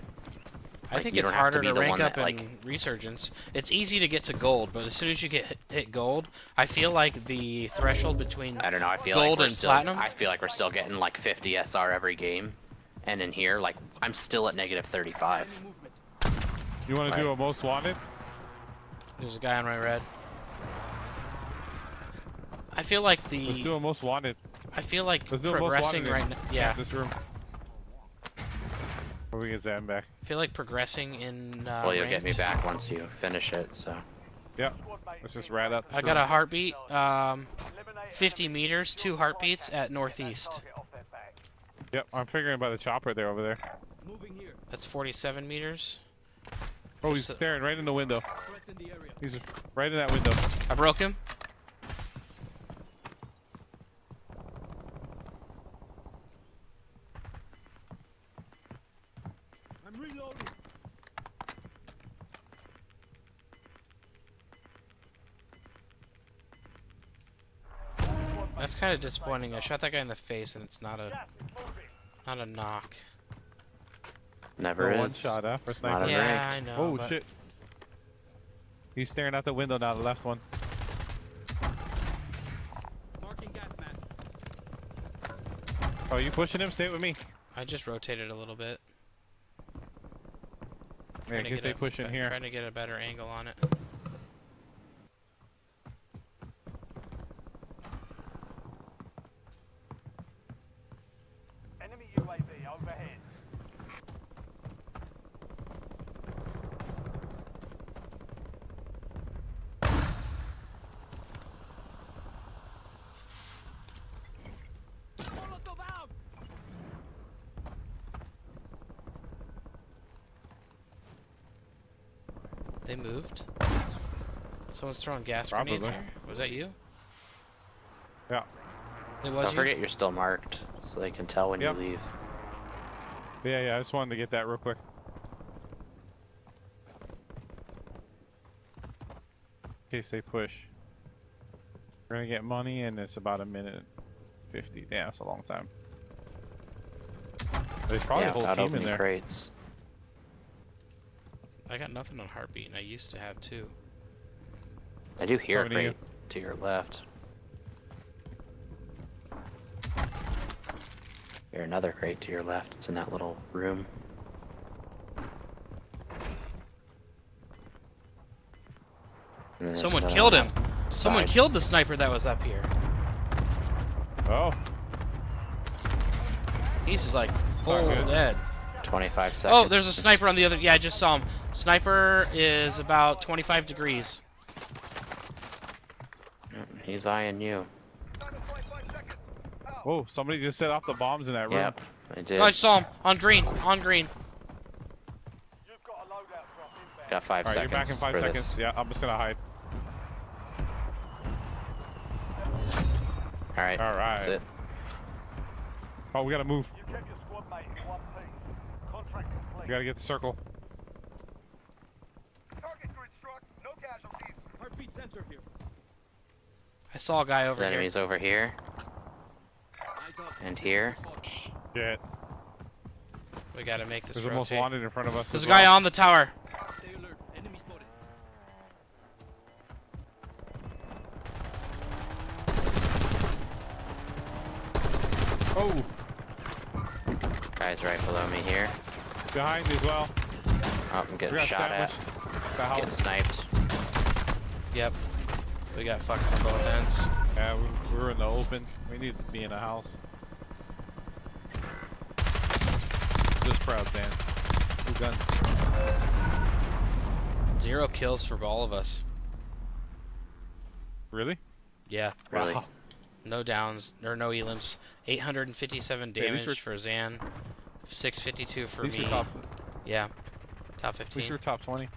I like, think you it's don't have to harder be to the rank one up that, in like... Resurgence. It's easy to get to gold, but as soon as you get hit gold, I feel like the threshold between I don't know, I feel gold like we're and still, platinum. I feel like we're still getting like 50 SR every game. And in here, like, I'm still at negative 35. Enemy movement. You want to do a most wanted? There's a guy on my red. I feel like Let's do the a most wanted. I feel like Let's do a most progressing wanted right in now. Yeah, this room. Where we get Zan back. I feel like progressing in. Well, you'll get me ranked. back once you finish it, so... Yep. Let's just rat up. I got a heartbeat. Eliminate 50 enemy meters, 2 heartbeats at northeast. target off their back. Yep, I'm figuring by the chopper there over there. Moving here. That's 47 meters. Oh, he's Just a- staring right in the window. Threats in the area. He's right in that window. I broke him. I'm reloading. That's kind of disappointing. I shot that guy in the face, and it's not a knock. Never One is. shot, huh? For Not sniper. a Yeah, ranked. I know. Oh but shit. He's staring out the window now, the left one. Marking gas mask. Oh, you pushing him? Stay with me. I just rotated a little bit. Yeah, Trying to because get they a- pushing here. Trying to get a better angle on it. Enemy UAV overhead. Molotov out. They moved. Someone's throwing gas Probably. grenades here. Was that you? Yeah. It was Don't you? forget you're still marked, so they can tell when Yep. you leave. Yeah, I just wanted to get that real quick. In case they push. We're gonna get money and it's about 1:50. Damn, that's a long time. There's probably Yeah, a whole without team in opening there. crates. I got nothing on heartbeat, and I used to have two. I do hear a Coming to you. crate to your left. There's another crate to your left. It's in that little room. And then there's Someone another killed one him. on the Someone side. killed the sniper that was up here. Oh, He's like full Not good. dead. 25 Oh, seconds. there's a sniper on the other. Yeah, I just saw him. Sniper is about 25 degrees. He's eyeing you. whoa! Somebody just set off the bombs in that room. Yep, I did. Oh, I saw him on green. On green. You've got a loadout drop inbound. Got 5 All right, seconds. you're back in 5 for seconds. This. Yeah, I'm just gonna hide. All right. All right. That's it. Oh, we gotta move. You kept your squad mate in one piece. Contract complete. We gotta get the circle. Target grid struck. No casualties. Heartbeat sensor here. I saw a guy over There's here. enemies over here Eyes up. and here. Shit. We gotta make this There's the most rotate. wanted in front of us. There's as a guy well. on the tower. Stay alert. Enemy spotted. Oh, Guys right below me here. behind as well. Oh, I'm We getting got shot at. sandwiched. The Getting house. sniped. Yep. We got fucked on both ends. Yeah, we were in the open. We need to be in a house. Just proud, Dan. Two guns. 0 kills for all of us. Really? Yeah. Really? Wow. No downs or no elims. 857 Hey, at least damage for Zan. 652 for At least me. we're top. Yeah. Top At least 15. we're top 20.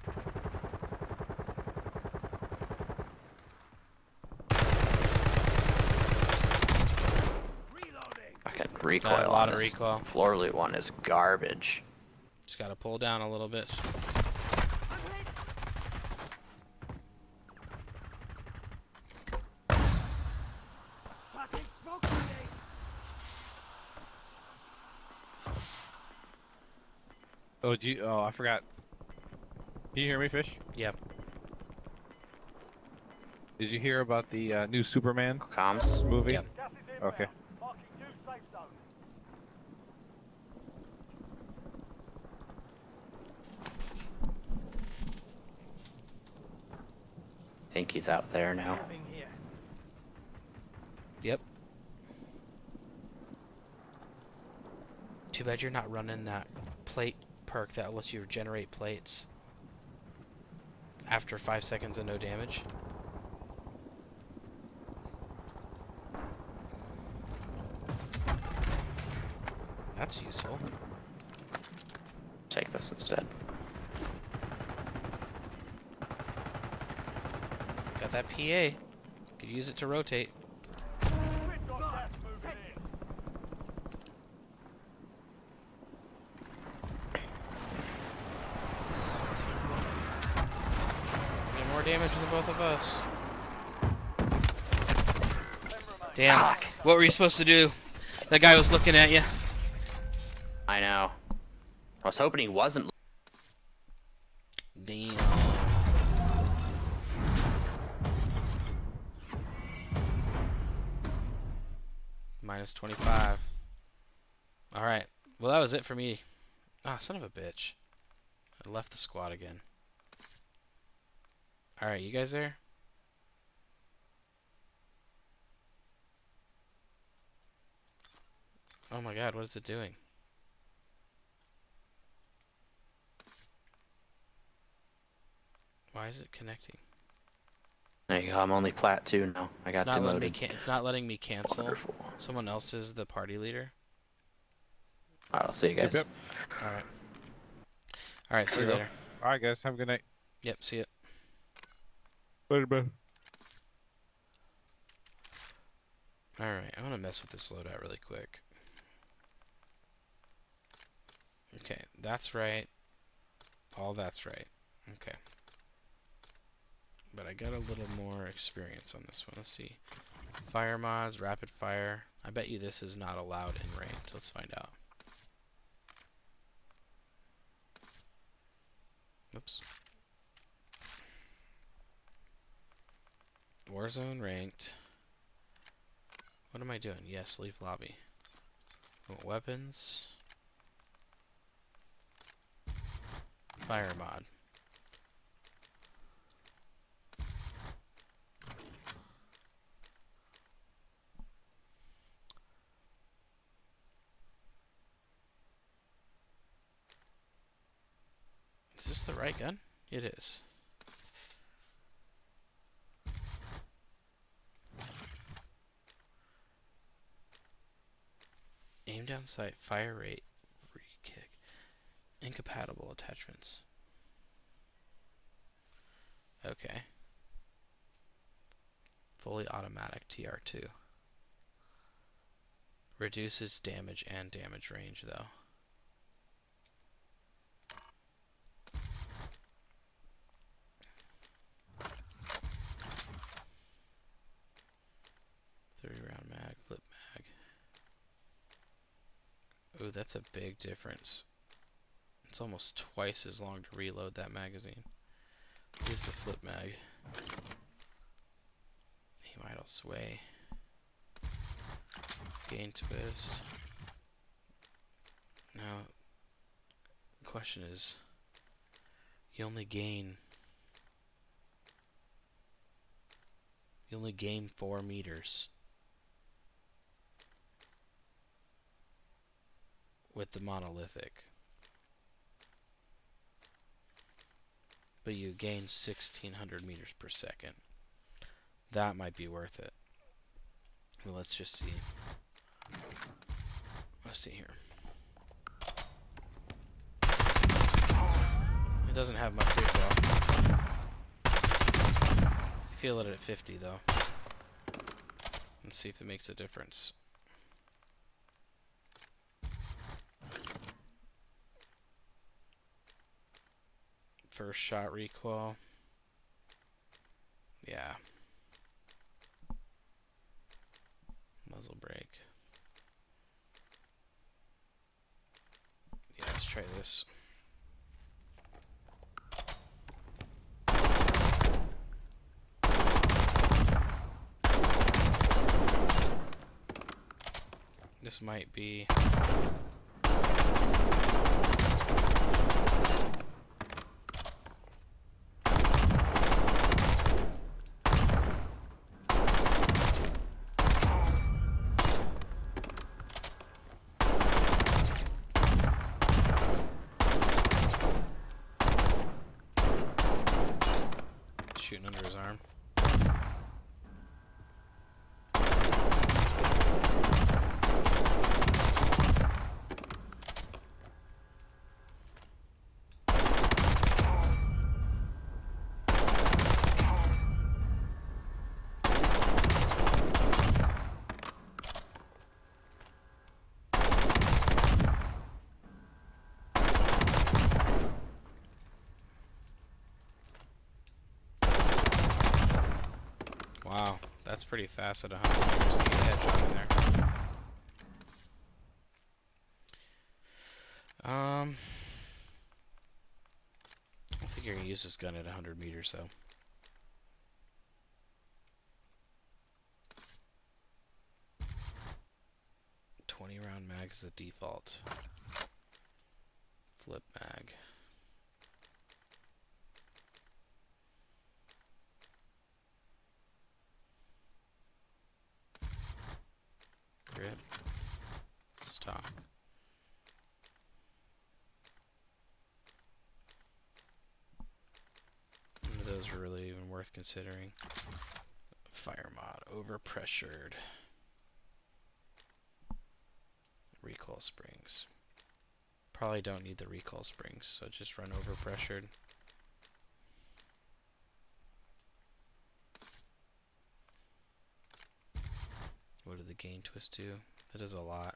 Fucking recoil. Got a lot on of this recoil. Floor loot one is garbage. Just gotta pull down a little bit. Passing smoke grenade. Oh, gee. Oh, I forgot. Can you hear me, Fish? Yep. Did you hear about the new Superman Comms. movie? Yep. Gas is inbound. Okay. Marking new safe zone. I think he's out there now. Moving here. Yep. Too bad you're not running that plate perk that lets you generate plates after 5 seconds and no damage. That's useful. Take this instead. Got that PA. Could use it to rotate. We've got gas moving in. Get more damage than both of us. 10 remain. Damn. Fuck. What were you supposed to do? That guy was looking at you. I know. I was hoping he wasn't. Damn. Minus 25. Alright. Well, that was it for me. Ah, son of a bitch. I left the squad again. Alright, you guys there? Oh my god, what is it doing? Why is it connecting? There you go. I'm only plat 2 now. I It's got not letting me demoted. it's not letting me cancel. Wonderful. Someone else is the party leader. Alright, I'll see you guys. Yep. Alright. Alright, see you There we go. later. All right, guys. Have a good night. Yep, see ya. Later, bud. Alright, I'm gonna mess with this loadout really quick. Okay, that's right. All that's right. Okay. But I got a little more experience on this one. Let's see. Fire mods, rapid fire. I bet you this is not allowed in ranked. Let's find out. Oops. Warzone ranked. What am I doing? Yes, leave lobby. Weapons. Fire mod. Is this the right gun? It is. Aim down sight, fire rate, re-kick. Incompatible attachments. Okay. Fully automatic TR2. Reduces damage and damage range though. Round mag, flip mag. Oh, that's a big difference. It's almost twice as long to reload that magazine. Here's the flip mag. Aim idle sway. Gain twist. Now, the question is, you only gain 4 meters with the monolithic, but you gain 1600 meters per second. That might be worth it. Well, let's just see. Let's see here. It doesn't have much recoil. You feel it at 50 though. Let's see if it makes a difference. First shot recoil. Yeah. Muzzle brake. Yeah, let's try this. This might be shooting under his arm. Wow, that's pretty fast at 100 meters. Get a headshot in there. I don't think you're gonna use this gun at 100 meters, though. .20 round mag is the default. Flip mag. Grip. Stock. None of those were really even worth considering. Fire mod. Overpressured. Recoil springs. Probably don't need the recoil springs, so just run overpressured. What did the gain twist do? That is a lot.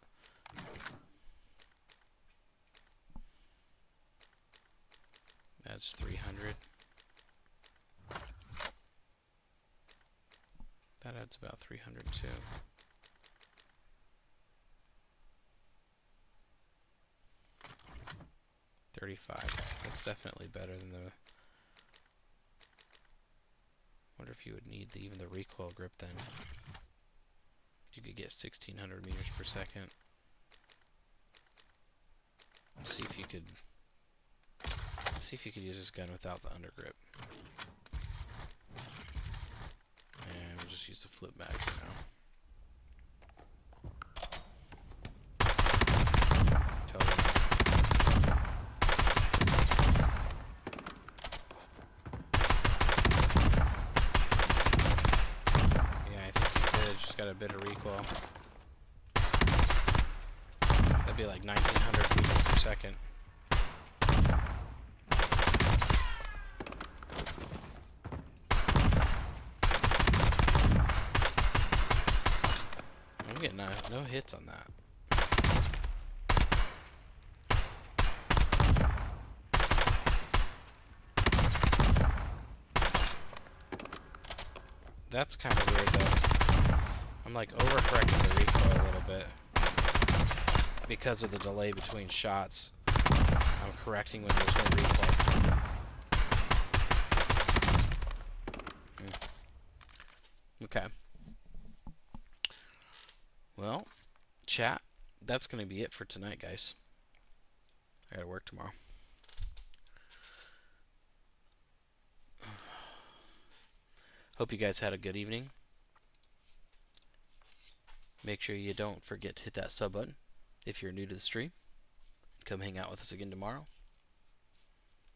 That's 300. That adds about 300 too. $35. That's definitely better than the. Wonder if you would need even the recoil grip then. You could get 1600 meters per second. see if you could use this gun without the undergrip. And we'll just use the flip mag for now. Totally. Yeah, I think you could. Just got a bit of recoil. That'd be like 1900 meters per second. I'm getting no hits on that. That's kind of weird though. I'm like overcorrecting the recoil a little bit because of the delay between shots. I'm correcting when there's no recoil. Okay. Well, chat, that's going to be it for tonight, guys. I gotta work tomorrow. Hope you guys had a good evening. Make sure you don't forget to hit that sub button if you're new to the stream. Come hang out with us again tomorrow.